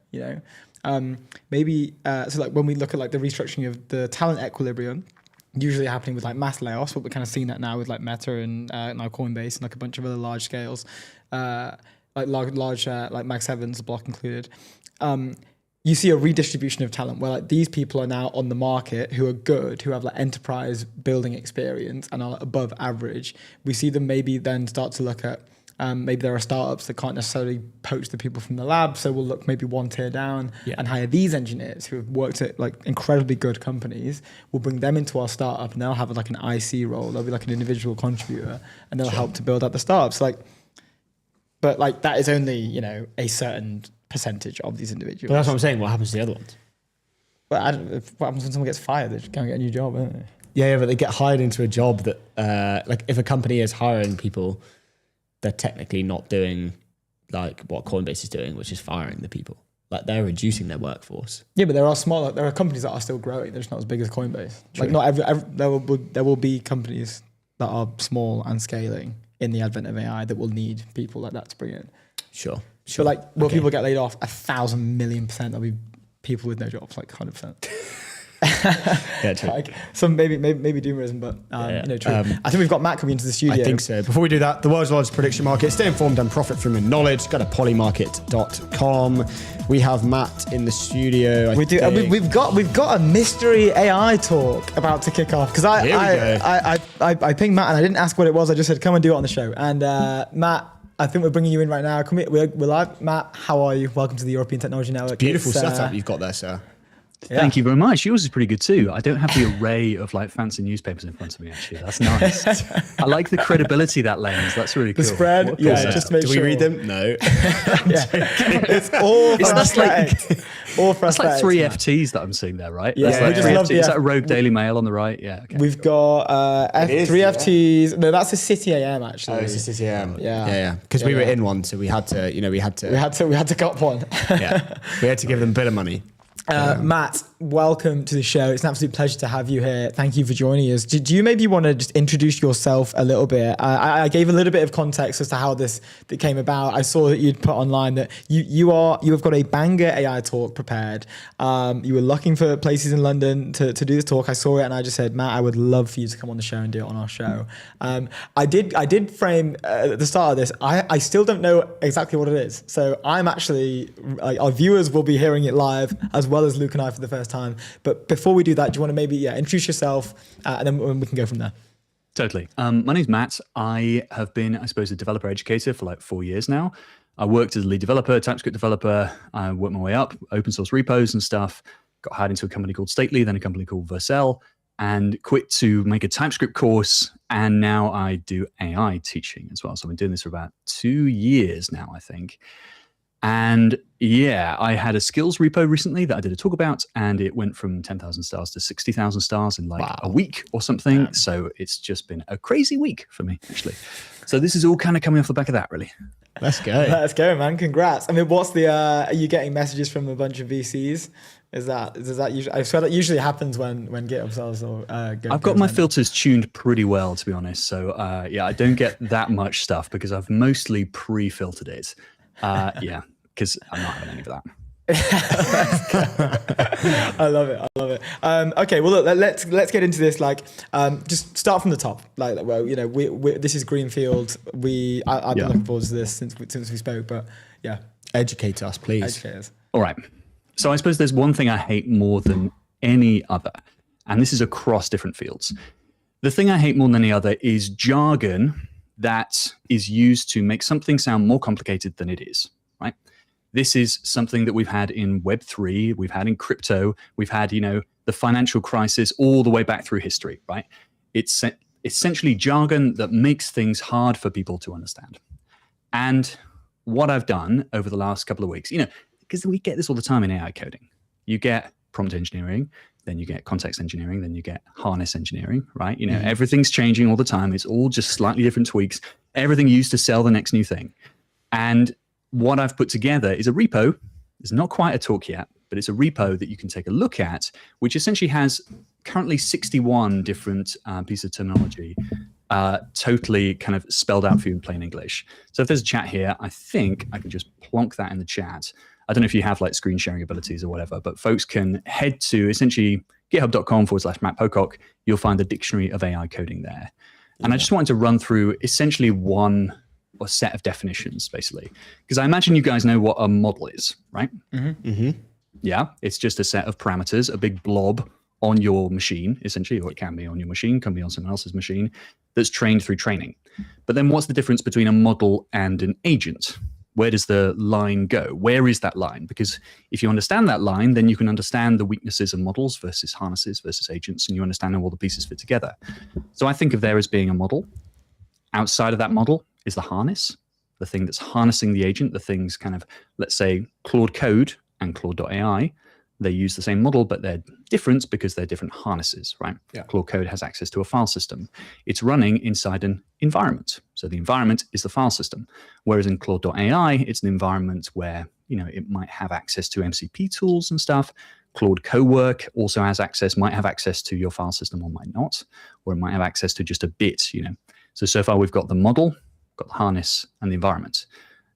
B: maybe so when we look at the restructuring of the talent equilibrium, usually happening with mass layoffs, but we're kind of seeing that now with Meta and now Coinbase and a bunch of other large scales, large Mag 7s, Block included. You see a redistribution of talent where these people are now on the market who are good, who have enterprise building experience and are above average. We see them maybe then start to look at maybe there are startups that can't necessarily poach the people from the lab, so we'll look maybe one tier down and hire these engineers who have worked at incredibly good companies. We'll bring them into our startup and they'll have an IC role. They'll be an individual contributor and they'll help to build out the startups. But that is only a certain percentage of these individuals.
A: But that's what I'm saying. What happens to the other ones?
B: But what happens when someone gets fired? They just go and get a new job, don't they?
A: Yeah, but they get hired into a job that, if a company is hiring people, they're technically not doing what Coinbase is doing, which is firing the people. like they're reducing their workforce.
B: Yeah, but there are companies that are still growing. They're just not as big as Coinbase.
A: True.
B: Like not there will be companies that are small and scaling in the advent of AI that will need people like that to bring in.
A: Sure.
B: So like, will people get laid off? 1,000,000,000%. There'll be people with no jobs, like 100%.
A: Yeah, true.
B: Like some maybe doomerism, but you know, true. I think we've got Matt coming into the studio.
A: I think so. Before we do that, the world's largest prediction market. Stay informed and profit from your knowledge. Go to polymarket.com. We have Matt in the studio.
B: We do. We've got a mystery AI talk about to kick off because I pinged Matt and I didn't ask what it was. I just said come and do it on the show. And Matt, I think we're bringing you in right now. We're live. Matt, how are you? Welcome to the European Technology Network.
A: Beautiful setup you've got there, sir.
I: Yeah. Thank you very much. Yours is pretty good too. I don't have the array of like fancy newspapers in front of me. Actually, that's nice. I like the credibility that lends. That's really cool.
B: The spread, yeah. Just make
A: Do
B: sure.
A: we read them? No.
B: It's all for aesthetic. All for
I: That's like
B: aesthetics,
I: 3
B: Matt.
I: FTs that I'm seeing there, right?
B: Yeah,
I: That's like
B: we just
I: 3
B: love
I: FTs.
B: the
I: Is that a Rogue Daily Mail on the right? Yeah. Okay.
B: We've got 3 FTs. No, that's a City AM actually.
A: Oh, it's a City AM.
B: Yeah.
A: Because we were in one, so we had to, we had to.
B: We had to cut one.
A: Yeah. We had to give them a bit of money.
B: Matt, welcome to the show. It's an absolute pleasure to have you here. Thank you for joining us. Do you maybe want to just introduce yourself a little bit? I gave a little bit of context as to how this came about. I saw that you'd put online that you have got a banger AI talk prepared. You were looking for places in London to do this talk. I saw it and I just said, Matt, I would love for you to come on the show and do it on our show. I did frame at the start of this. I still don't know exactly what it is. So I'm actually, our viewers will be hearing it live as well as Luke and I for the first time. But before we do that, do you want to maybe introduce yourself and then we can go from there?
I: Totally. My name's Matt. I have been, I suppose, a developer educator for like 4 years now. I worked as a lead developer, TypeScript developer. I worked my way up, open source repos and stuff. Got hired into a company called Stately, then a company called Vercel, and quit to make a TypeScript course. And now I do AI teaching as well. So I've been doing this for about 2 years now, I think. And yeah, I had a skills repo recently that I did a talk about, and it went from 10,000 stars to 60,000 stars in like a week or something. Man. So it's just been a crazy week for me, actually. So this is all kind of coming off the back of that, really.
A: Let's go.
B: Let's go, man. Congrats. I mean, what's the, are you getting messages from a bunch of VCs? Does that usually, I swear that usually happens when GitHub sells or
I: I've got my filters tuned pretty well, to be honest. So yeah, I don't get that much stuff because I've mostly pre-filtered it. Yeah, because I'm not having any of that.
B: I love it. Okay, well, look, let's get into this. Like, just start from the top. Like, well, this is Greenfield. I've been looking forward to this since we spoke. But yeah,
A: educate us, please.
B: Educate us.
I: All right. So I suppose there's one thing I hate more than any other, and this is across different fields. The thing I hate more than any other is jargon that is used to make something sound more complicated than it is, right? This is something that we've had in Web3, we've had in crypto, we've had, the financial crisis all the way back through history, right? It's essentially jargon that makes things hard for people to understand. And what I've done over the last couple of weeks, because we get this all the time in AI coding. You get prompt engineering, then you get context engineering, then you get harness engineering, right? Everything's changing all the time. It's all just slightly different tweaks. Everything used to sell the next new thing. And what I've put together is a repo. It's not quite a talk yet, but it's a repo that you can take a look at, which essentially has currently 61 different pieces of terminology, totally kind of spelled out for you in plain English. So if there's a chat here, I think I can just plonk that in the chat. I don't know if you have like screen sharing abilities or whatever, but folks can head to essentially github.com/Matt Pocock. You'll find the dictionary of AI coding there. And I just wanted to run through essentially one or set of definitions, basically, because I imagine you guys know what a model is, right?
B: Mm-hmm. Mm-hmm.
I: Yeah, it's just a set of parameters, a big blob on your machine, essentially, or it can be on your machine, can be on someone else's machine, that's trained through training. But then what's the difference between a model and an agent? Where does the line go? Where is that line? Because if you understand that line, then you can understand the weaknesses of models versus harnesses versus agents, and you understand how all the pieces fit together. So I think of there as being a model. Outside of that model is the harness, the thing that's harnessing the agent, the things kind of, let's say, Claude Code and Claude.ai. They use the same model, but they're different because they're different harnesses, right? Yeah. Claude Code has access to a file system. It's running inside an environment. So the environment is the file system. Whereas in Claude.ai, it's an environment where, it might have access to MCP tools and stuff. Claude Cowork also has access, might have access to your file system or might not, or it might have access to just a bit, So far we've got the model, got the harness, and the environment.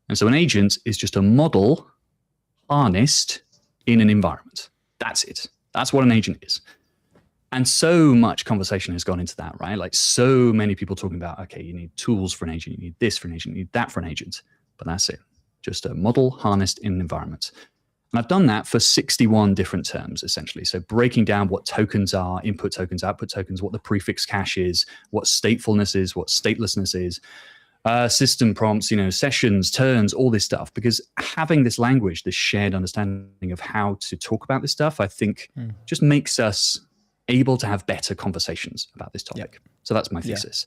I: And so an agent is just a model harnessed in an environment. That's it. That's what an agent is. And so much conversation has gone into that, right? Like so many people talking about, okay, you need tools for an agent, you need this for an agent, you need that for an agent. But that's it. Just a model harnessed in an environment. And I've done that for 61 different terms, essentially. So breaking down what tokens are, input tokens, output tokens, what the prefix cache is, what statefulness is, what statelessness is, system prompts, sessions, turns, all this stuff. Because having this language, this shared understanding of how to talk about this stuff, I think just makes us able to have better conversations about this topic. Yep. So that's my thesis.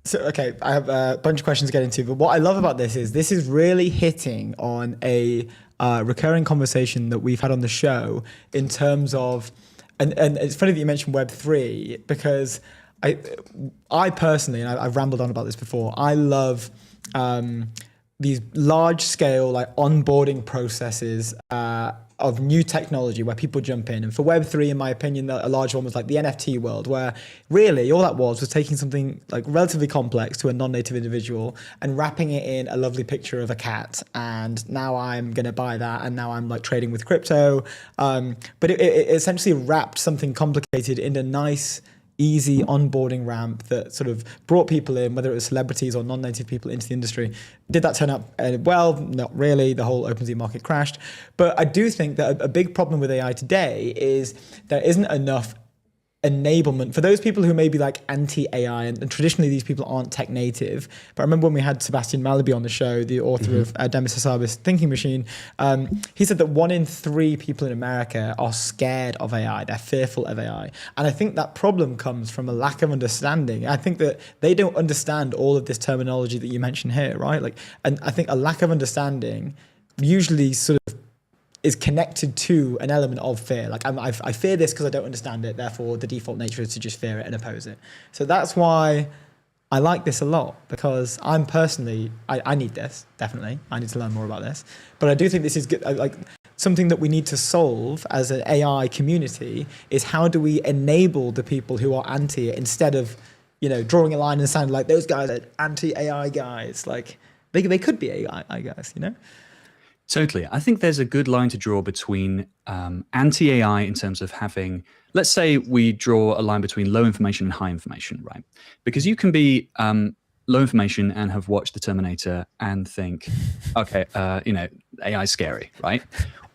B: So, okay, I have a bunch of questions to get into, but what I love about this is really hitting on a recurring conversation that we've had on the show in terms of, and it's funny that you mentioned Web3 because I personally, and I've rambled on about this before, I love these large scale like onboarding processes of new technology where people jump in. And for Web3, in my opinion, a large one was like the NFT world, where really all that was taking something like relatively complex to a non-native individual and wrapping it in a lovely picture of a cat. And now I'm going to buy that. And now I'm like trading with crypto. But it essentially wrapped something complicated in a nice, easy onboarding ramp that sort of brought people in, whether it was celebrities or non-native people, into the industry. Did that turn up? Well, not really. The whole OpenSea market crashed. But I do think that a big problem with AI today is there isn't enough enablement for those people who may be like anti-AI, and traditionally these people aren't tech native. But I remember when we had Sebastian Mallaby on the show, the author of Demis Hassabis' Thinking Machine, he said that 1 in 3 people in America are scared of AI. They're fearful of AI. And I think that problem comes from a lack of understanding. I think that they don't understand all of this terminology that you mentioned here, right? And I think a lack of understanding usually sort of is connected to an element of fear. Like I fear this because I don't understand it. Therefore, the default nature is to just fear it and oppose it. So that's why I like this a lot, because I'm personally, I need this, definitely. I need to learn more about this. But I do think this is good. Like something that we need to solve as an AI community is how do we enable the people who are anti it instead of, drawing a line and sounding like those guys are anti-AI guys. Like they could be AI guys,
I: Totally. I think there's a good line to draw between anti-AI in terms of having, let's say we draw a line between low information and high information, right? Because you can be low information and have watched The Terminator and think, okay, AI is scary, right?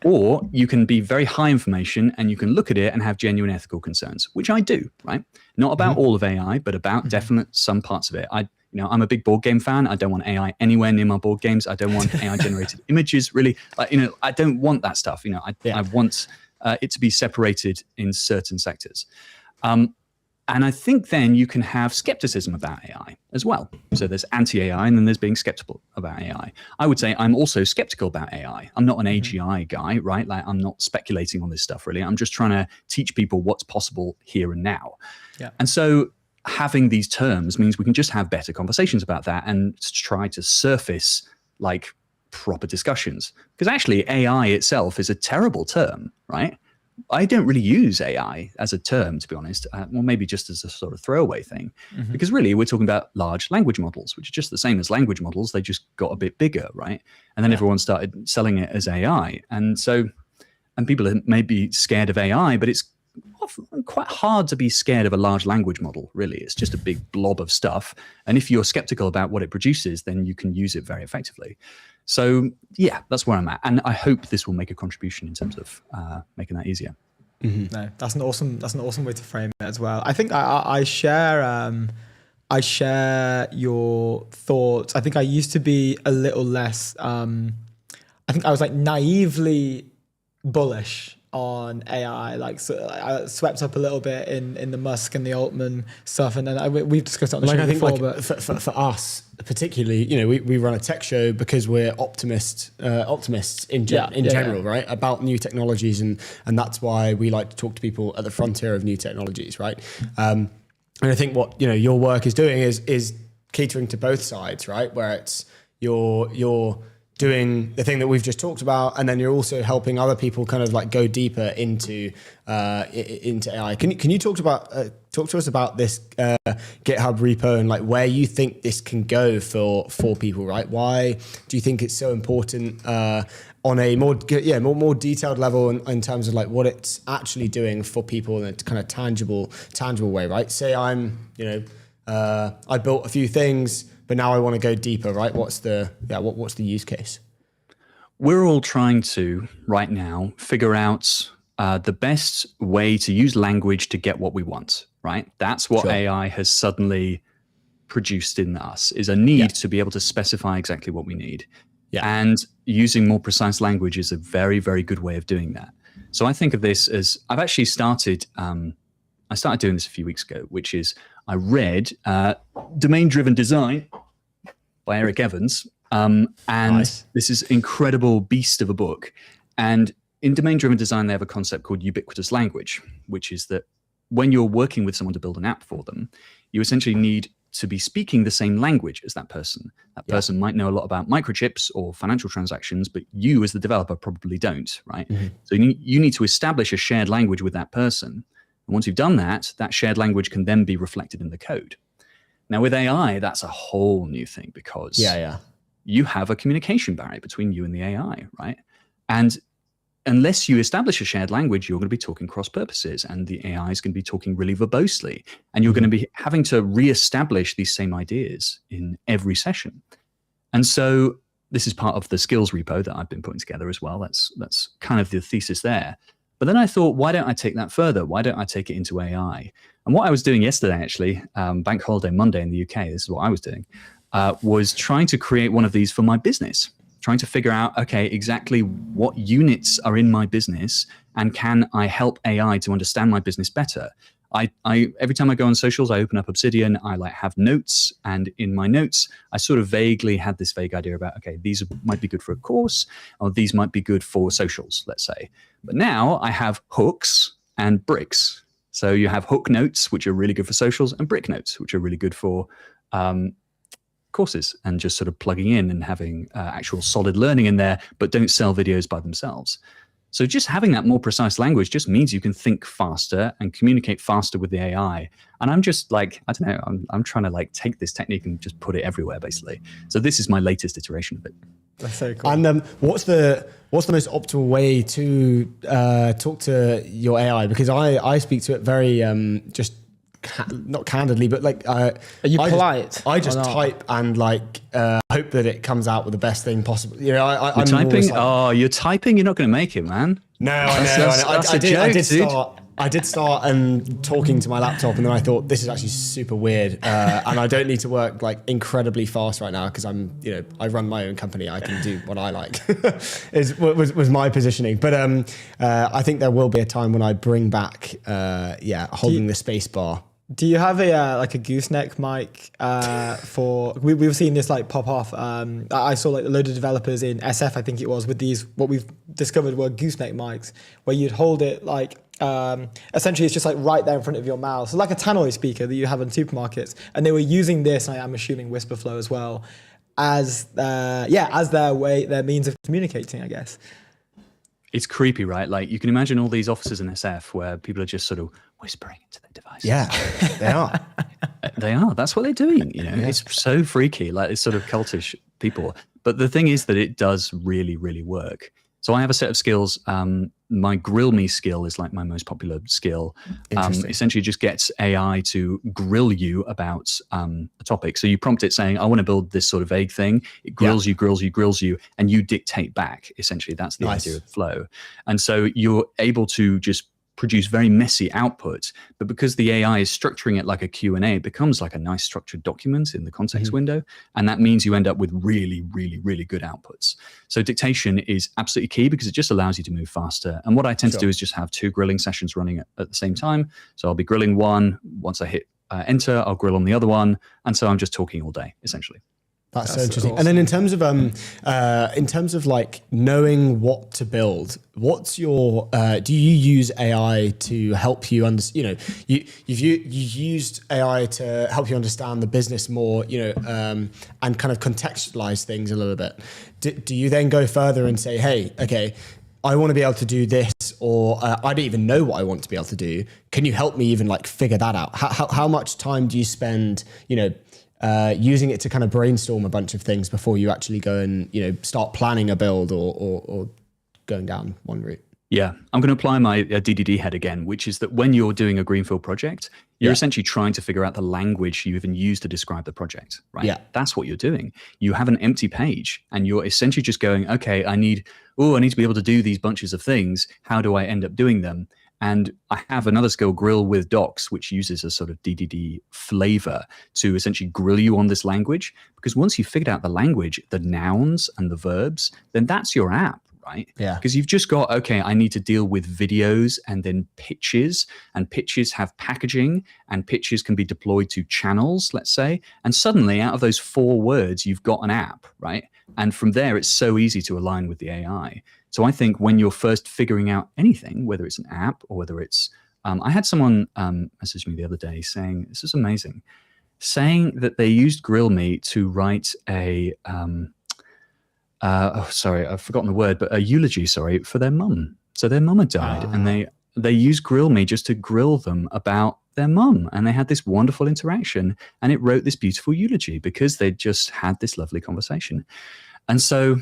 I: Or you can be very high information and you can look at it and have genuine ethical concerns, which I do, right? Not about all of AI, but about definite some parts of it. I'm a big board game fan. I don't want AI anywhere near my board games. I don't want AI generated images, really. I don't want that stuff. I want it to be separated in certain sectors. And I think then you can have skepticism about AI as well. So there's anti-AI and then there's being skeptical about AI. I would say I'm also skeptical about AI. I'm not an AGI guy, right? Like I'm not speculating on this stuff really. I'm just trying to teach people what's possible here and now. Yeah. And so having these terms means we can just have better conversations about that and try to surface like proper discussions. Because actually AI itself is a terrible term, right? I don't really use AI as a term, to be honest. Well, maybe just as a sort of throwaway thing. Because really we're talking about large language models, which are just the same as language models. They just got a bit bigger, right? And then everyone started selling it as AI. And people may be scared of AI, but it's often quite hard to be scared of a large language model, really. It's just a big blob of stuff. And if you're skeptical about what it produces, then you can use it very effectively. So yeah, that's where I'm at. And I hope this will make a contribution in terms of making that easier.
B: No, that's an awesome way to frame it as well. I think I share your thoughts. I think I used to be a little less, I think I was like naively bullish on AI, like so I swept up a little bit in the Musk and the Altman stuff, and then we've discussed it on the show before. But
A: for us particularly, we run a tech show because we're optimists in general, right, about new technologies, and that's why we like to talk to people at the frontier of new technologies, right? And I think what your work is doing is catering to both sides, right? Where it's you're doing the thing that we've just talked about, and then you're also helping other people kind of like go deeper into AI. Can you talk to us about this GitHub repo and like where you think this can go for people, right? Why do you think it's so important on a more detailed level in terms of like what it's actually doing for people in a kind of tangible way, right? Say I'm, I built a few things, but now I want to go deeper, right? What's the use case?
I: We're all trying to, right now, figure out the best way to use language to get what we want, right? That's what AI has suddenly produced in us, is a need to be able to specify exactly what we need. Yeah. And using more precise language is a very, very good way of doing that. So I think of this as, I've actually started, I started doing this a few weeks ago, which is I read Domain-Driven Design by Eric Evans. And this is incredible beast of a book. And in Domain-Driven Design, they have a concept called ubiquitous language, which is that when you're working with someone to build an app for them, you essentially need to be speaking the same language as that person. That person might know a lot about microchips or financial transactions, but you as the developer probably don't, right? Mm-hmm. So you need to establish a shared language with that person. And once you've done that, that shared language can then be reflected in the code. Now with AI, that's a whole new thing because you have a communication barrier between you and the AI, right? And unless you establish a shared language, you're going to be talking cross purposes and the AI is going to be talking really verbosely. And you're going to be having to reestablish these same ideas in every session. And so this is part of the skills repo that I've been putting together as well. That's kind of the thesis there. But then I thought, why don't I take that further? Why don't I take it into AI? And what I was doing yesterday, actually, bank holiday Monday in the UK, this is what I was doing, was trying to create one of these for my business, trying to figure out, okay, exactly what units are in my business and can I help AI to understand my business better? I every time I go on socials, I open up Obsidian, I like have notes, and in my notes, I sort of vaguely had this vague idea about, okay, these might be good for a course, or these might be good for socials, let's say. But now I have hooks and bricks. So you have hook notes, which are really good for socials, and brick notes, which are really good for courses and just sort of plugging in and having actual solid learning in there, but don't sell videos by themselves. So just having that more precise language just means you can think faster and communicate faster with the AI. And I'm just like, I don't know, I'm trying to like take this technique and just put it everywhere basically. So this is my latest iteration of it.
B: That's so cool.
A: And what's the most optimal way to talk to your AI? Because I speak to it very just not candidly, but like,
B: are you polite?
A: I just type and like hope that it comes out with the best thing possible. You know, I'm
I: typing. Like, you're typing. You're not going to make it, man.
A: No, I did start and talking to my laptop, and then I thought this is actually super weird, and I don't need to work like incredibly fast right now because I run my own company. I can do what I like. was my positioning, but I think there will be a time when I bring back, holding the space bar.
B: Do you have a gooseneck mic for? We've seen this like pop off. I saw like a load of developers in SF, I think it was, with these what we've discovered were gooseneck mics, where you'd hold it like essentially it's just like right there in front of your mouth, so like a tannoy speaker that you have in supermarkets. And they were using this, and I'm assuming Whisperflow as well, as their means of communicating, I guess.
I: It's creepy, right? Like you can imagine all these offices in SF where people are just sort of whispering into their devices.
A: Yeah, they are.
I: They are. That's what they're doing. You know, It's so freaky. Like it's sort of cultish people. But the thing is that it does really, really work. So I have a set of skills. My grill me skill is like my most popular skill. Essentially just gets AI to grill you about a topic. So you prompt it saying, I want to build this sort of vague thing. It grills you, and you dictate back. Essentially, that's the idea of the flow. And so you're able to just produce very messy output, but because the AI is structuring it like a Q&A, it becomes like a nice structured document in the context window. And that means you end up with really, really, really good outputs. So dictation is absolutely key because it just allows you to move faster. And what I tend to do is just have 2 grilling sessions running at the same time. So I'll be grilling one. Once I hit enter, I'll grill on the other one. And so I'm just talking all day, essentially.
A: That's so interesting. Awesome. And then in terms of like knowing what to build, what's your do you use AI to help you understand? You've used AI to help you understand the business more, and kind of contextualize things a little bit. Do you then go further and say, hey, okay, I want to be able to do this, or I don't even know what I want to be able to do. Can you help me even like figure that out? How much time do you spend, using it to kind of brainstorm a bunch of things before you actually go and, start planning a build or going down one route?
I: Yeah, I'm going to apply my DDD head again, which is that when you're doing a greenfield project, you're essentially trying to figure out the language you even use to describe the project, right? Yeah. That's what you're doing. You have an empty page and you're essentially just going, okay, I need to be able to do these bunches of things. How do I end up doing them? And I have another skill, Grill with Docs, which uses a sort of DDD flavor to essentially grill you on this language. Because once you've figured out the language, the nouns and the verbs, then that's your app. Right? Yeah. Because you've just got, okay, I need to deal with videos and then pitches, and pitches have packaging, and pitches can be deployed to channels, let's say. And suddenly out of those 4 words, you've got an app, right? And from there, it's so easy to align with the AI. So I think when you're first figuring out anything, whether it's an app or whether it's, I had someone message me the other day saying, this is amazing, saying that they used Grill Me to write a, I've forgotten the word, but a eulogy, for their mum. So their mum had died, and they used Grill Me just to grill them about their mum, and they had this wonderful interaction, and it wrote this beautiful eulogy because they just had this lovely conversation. And so,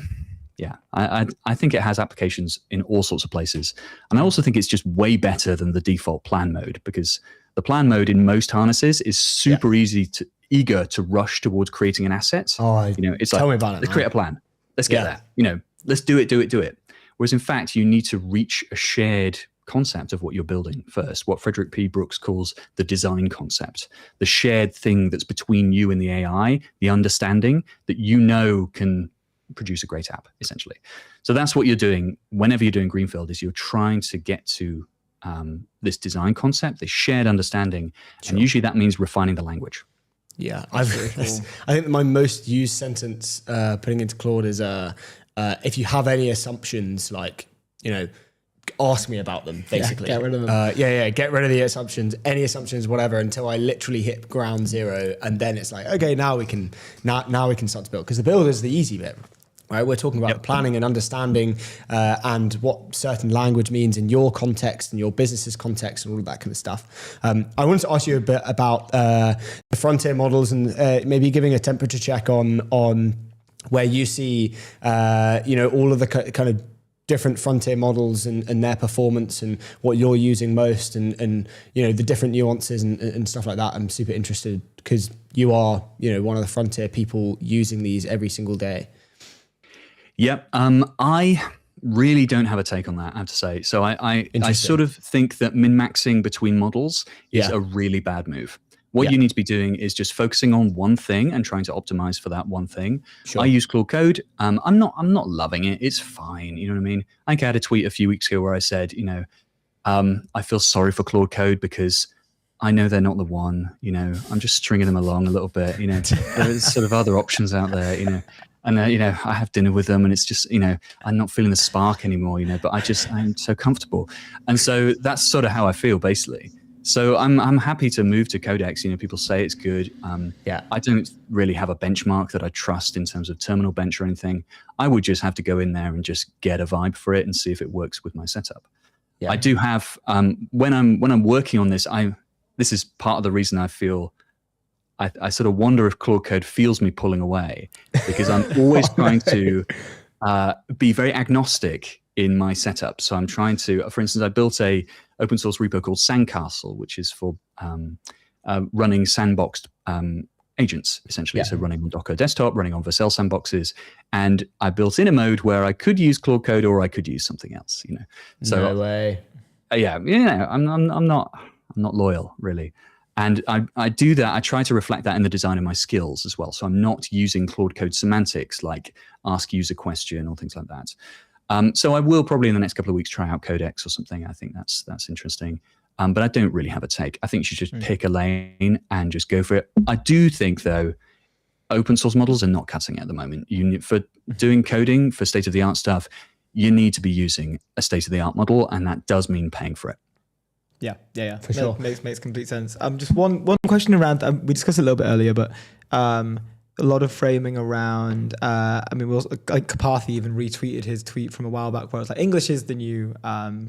I: yeah, I think it has applications in all sorts of places, and I also think it's just way better than the default plan mode, because the plan mode in most harnesses is super eager to rush towards creating an asset. It's
A: tell
I: like,
A: me about it.
I: Let's create a plan. Let's get there. Let's do it. Whereas in fact, you need to reach a shared concept of what you're building first, what Frederick P. Brooks calls the design concept, the shared thing that's between you and the AI, the understanding that can produce a great app, essentially. So that's what you're doing whenever you're doing Greenfield, is you're trying to get to this design concept, this shared understanding. Sure. And usually that means refining the language.
A: Yeah, I think my most used sentence putting into Claude is if you have any assumptions, like, ask me about them, basically.
B: Get rid of them.
A: Get rid of the assumptions, any assumptions, whatever, until I literally hit ground zero. And then it's like, okay, now we can start to build. Because the build is the easy bit. Right, we're talking about planning and understanding and what certain language means in your context and your business's context and all of that kind of stuff. I wanted to ask you a bit about the frontier models and maybe giving a temperature check on where you see, all of the kind of different frontier models and their performance and what you're using most and the different nuances and stuff like that. I'm super interested because you are, one of the frontier people using these every single day.
I: Yep. I really don't have a take on that, I have to say. So I sort of think that min-maxing between models is a really bad move. What you need to be doing is just focusing on one thing and trying to optimize for that one thing. Sure. I use Claude Code. I'm not loving it. It's fine. You know what I mean? I had a tweet a few weeks ago where I said, I feel sorry for Claude Code because I know they're not the one. I'm just stringing them along a little bit. There's sort of other options out there. And, I have dinner with them and it's just, I'm not feeling the spark anymore, but I'm so comfortable. And so that's sort of how I feel, basically. So I'm happy to move to Codex. People say it's good. I don't really have a benchmark that I trust in terms of terminal bench or anything. I would just have to go in there and just get a vibe for it and see if it works with my setup. Yeah. I do have, when I'm working on this, this is part of the reason I feel I sort of wonder if Claude Code feels me pulling away, because I'm always trying to be very agnostic in my setup. So I'm trying to, for instance, I built a open source repo called Sandcastle, which is for running sandboxed agents, essentially. So running on Docker desktop, running on Vercel sandboxes. And I built in a mode where I could use Claude Code or I could use something else, So,
A: no way.
I: I'm not loyal, really. And I do that. I try to reflect that in the design of my skills as well. So I'm not using Claude Code semantics like ask user question or things like that. So I will probably in the next couple of weeks try out Codex or something. I think that's interesting. But I don't really have a take. I think you should just pick a lane and just go for it. I do think, though, open source models are not cutting it at the moment. For doing coding, for state-of-the-art stuff, you need to be using a state-of-the-art model, and that does mean paying for it.
B: Yeah,
A: for sure.
B: Makes complete sense. Just one question around. We discussed it a little bit earlier, but a lot of framing around. Like Kapathi even retweeted his tweet from a while back where it's like English is the new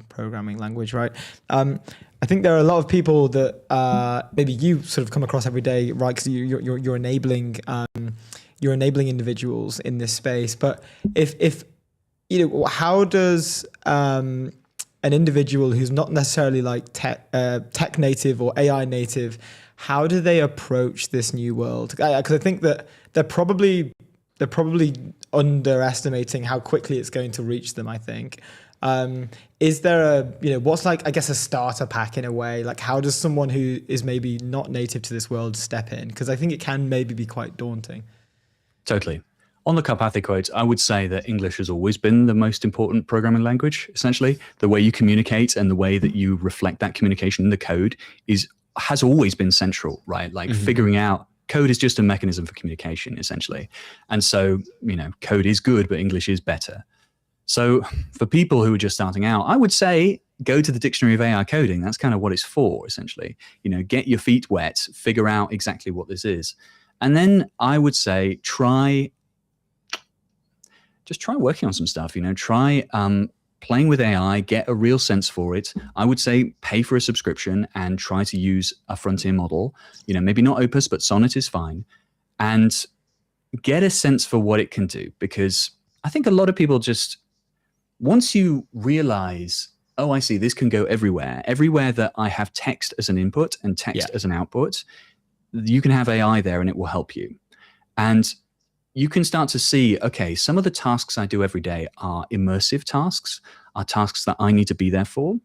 B: programming language, right? I think there are a lot of people that maybe you sort of come across every day, right? Because you're enabling individuals in this space. But if how does an individual who's not necessarily like tech native or AI native, how do they approach this new world? Because I think that they're probably underestimating how quickly it's going to reach them, I think. Is there what's like, I guess, a starter pack in a way? Like, how does someone who is maybe not native to this world step in? Because I think it can maybe be quite daunting.
I: Totally. On the Karpathy quote, I would say that English has always been the most important programming language, essentially. The way you communicate and the way that you reflect that communication in the code has always been central, right? Like figuring out code is just a mechanism for communication, essentially. And so, code is good, but English is better. So for people who are just starting out, I would say go to the Dictionary of AI Coding. That's kind of what it's for, essentially. Get your feet wet, figure out exactly what this is. And then I would say try working on some stuff, try playing with AI, get a real sense for it. I would say pay for a subscription and try to use a frontier model, maybe not Opus, but Sonnet is fine, and get a sense for what it can do. Because I think a lot of people just, once you realize, oh, I see, this can go everywhere that I have text as an input and text as an output, you can have AI there and it will help you. And you can start to see, okay, some of the tasks I do every day are immersive tasks, are tasks that I need to be there for.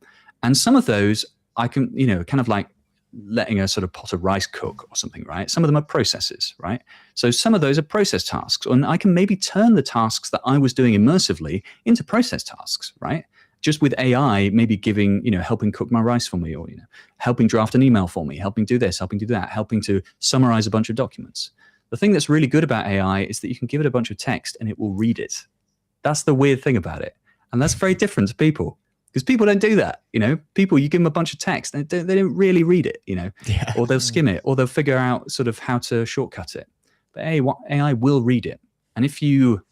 I: And some of those I can, kind of like letting a sort of pot of rice cook or something, right? Some of them are processes, right? So some of those are process tasks. And I can maybe turn the tasks that I was doing immersively into process tasks, right? Just with AI, maybe giving, helping cook my rice for me, or, helping draft an email for me, helping do this, helping do that, helping to summarize a bunch of documents. The thing that's really good about AI is that you can give it a bunch of text and it will read it. That's the weird thing about it. And that's very different to people, because people don't do that. People, you give them a bunch of text and they don't really read it, or they'll skim it, or they'll figure out sort of how to shortcut it. But AI will read it. And if you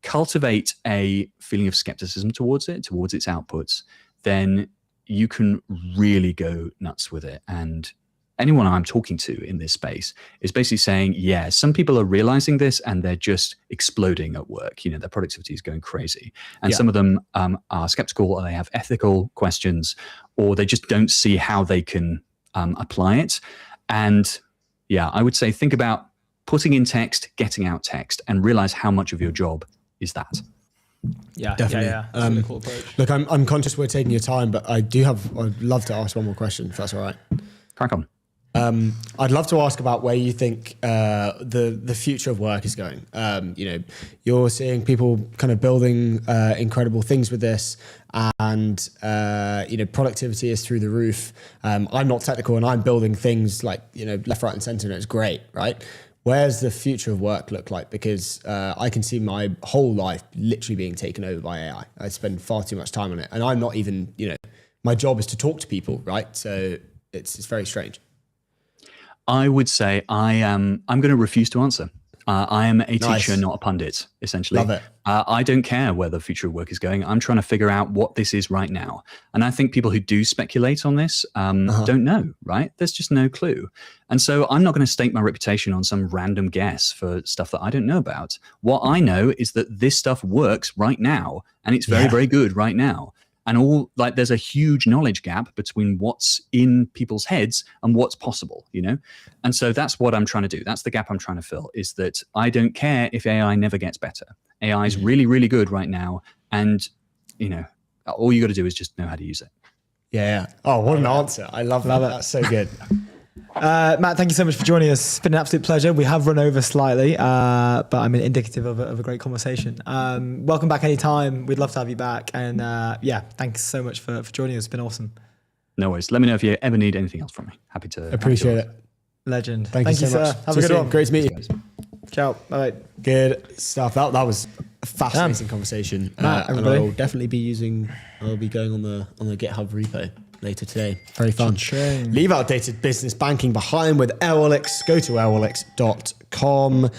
I: cultivate a feeling of skepticism towards its outputs, then you can really go nuts with it. And anyone I'm talking to in this space is basically saying, yeah, some people are realizing this and they're just exploding at work. Their productivity is going crazy. And some of them are skeptical, or they have ethical questions, or they just don't see how they can apply it. And I would say think about putting in text, getting out text, and realize how much of your job is that.
B: Yeah,
A: definitely.
B: That's a cool approach.
A: Look, I'm conscious we're taking your time, but I'd love to ask one more question, if that's all right.
I: Crack on.
A: I'd love to ask about where you think the future of work is going. You're seeing people kind of building incredible things with this, and productivity is through the roof. I'm not technical, and I'm building things like left, right, and center, and it's great, right? Where's the future of work look like? Because I can see my whole life literally being taken over by AI. I spend far too much time on it, and I'm not even my job is to talk to people, right? So it's very strange.
I: I would say I'm going to refuse to answer. I am a teacher, not a pundit, essentially.
A: Love it.
I: I don't care where the future of work is going. I'm trying to figure out what this is right now. And I think people who do speculate on this don't know, right? There's just no clue. And so I'm not going to stake my reputation on some random guess for stuff that I don't know about. What I know is that this stuff works right now, and it's very, very good right now. And there's a huge knowledge gap between what's in people's heads and what's possible, And so that's what I'm trying to do. That's the gap I'm trying to fill, is that I don't care if AI never gets better. AI is really, really good right now. And, all you got to do is just know how to use it.
A: Yeah. Oh, what an answer. I love that. That's so good.
B: Matt, thank you so much for joining us. It's been an absolute pleasure. We have run over slightly, but indicative of a great conversation. Welcome back anytime. We'd love to have you back. And thanks so much for joining us. It's been awesome.
I: No worries. Let me know if you ever need anything else from me. Happy to.
A: Appreciate it.
B: Legend.
A: Thank you so much.
B: Have a good one.
A: Great to meet you.
B: Ciao. All right.
A: Good stuff. That was a fascinating conversation. And I'll definitely be I'll be going on the GitHub repo later today. Very fun. Leave outdated business banking behind with Airwallex. Go to airwallex.com.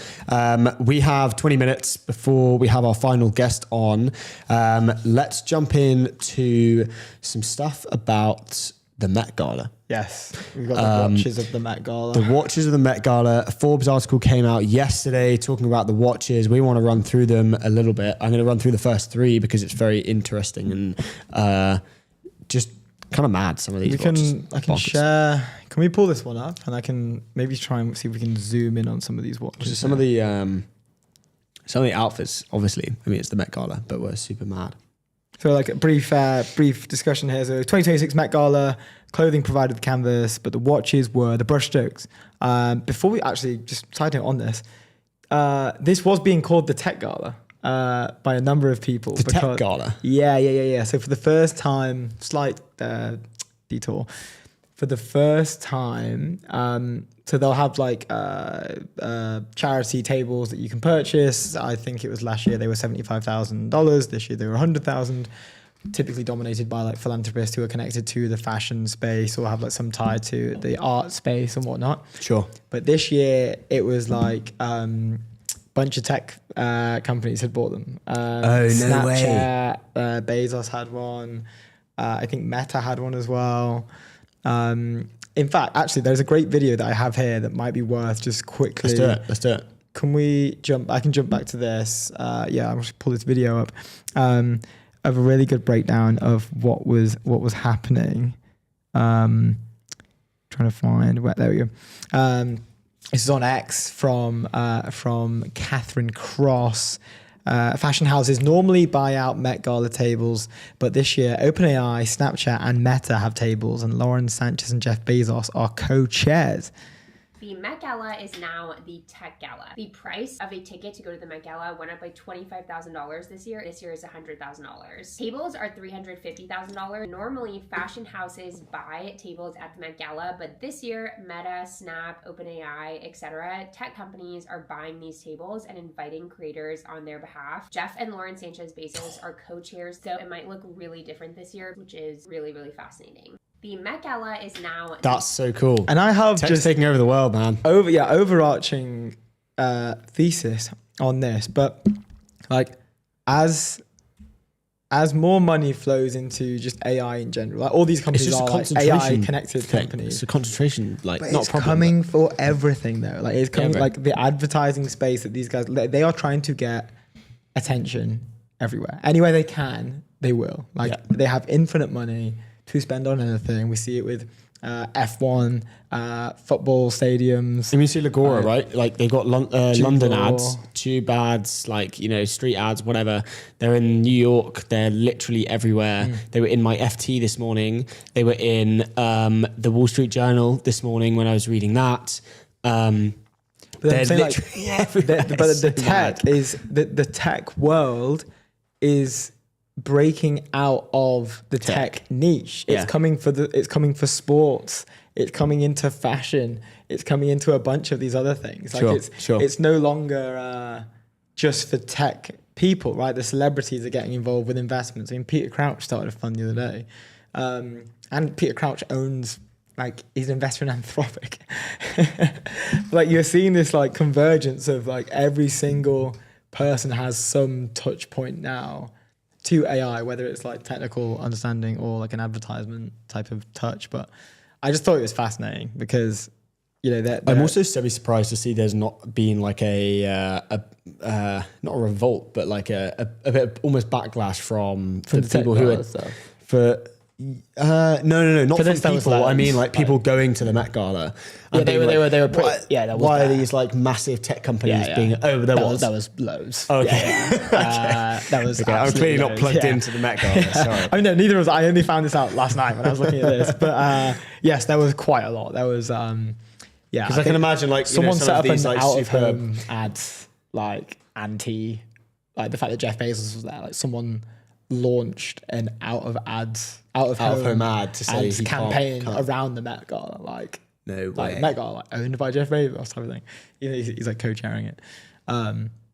A: We have 20 minutes before we have our final guest on. Let's jump into some stuff about the Met Gala.
B: Yes, we've got the watches of the Met Gala.
A: The watches of the Met Gala. A Forbes article came out yesterday talking about the watches. We want to run through them a little bit. I'm going to run through the first three because it's very interesting and just kind of mad, some of these watches.
B: I can share. Can we pull this one up? And I can maybe try and see if we can zoom in on some of these watches.
A: Some of the outfits, obviously. I mean, it's the Met Gala, but we're super mad.
B: So like a brief discussion here. So 2026 Met Gala, clothing provided the canvas, but the watches were the brushstrokes. Before we actually just side note on this was being called the Tech Gala by a number of people.
A: The Tech Gala?
B: Yeah. So for the first time, slight detour. For the first time, so they'll have like charity tables that you can purchase. I think it was last year they were $75,000. This year they were $100,000. Typically dominated by like philanthropists who are connected to the fashion space or have like some tie to the art space and whatnot.
A: Sure.
B: But this year it was like bunch of tech companies had bought them. Snapchat, Bezos had one. I think Meta had one as well. In fact, actually, there's a great video that I have here that might be worth just quickly.
A: Let's do it.
B: Can we jump? I can jump back to this. Yeah, I'm just pull this video up of a really good breakdown of what was happening. Trying to find where. There we go. This is on X from Catherine Cross. Fashion houses normally buy out Met Gala tables, but this year OpenAI, Snapchat, and Meta have tables, and Lauren Sanchez and Jeff Bezos are co-chairs.
J: The Met Gala is now the Tech Gala. The price of a ticket to go to the Met Gala went up by $25,000 this year. This year is $100,000. Tables are $350,000. Normally, fashion houses buy tables at the Met Gala, but this year, Meta, Snap, OpenAI, etc., tech companies are buying these tables and inviting creators on their behalf. Jeff and Lauren Sanchez Bezos are co-chairs, so it might look really different this year, which is really, really fascinating. The Met Gala is now...
A: That's so cool.
B: And I have
A: Tech's taking over the world, man.
B: Overarching thesis on this, but like as more money flows into just AI in general, like all these companies are like AI connected companies.
A: It's a concentration, like
B: but
A: not
B: it's
A: a problem,
B: coming for everything though. Like it's coming like the advertising space that these guys they are trying to get attention everywhere. Anywhere they can, they will. Like they have infinite money to spend on anything. We see it with F1, football stadiums.
A: I mean, you see Lagora, right? Like they've got London ads, tube ads, like, you know, street ads, whatever. They're in New York. They're literally everywhere. They were in my FT this morning. They were in the Wall Street Journal this morning when I was reading that. They're literally everywhere.
B: But the tech is the tech world is breaking out of the tech niche. It's coming for sports. It's coming into fashion. It's coming into a bunch of these other things. Like it's no longer just for tech people, right? The celebrities are getting involved with investments. I mean, Peter Crouch started a fund the other day, and Peter Crouch owns, like, he's an investor in Anthropic. Like, you're seeing this like convergence of like every single person has some touch point now to AI, whether it's like technical understanding or like an advertisement type of touch. But I just thought it was fascinating because, you know,
A: I'm also semi-surprised to see there's not been like not a revolt, but like a bit of almost backlash from the people who are not from people. I mean, like people going to the Met Gala.
B: Yeah, they were pretty.
A: Why are these like massive tech companies being? Oh, there
B: was loads.
A: Okay,
B: that was.
A: Okay, I'm clearly not plugged into the Met Gala. Sorry.
B: I mean, no, neither was I. Only found this out last night when I was looking at this. But yes, there was quite a lot. There was
A: because I can imagine like
B: someone set up
A: these,
B: an
A: like,
B: out of home ads, like anti, like the fact that Jeff Bezos was there. Like someone launched an out of home ad to say he
J: campaign
B: around the Met Gala. Like
A: No
B: like
A: way.
B: Met Gala, like owned by Jeff Bezos type of thing. You know, he's like co-chairing it.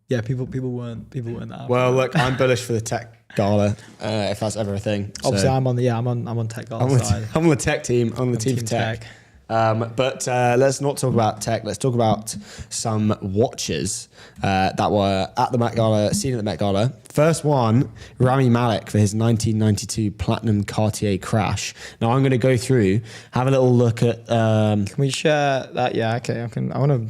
B: Yeah, people weren't that happy.
A: Well, look, I'm bullish for the tech gala, if that's ever a thing.
B: Obviously,
A: So
B: I'm on Tech Gala
A: I'm
B: side.
A: on the tech team. I'm on the team for tech. But let's not talk about tech. Let's talk about some watches that were at the Met Gala, seen at the Met Gala. First one, Rami Malek for his 1992 Platinum Cartier Crash. Now I'm going to go through, have a little look at.
B: Can we share that? Yeah, okay. I want to.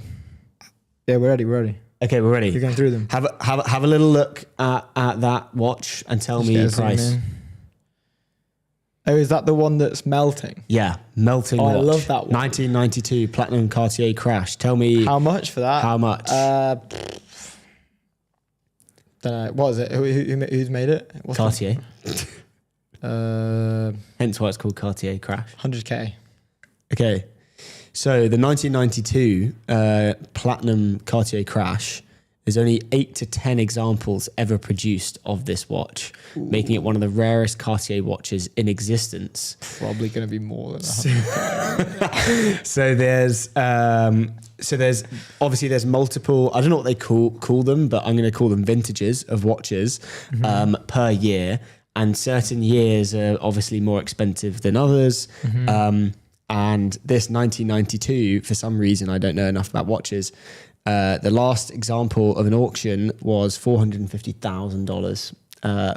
B: Yeah, we're ready.
A: Okay, we're ready.
B: You're going through them.
A: Have a little look at that watch and tell me price.
B: Oh, is that the one that's melting?
A: Yeah, melting watch.
B: I love that one.
A: 1992 Platinum Cartier Crash. Tell me
B: how much for that?
A: How much?
B: Don't know. What is it? Who's made it? What's
A: Cartier.
B: That?
A: Hence why it's called Cartier Crash.
B: 100K.
A: Okay. So the 1992 Platinum Cartier Crash, there's only 8 to 10 examples ever produced of this watch, making it one of the rarest Cartier watches in existence.
B: Probably going to be more than 100K.
A: So there's multiple, I don't know what they call them, but I'm going to call them vintages of watches per year. And certain years are obviously more expensive than others. And this 1992, for some reason, I don't know enough about watches. The last example of an auction was $450,000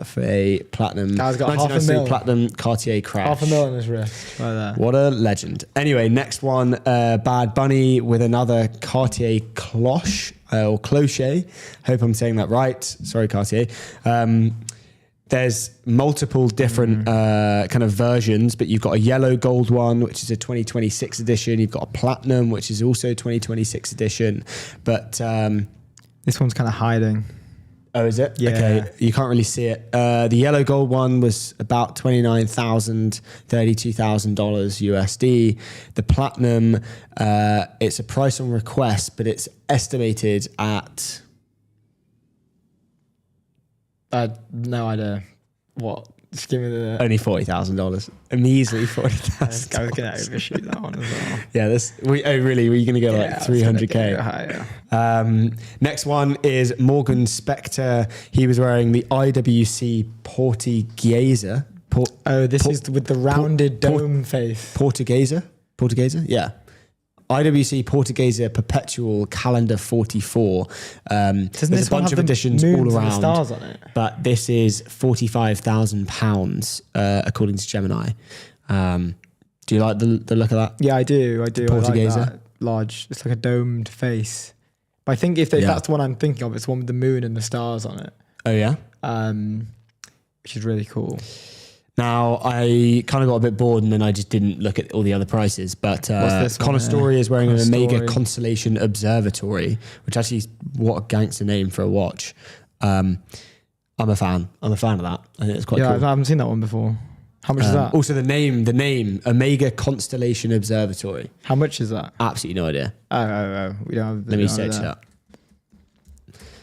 A: for a platinum.
B: Guy's got
A: 1992 Platinum Cartier Crash.
B: $500,000 on his wrist. Right there.
A: What a legend. Anyway, next one, Bad Bunny with another Cartier cloche or cloche. Hope I'm saying that right. Sorry, Cartier. There's multiple different kind of versions, but you've got a yellow gold one, which is a 2026 edition. You've got a platinum, which is also 2026 edition. But
B: this one's kind of hiding.
A: Oh, is it?
B: Yeah.
A: Okay, you can't really see it. The yellow gold one was about $29,000, $32,000 USD. The platinum, it's a price on request, but it's estimated at...
B: no idea. What? Just give me the...
A: Only $40,000. A measly $40,000.
B: I was going to overshoot that one as well.
A: Yeah, really? Were you going to go like 300K?
B: Higher.
A: Next one is Morgan Spector. He was wearing the IWC Portuguesa.
B: This is with the rounded dome face.
A: Portuguesa? Yeah. IWC Portuguesa Perpetual Calendar 44. There's a bunch of editions all around.
B: Stars on it?
A: But this is £45,000 according to Gemini. Do you like the look of that?
B: Yeah, I do.
A: Portuguesa.
B: I like that large. It's like a domed face. But I think if that's the one I'm thinking of, it's the one with the moon and the stars on it.
A: Oh yeah.
B: Which is really cool.
A: Now, I kind of got a bit bored and then I just didn't look at all the other prices. But Connor Story is wearing an Omega Constellation Observatory, which actually is what a gangster name for a watch. I'm a fan of that. I think it's quite cool.
B: I haven't seen that one before. How much is that?
A: Also, the name, Omega Constellation Observatory.
B: How much is that?
A: Absolutely no idea.
B: Oh. We don't have.
A: Let me search that.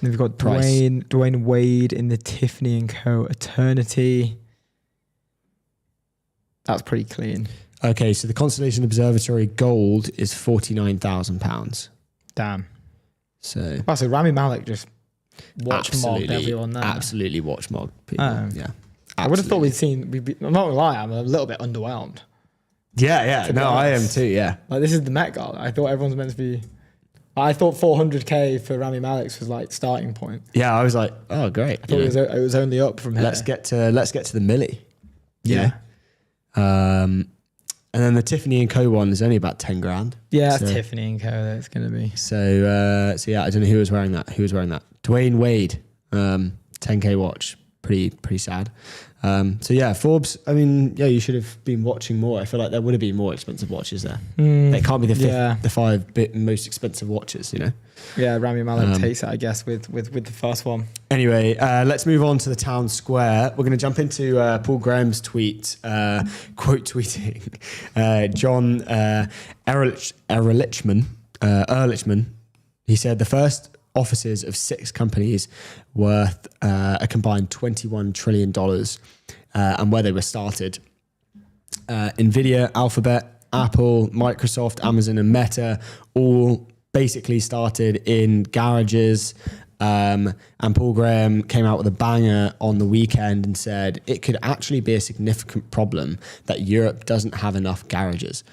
B: Then we've got Dwayne Wade in the Tiffany & Co. Eternity. That's pretty clean.
A: Okay, so the Constellation Observatory Gold is £49,000.
B: Damn.
A: So
B: Rami Malek just watch-mogged everyone there.
A: Absolutely watch-mogged people. Yeah. Absolutely.
B: I would have thought I'm not gonna lie, I'm a little bit underwhelmed.
A: Yeah. No, I am too, yeah.
B: Like, this is the Met Gala. I thought everyone's meant to be... I thought 400K for Rami Malek's was like starting point.
A: Yeah, I was like, oh, great.
B: I thought it was only up from here.
A: Let's get to the milli. Yeah. And then the Tiffany & Co. one is only about 10 grand.
B: Yeah, so, Tiffany & Co. That's going to be.
A: So yeah, I don't know who was wearing that. Dwayne Wade, 10K watch. Pretty sad. So yeah, Forbes, I mean, yeah, you should have been watching more. I feel like there would have been more expensive watches there. They can't be the 5 most expensive watches, you know?
B: Yeah, Rami Malek takes it, I guess, with the first one.
A: Anyway, let's move on to the town square. We're going to jump into Paul Graham's tweet, quote tweeting. John Ehrlichman, he said the first offices of 6 companies worth a combined $21 trillion and where they were started. NVIDIA, Alphabet, Apple, Microsoft, Amazon, and Meta all basically started in garages. And Paul Graham came out with a banger on the weekend and said it could actually be a significant problem that Europe doesn't have enough garages.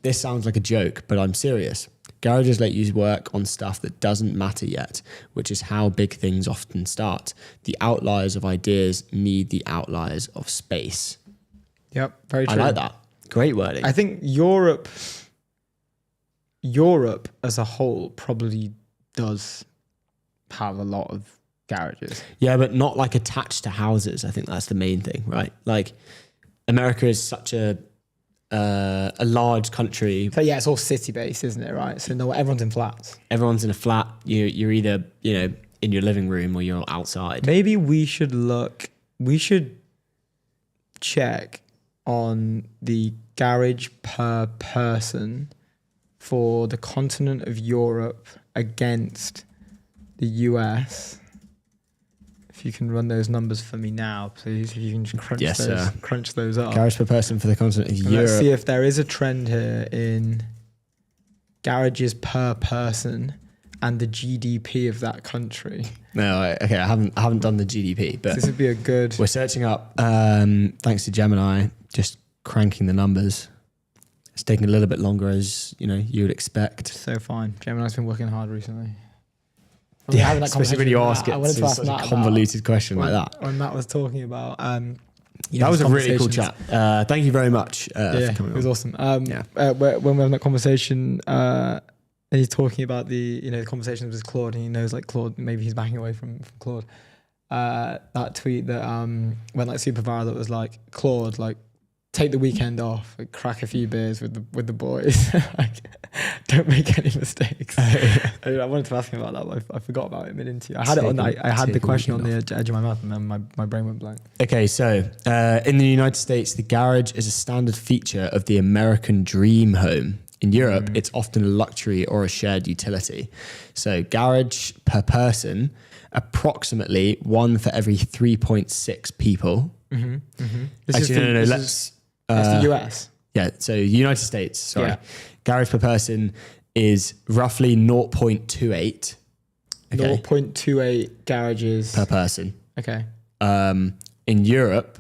A: This sounds like a joke, but I'm serious. Garages let you work on stuff that doesn't matter yet, which is how big things often start. The outliers of ideas need the outliers of space.
B: Yep, very true.
A: I like that. Great wording.
B: I think Europe as a whole probably does have a lot of garages.
A: Yeah, but not like attached to houses. I think that's the main thing, right? Like America is such a large country.
B: So yeah, it's all city based, isn't it? Right. So no, everyone's in flats.
A: Everyone's in a flat. You're either, in your living room or you're outside.
B: Maybe we should check on the garage per person for the continent of Europe against the US. If you can run those numbers for me now, please. If you can just crunch those up.
A: Garage per person for the continent of Europe.
B: Let's see if there is a trend here in garages per person and the GDP of that country.
A: No, okay, I haven't done the GDP, but
B: this would be a good.
A: We're searching up. Thanks to Gemini, just cranking the numbers. It's taking a little bit longer, as you would expect.
B: So fine. Gemini's been working hard recently.
A: Yeah, especially when you ask it. It's such a convoluted question like that.
B: When Matt was talking about,
A: that was a really cool chat. Thank you very much for coming on.
B: It was awesome. When we're having that conversation, and he's talking about the conversations with Claude, and he knows like Claude, maybe he's backing away from Claude. That tweet that went like super viral that was like, Claude, like, take the weekend off, like, crack a few beers with the boys, like, don't make any mistakes. I wanted to ask him about that, but I forgot about it mid-interview. I had the question on the edge of my mouth, and then my brain went blank.
A: Okay, so in the United States, the garage is a standard feature of the American dream home. In Europe, it's often a luxury or a shared utility. So garage per person, approximately one for every 3.6 people.
B: That's the US.
A: Yeah, so United States, sorry.
B: Yeah.
A: Garage per person is roughly 0.28. Okay.
B: 0.28 garages
A: per person.
B: Okay.
A: In Europe,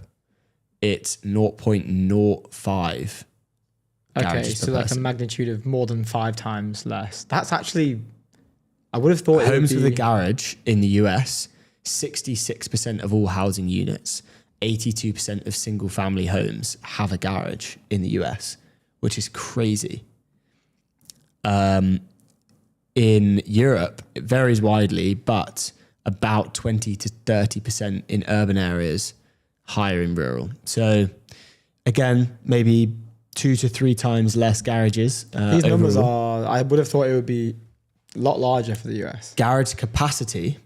A: it's 0.05.
B: Okay, so like a magnitude of more than 5 times less. That's actually, I would have thought
A: homes with a garage in the US, 66% of all housing units, 82% of single family homes have a garage in the US, which is crazy. In Europe, it varies widely, but about 20 to 30% in urban areas, higher in rural. So again, maybe 2 to 3 times less garages.
B: These numbers are, I would have thought it would be a lot larger for the US.
A: Garage capacity,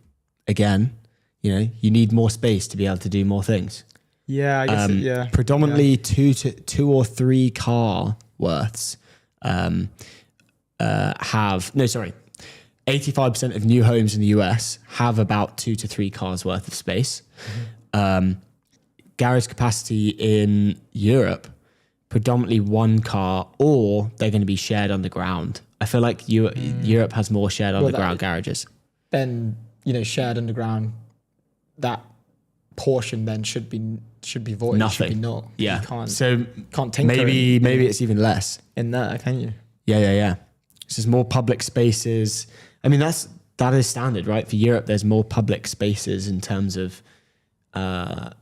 A: again, you need more space to be able to do more things.
B: Yeah, I guess.
A: Predominantly 2 or 3 car worths have 85% of new homes in the US have about 2 to 3 cars worth of space. Garage capacity in Europe, predominantly 1 car, or they're going to be shared underground. I feel like Europe has more shared underground garages.
B: Then shared underground, that portion then should be void.
A: Nothing.
B: Should be null.
A: Yeah.
B: You can't tinker.
A: Maybe it's even less
B: in there, can you?
A: Yeah. It's just more public spaces. I mean, that is standard, right? For Europe, there's more public spaces in terms of. I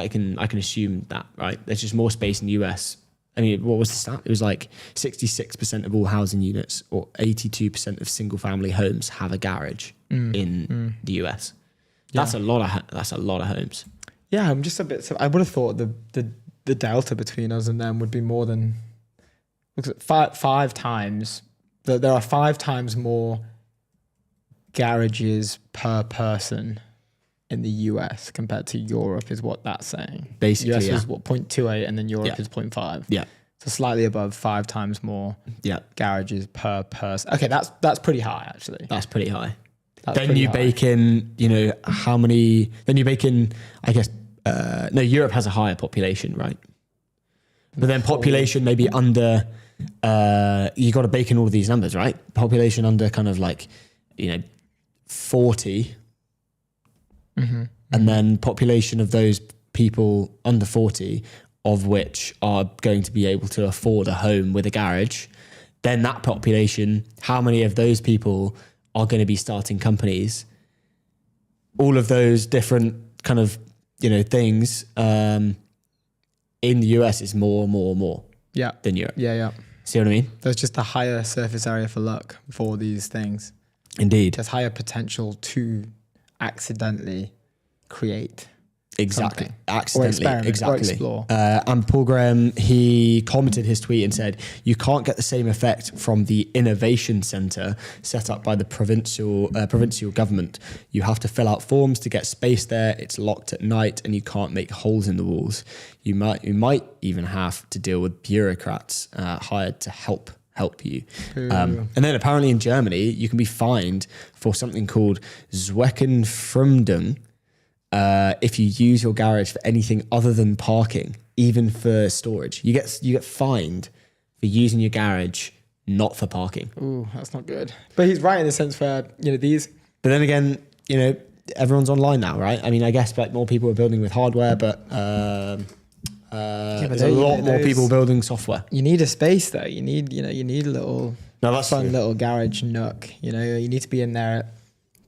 A: can assume that, right? There's just more space in the US. I mean, what was the stat? It was like 66% of all housing units, or 82% of single family homes have a garage in the US. That's a lot of homes.
B: Yeah, I'm just a bit. I would have thought the delta between us and them would be more than 5 times. There are 5 times more garages per person in the US compared to Europe, is what that's saying.
A: Basically,
B: US is 0.28, and then Europe is 0.5.
A: Yeah,
B: so slightly above 5 times more.
A: Yeah,
B: garages per person. Okay, that's pretty high actually.
A: That's pretty high.
B: Then
A: you bake in, how many? Then you bake in, I guess. No, Europe has a higher population, right? But then population maybe under, you got to bake in all of these numbers, right? Population under kind of like, 40.
B: Mm-hmm.
A: And then population of those people under 40, of which are going to be able to afford a home with a garage. Then that population, how many of those people are going to be starting companies? All of those different kind of, things in the US is more than Europe.
B: Yeah.
A: See what I mean?
B: There's just a higher surface area for luck for these things.
A: Indeed.
B: There's higher potential to accidentally create.
A: Exactly.
B: Something.
A: Accidentally.
B: Or
A: Exactly.
B: Or explore.
A: And Paul Graham, he commented his tweet and said, "You can't get the same effect from the innovation center set up by the provincial government. You have to fill out forms to get space there. It's locked at night and you can't make holes in the walls. You might even have to deal with bureaucrats hired to help you." And then apparently in Germany, you can be fined for something called Zweckenfremdung, if you use your garage for anything other than parking, even for storage. You get fined for using your garage not for parking.
B: Ooh, that's not good. But he's right in the sense where, these...
A: But then again, everyone's online now, right? I mean, I guess like more people are building with hardware, but there's a lot more people building software.
B: You need a space though. You need a little fun little garage nook. You need to be in there at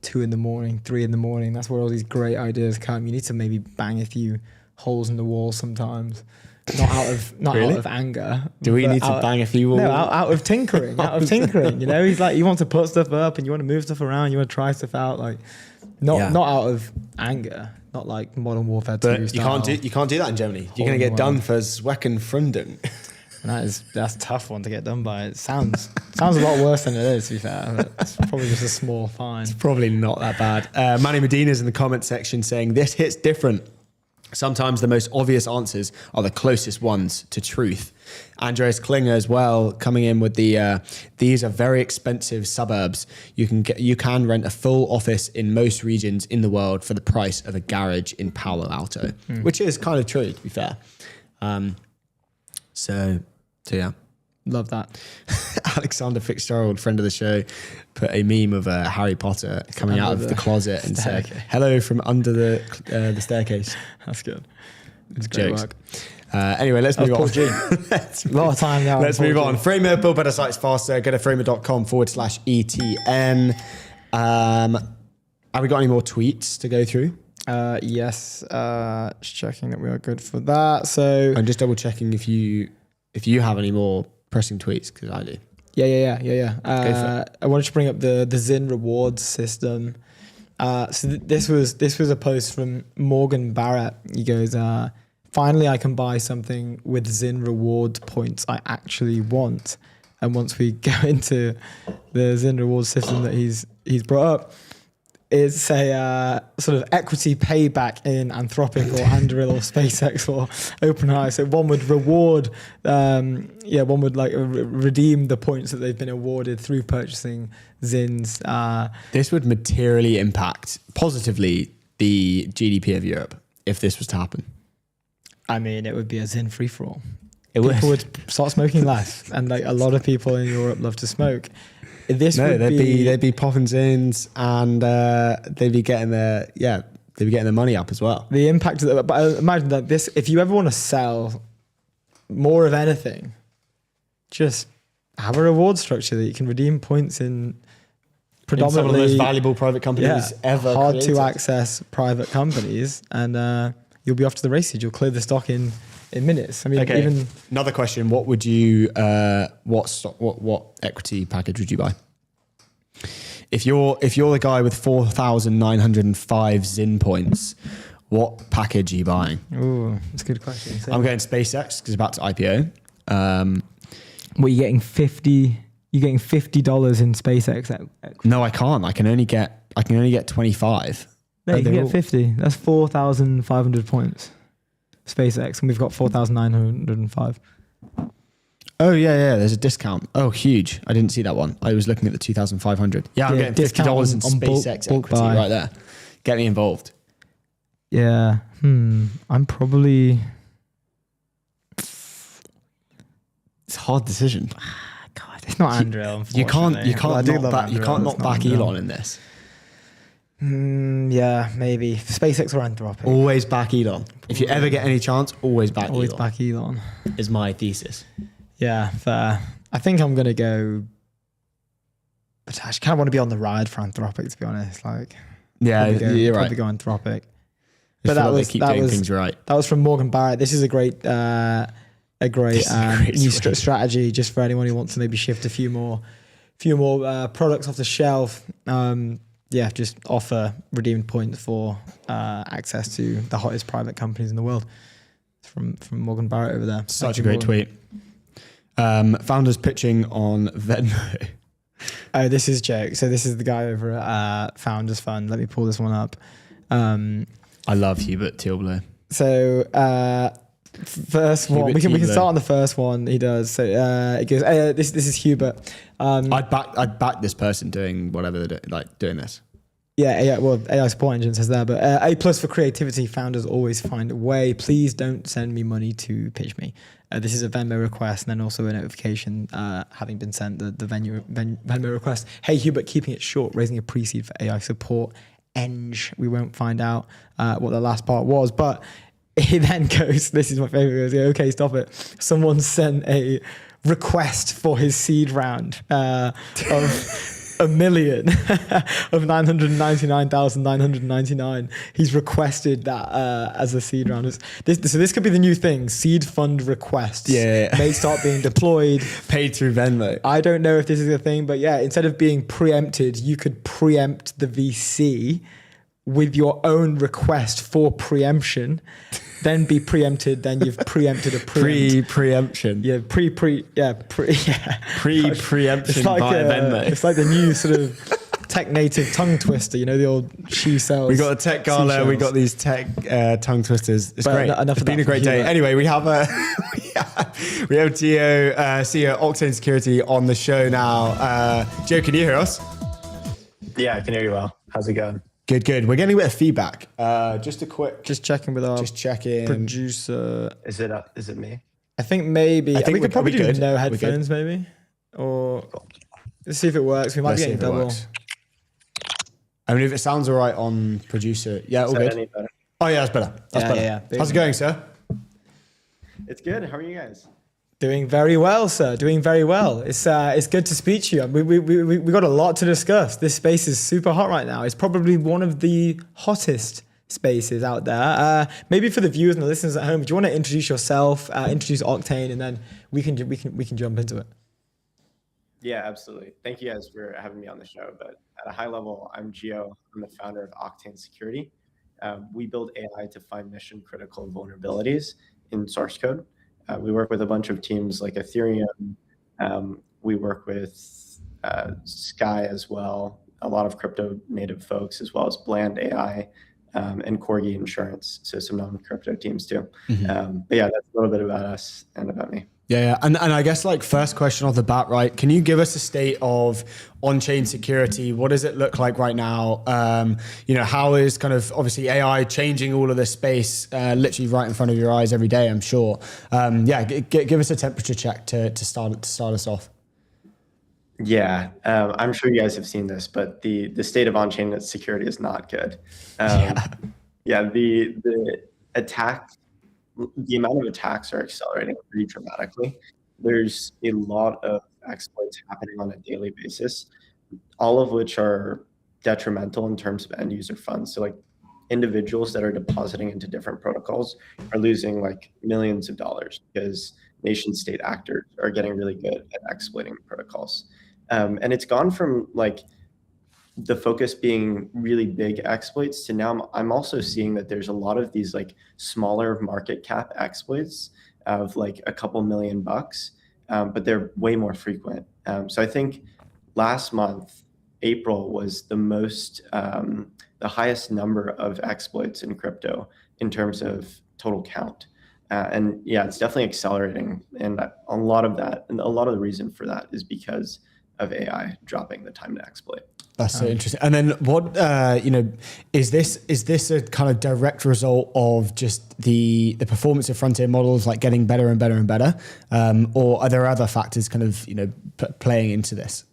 B: 2 a.m, 3 a.m. That's where all these great ideas come. You need to maybe bang a few holes in the wall sometimes. Not out of anger.
A: Do we need to bang a few walls?
B: No, out of tinkering. He's like, you want to put stuff up and you want to move stuff around. You want to try stuff out. Like, not out of anger. Not like Modern Warfare 2
A: But you can't do that in Germany. You're going to get done for Zweckenfremdung.
B: That's a tough one to get done by. It sounds a lot worse than it is, to be fair. But it's probably just a small fine.
A: It's probably not that bad. Manny Medina's in the comment section saying, "This hits different. Sometimes the most obvious answers are the closest ones to truth." Andreas Klinger as well coming in with the these are very expensive suburbs. You can rent a full office in most regions in the world for the price of a garage in Palo Alto, which is kind of true, to be fair. So yeah.
B: Love that.
A: Alexander Fitzgerald, friend of the show, put a meme of Harry Potter coming out of the closet and said, "Hello from under the staircase."
B: That's good.
A: It's jokes. Work. Anyway, let's move on.
B: A lot of time now.
A: Let's move on. Framer, build better sites faster. Go to framer.com/ETN. Have we got any more tweets to go through?
B: Yes. Just checking that we are good for that. So
A: I'm just double checking if you have any more pressing tweets, because I do.
B: Yeah. I wanted to bring up the Zin rewards system. So this was a post from Morgan Barrett. He goes, "Finally, I can buy something with Zin reward points I actually want." And once we go into the Zin reward system that he's brought up, it's a sort of equity payback in Anthropic or Anduril or SpaceX or OpenAI. So one would reward, one would like redeem the points that they've been awarded through purchasing Zins.
A: This would materially impact positively the GDP of Europe if this was to happen.
B: I mean, it would be a Zin free-for-all.
A: People
B: would start smoking less, and like a lot of people in Europe love to smoke.
A: They'd be popping Zins, and they'd be getting their money up as well.
B: The impact of that, but I imagine that this, if you ever want to sell more of anything, just have a reward structure that you can redeem points in predominantly
A: some of the most valuable private companies ever
B: hard
A: created.
B: to access private companies, and you'll be off to the races. You'll clear the stock in minutes. I mean, even
A: another question: what would you what equity package would you buy? If you're the guy with 4,905 Zin points, what package are you buying?
B: Ooh, that's a good question. So
A: I'm going SpaceX because it's about to IPO.
B: What are you getting? $50 in SpaceX equity?
A: No, I can't. I can only get 25.
B: No, you can get 50. That's 4,500 points. SpaceX, and we've got 4,905.
A: Oh yeah. There's a discount. Oh, huge! I didn't see that one. I was looking at the 2,500. Yeah, I'm getting $50 in SpaceX equity right there. Get me involved.
B: Yeah. I'm probably
A: It's a hard decision.
B: God, it's not Andrew.
A: You can't
B: not
A: back Elon in this.
B: Yeah, maybe SpaceX or Anthropic.
A: Always back Elon. If you ever get any chance, always back Elon.
B: Always back Elon.
A: Is my thesis.
B: Yeah, fair. I think I'm gonna go. But I kind of want to be on the ride for Anthropic, to be honest. Like,
A: yeah, you're right.
B: Probably go Anthropic.
A: But that was things right.
B: That was from Morgan Barrett. This is a great new strategy just for anyone who wants to maybe shift a few more products off the shelf. Just offer redeemed points for access to the hottest private companies in the world. It's from Morgan Barrett over there.
A: Such a great tweet. Founders pitching on Venmo.
B: Oh, this is joke. So this is the guy over at Founders Fund. Let me pull this one up.
A: I love Hubert Tealblue.
B: So first one, we can start on the first one. He does. So it goes. This is Hubert.
A: I'd back this person doing whatever they're doing this.
B: Yeah. Well, AI support engine says there, but A+ for creativity. Founders always find a way. Please don't send me money to pitch me. This is a Venmo request, and then also a notification having been sent the Venmo request. Hey Hubert, keeping it short, raising a pre-seed for AI support. We won't find out what the last part was, but he then goes, this is my favorite, he goes, okay, stop it. Someone sent a request for his seed round of $1 million of 999,999. He's requested that as a seed round. So this could be the new thing, seed fund requests.
A: Yeah.
B: May start being deployed.
A: Paid through Venmo.
B: I don't know if this is a thing, but yeah, instead of being preempted, you could preempt the VC with your own request for preemption, then be preempted, then you've preempted a
A: pre-preemption.
B: Yeah,
A: pre-preemption via Venmo.
B: It's like the new sort of tech native tongue twister, the old she sells.
A: We got a tech gala, we got these tech tongue twisters. It's great. It's been a great day. Anyway, we have we have Gio, CEO Octane Security on the show now. Gio, can you hear us?
K: Yeah, I can hear you well. How's it going?
A: Good. We're getting a bit of feedback. Just
B: checking with our
A: checking
B: producer.
K: Is it me?
B: I think maybe. We could probably do
A: good.
B: no headphones, maybe. Or let's see if it works. We might be getting double.
A: I mean, if it sounds all right on producer, yeah, all good. Oh yeah, that's better. That's better. Yeah. How's it going, sir?
K: It's good. How are you guys?
B: Doing very well, sir. Doing very well. It's good to speak to you. We got a lot to discuss. This space is super hot right now. It's probably one of the hottest spaces out there. Maybe for the viewers and the listeners at home, do you want to introduce yourself, introduce Octane, and then we can jump into it?
K: Yeah, absolutely. Thank you guys for having me on the show. But at a high level, I'm Gio. I'm the founder of Octane Security. We build AI to find mission critical vulnerabilities in source code. We work with a bunch of teams like Ethereum. We work with Sky as well, a lot of crypto native folks, as well as Bland AI and Corgi Insurance. So some non-crypto teams too.
A: Mm-hmm.
K: But yeah, that's a little bit about us and about me.
A: Yeah. And I guess first question off the bat, right? Can you give us a state of on-chain security? What does it look like right now? How is kind of obviously AI changing all of this space literally right in front of your eyes every day, I'm sure. Give us a temperature check to start us off.
K: Yeah, I'm sure you guys have seen this, but the state of on-chain security is not good. The attack. The amount of attacks are accelerating pretty dramatically. There's a lot of exploits happening on a daily basis, all of which are detrimental in terms of end user funds. So individuals that are depositing into different protocols are losing millions of dollars because nation state actors are getting really good at exploiting protocols. And it's gone from the focus being really big exploits to now I'm also seeing that there's a lot of these smaller market cap exploits of a couple $1 million, but they're way more frequent. So I think last month, April was the highest number of exploits in crypto in terms of total count. And yeah, it's definitely accelerating. And a lot of the reason for that is because AI, dropping the time to exploit.
A: That's so interesting. And then what, is this a kind of direct result of just the performance of frontier models like getting better and better and better? Or are there other factors kind of, playing into this?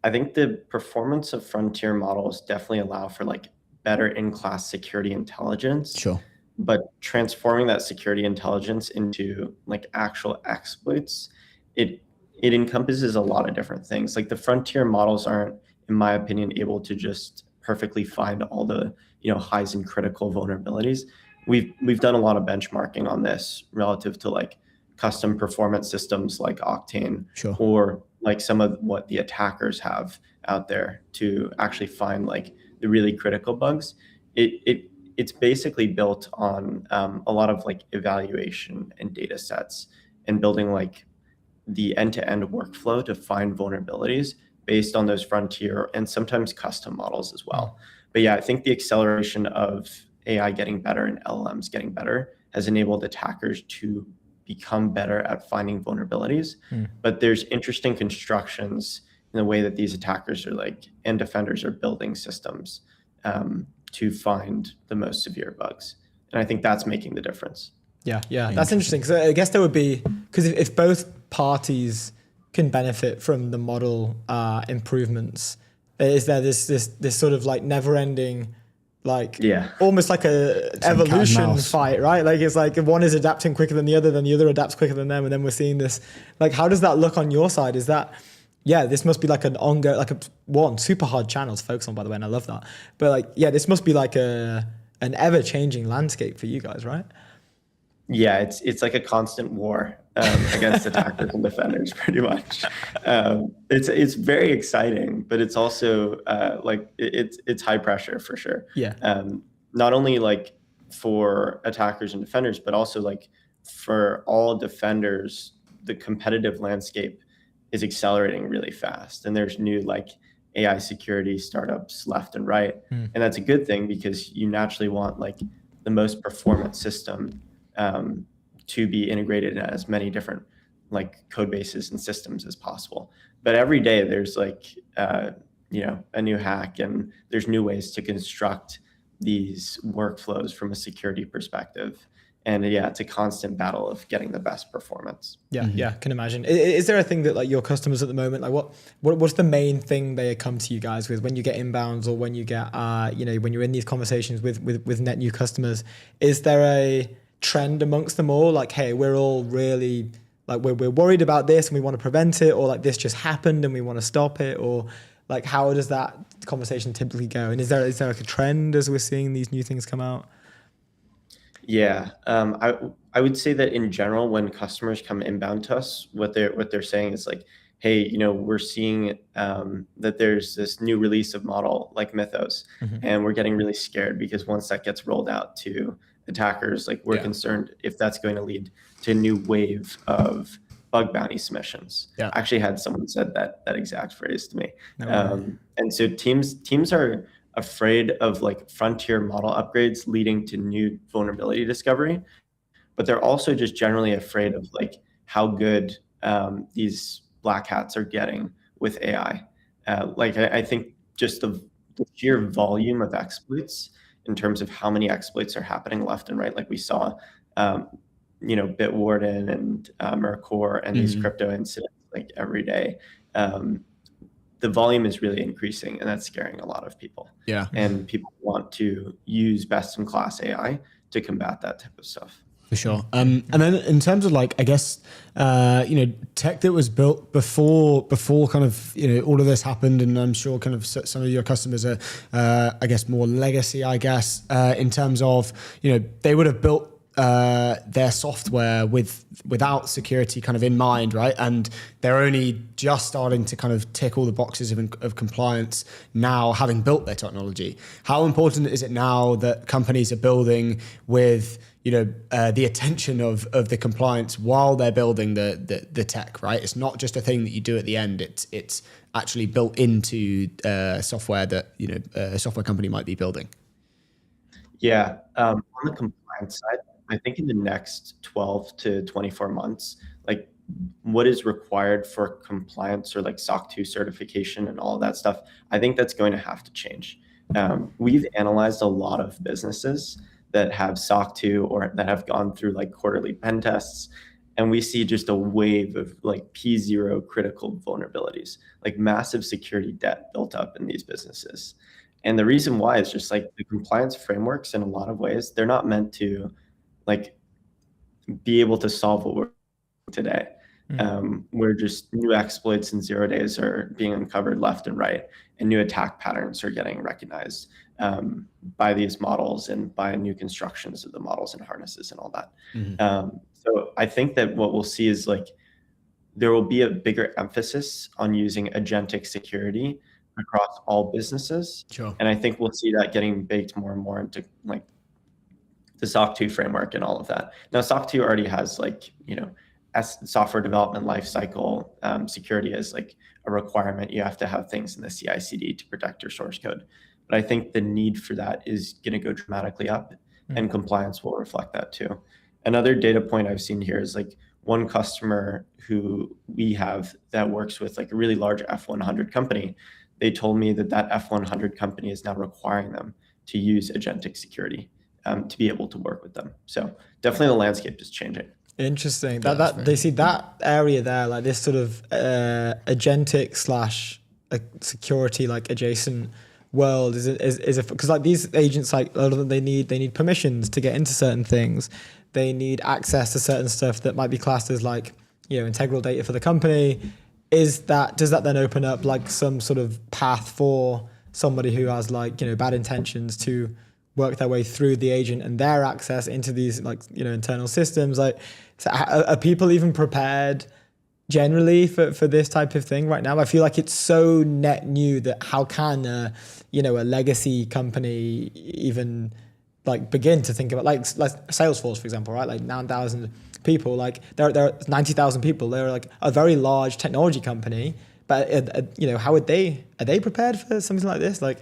K: I think the performance of frontier models definitely allow for like better in-class security intelligence.
A: Sure.
K: But transforming that security intelligence into like actual exploits, it encompasses a lot of different things. Like the frontier models aren't, in my opinion, able to just perfectly find all the highs and critical vulnerabilities. We've done a lot of benchmarking on this relative to like custom performance systems like Octane,
A: sure,
K: or like some of what the attackers have out there to actually find like the really critical bugs. It's basically built on a lot of like evaluation and data sets and building like the end-to-end workflow to find vulnerabilities based on those frontier and sometimes custom models as well. But yeah, I think the acceleration of AI getting better and LLMs getting better has enabled attackers to become better at finding vulnerabilities. But there's interesting constructions in the way that these attackers are and defenders are building systems to find the most severe bugs. And I think that's making the difference.
B: Yeah, that's interesting. So I guess there would be, because if both parties can benefit from the model improvements, is there this sort of like never-ending, almost like a evolution fight, right? Like it's like if one is adapting quicker than the other adapts quicker than them, and then we're seeing this. Like, how does that look on your side? Is that, this must be like an ongoing, like super hard channel to focus on, by the way, and I love that. But this must be like an ever-changing landscape for you guys, right?
K: Yeah, it's like a constant war against attackers and defenders, pretty much. It's very exciting, but it's also it's high pressure for sure.
B: Yeah.
K: Not only like for attackers and defenders, but also like for all defenders, the competitive landscape is accelerating really fast, and there's new like AI security startups left and right, and that's a good thing because you naturally want like the most performant system to be integrated in as many different like code bases and systems as possible. But every day there's like a new hack, and there's new ways to construct these workflows from a security perspective. And it's a constant battle of getting the best performance.
B: Yeah, can imagine. Is there a thing that like your customers at the moment, like what's the main thing they come to you guys with when you get inbounds, or when you get when you're in these conversations with net new customers? Is there a trend amongst them all, like, hey, we're all really like we're worried about this and we want to prevent it, or like this just happened and we want to stop it, or like how does that conversation typically go? And is there like a trend as we're seeing these new things come out?
K: Yeah, I would say that in general, when customers come inbound to us, what they're saying is like, hey, we're seeing that there's this new release of model like Mythos, and we're getting really scared because once that gets rolled out to attackers, like we're concerned if that's going to lead to a new wave of bug bounty submissions. I actually had someone said that exact phrase to me. And so teams are afraid of like frontier model upgrades leading to new vulnerability discovery, but they're also just generally afraid of like how good these black hats are getting with AI. I think just the sheer volume of exploits in terms of how many exploits are happening left and right, like we saw, Bitwarden and Mercor and these crypto incidents like every day. The volume is really increasing, and that's scaring a lot of people.
A: Yeah.
K: And people want to use best-in-class AI to combat that type of stuff.
A: For sure. And then in terms of like, I guess, tech that was built before kind of, all of this happened, and I'm sure kind of some of your customers are, I guess, more legacy, I guess, in terms of, they would have built their software without security kind of in mind, right? And they're only just starting to kind of tick all the boxes of compliance now, having built their technology. How important is it now that companies are building with the attention of the compliance while they're building the tech, right? It's not just a thing that you do at the end. It's actually built into software that a software company might be building.
K: Yeah, on the compliance side, I think in the next 12 to 24 months, like what is required for compliance or like SOC 2 certification and all of that stuff, I think that's going to have to change. We've analyzed a lot of businesses that have SOC 2 or that have gone through like quarterly pen tests, and we see just a wave of like P0 critical vulnerabilities, like massive security debt built up in these businesses. And the reason why is just like the compliance frameworks in a lot of ways, they're not meant to like be able to solve what we're doing today. Where just new exploits in 0 days are being uncovered left and right, and new attack patterns are getting recognized by these models and by new constructions of the models and harnesses and all that. So I think that what we'll see is like there will be a bigger emphasis on using agentic security across all businesses.
A: Sure.
K: And I think we'll see that getting baked more and more into like the SOC 2 framework and all of that. Now, SOC 2 already has like, you know, software development lifecycle security is like a requirement. You have to have things in the CI/CD to protect your source code. But I think the need for that is going to go dramatically up, and compliance will reflect that too. Another data point I've seen here is like one customer who we have that works with like a really large F100 company. They told me that that F100 company is now requiring them to use agentic security to be able to work with them. So definitely the landscape is changing.
B: Interesting. That they see that area there, like this sort of agentic slash security like adjacent world is because like these agents, like a lot of them, they need permissions to get into certain things. They need access to certain stuff that might be classed as like, you know, integral data for the company. Does that then open up like some sort of path for somebody who has like, you know, bad intentions to work their way through the agent and their access into these like, you know, internal systems? Like, so are people even prepared generally for this type of thing right now? I feel like it's so net new that how can a legacy company even like begin to think about like Salesforce, for example, right? Like 9,000 people, like there are 90,000 people. They're like a very large technology company, but you know, are they prepared for something like this? Like,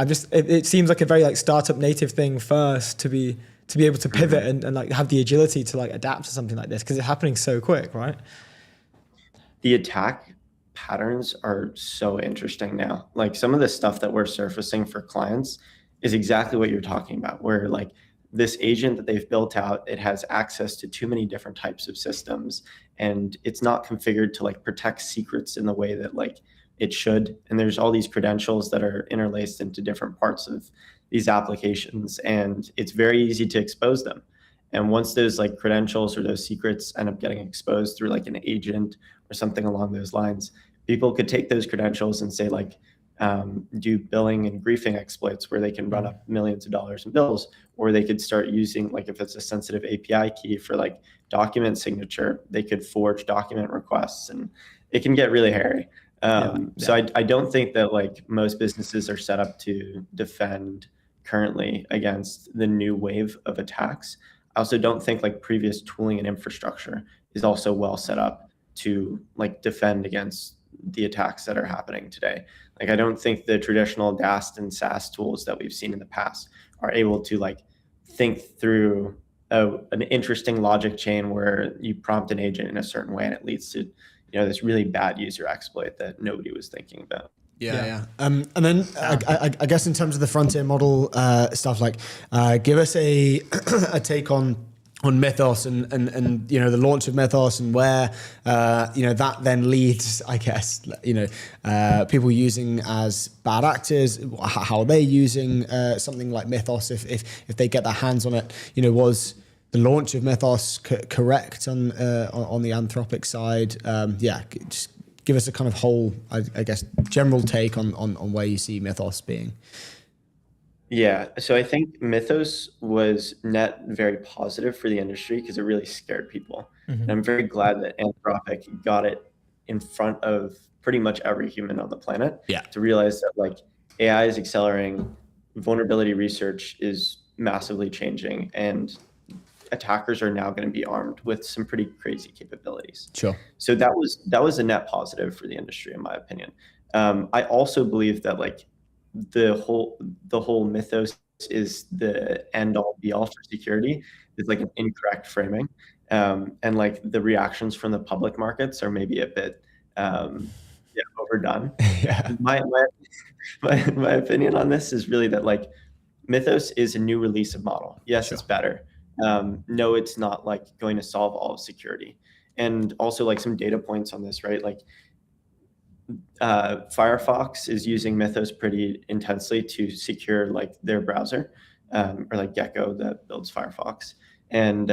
B: it seems like a very like startup native thing first to be able to pivot and like have the agility to like adapt to something like this because it's happening so quick, right?
K: The attack patterns are so interesting now. Like some of the stuff that we're surfacing for clients is exactly what you're talking about, where like this agent that they've built out, it has access to too many different types of systems, and it's not configured to like protect secrets in the way that like it should. And there's all these credentials that are interlaced into different parts of these applications, and it's very easy to expose them. And once those like credentials or those secrets end up getting exposed through like an agent or something along those lines, people could take those credentials and say like, do billing and griefing exploits where they can run up millions of dollars in bills, or they could start using, like if it's a sensitive API key for like document signature, they could forge document requests, and it can get really hairy. So I don't think that like most businesses are set up to defend currently against the new wave of attacks. I also don't think like previous tooling and infrastructure is also well set up to like defend against the attacks that are happening today. Like I don't think the traditional DAST and SaaS tools that we've seen in the past are able to like think through an interesting logic chain where you prompt an agent in a certain way and it leads to, you know, this really bad user exploit that nobody was thinking about.
A: Yeah. And then I guess in terms of the frontier model stuff, like give us a take on Mythos and you know the launch of Mythos and where you know that then leads, I guess, you know, people using as bad actors, how are they using something like Mythos if they get their hands on it? You know, was the launch of Mythos correct on the Anthropic side? Just give us a kind of whole, I guess, general take on where you see Mythos being.
K: Yeah, so I think Mythos was net very positive for the industry because it really scared people. And I'm very glad that Anthropic got it in front of pretty much every human on the planet to realize that like AI is accelerating, vulnerability research is massively changing, and attackers are now going to be armed with some pretty crazy capabilities.
A: Sure.
K: So that was a net positive for the industry, in my opinion. I also believe that like the whole Mythos is the end all be all for security is like an incorrect framing. and like the reactions from the public markets are maybe a bit overdone.
A: Yeah.
K: My opinion on this is really that like Mythos is a new release of model. Yes, it's better. No, it's not like going to solve all of security. And also like some data points on this, right? Like Firefox is using Mythos pretty intensely to secure like their browser, or like Gecko that builds Firefox. And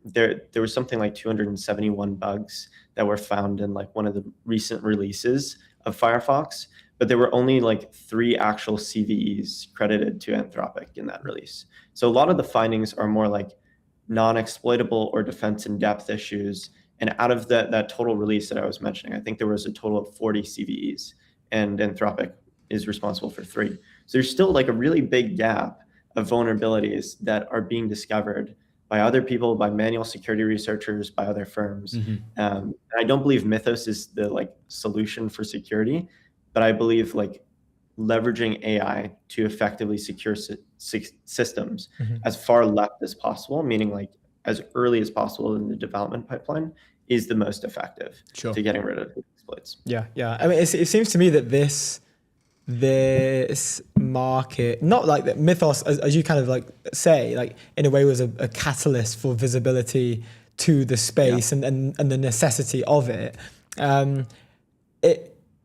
K: there was something like 271 bugs that were found in like one of the recent releases of Firefox, but there were only like 3 actual CVEs credited to Anthropic in that release. So a lot of the findings are more like non-exploitable or defense in depth issues. And out of that total release that I was mentioning, I think there was a total of 40 CVEs, and Anthropic is responsible for 3. So there's still like a really big gap of vulnerabilities that are being discovered by other people, by manual security researchers, by other firms. And I don't believe Mythos is the like solution for security, but I believe like leveraging AI to effectively secure systems as far left as possible, meaning like as early as possible in the development pipeline, is the most effective to getting rid of exploits.
B: Yeah. I mean, it seems to me that this market, not like that Mythos, as you kind of like say, like in a way was a catalyst for visibility to the space and the necessity of it.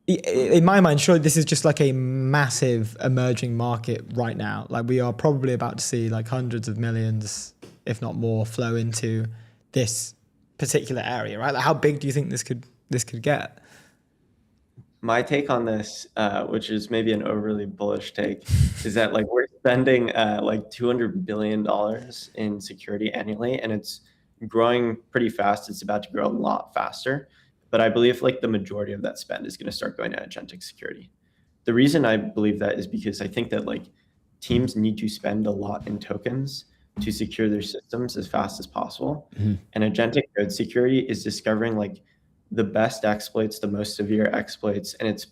B: In my mind, surely this is just like a massive emerging market right now. Like we are probably about to see like hundreds of millions, if not more, flow into this particular area, right? Like how big do you think this could get?
K: My take on this, which is maybe an overly bullish take, is that like we're spending like $200 billion in security annually, and it's growing pretty fast. It's about to grow a lot faster. But I believe like the majority of that spend is going to start going to agentic security. The reason I believe that is because I think that like teams need to spend a lot in tokens to secure their systems as fast as possible. And agentic code security is discovering like the best exploits, the most severe exploits. And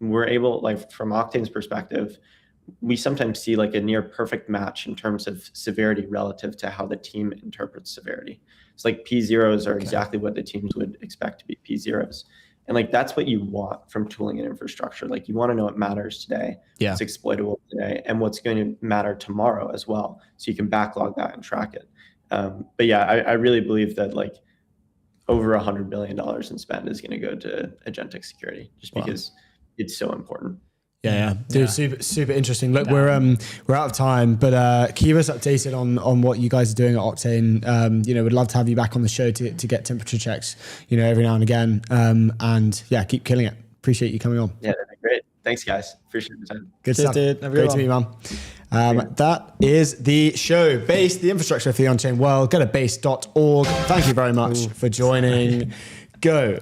K: we're able, like from Octane's perspective, we sometimes see like a near perfect match in terms of severity relative to how the team interprets severity. It's like P0s are exactly what the teams would expect to be P0s. And like, that's what you want from tooling and infrastructure. Like you want to know what matters today, what's exploitable today, and what's going to matter tomorrow as well. So you can backlog that and track it. But yeah, I really believe that like over $100 billion in spend is going to go to agentic security just because it's so important.
A: Dude, super interesting. Look, we're out of time, but keep us updated on what you guys are doing at Octane. We'd love to have you back on the show to get temperature checks, every now and again. And keep killing it. Appreciate you coming on.
K: Yeah, that'd be great. Thanks, guys. Appreciate the time.
A: Good stuff. Dude. Great to meet you, man. That is the show, Base, the infrastructure for the on-chain world. Go to base.org. Thank you very much for joining. Go.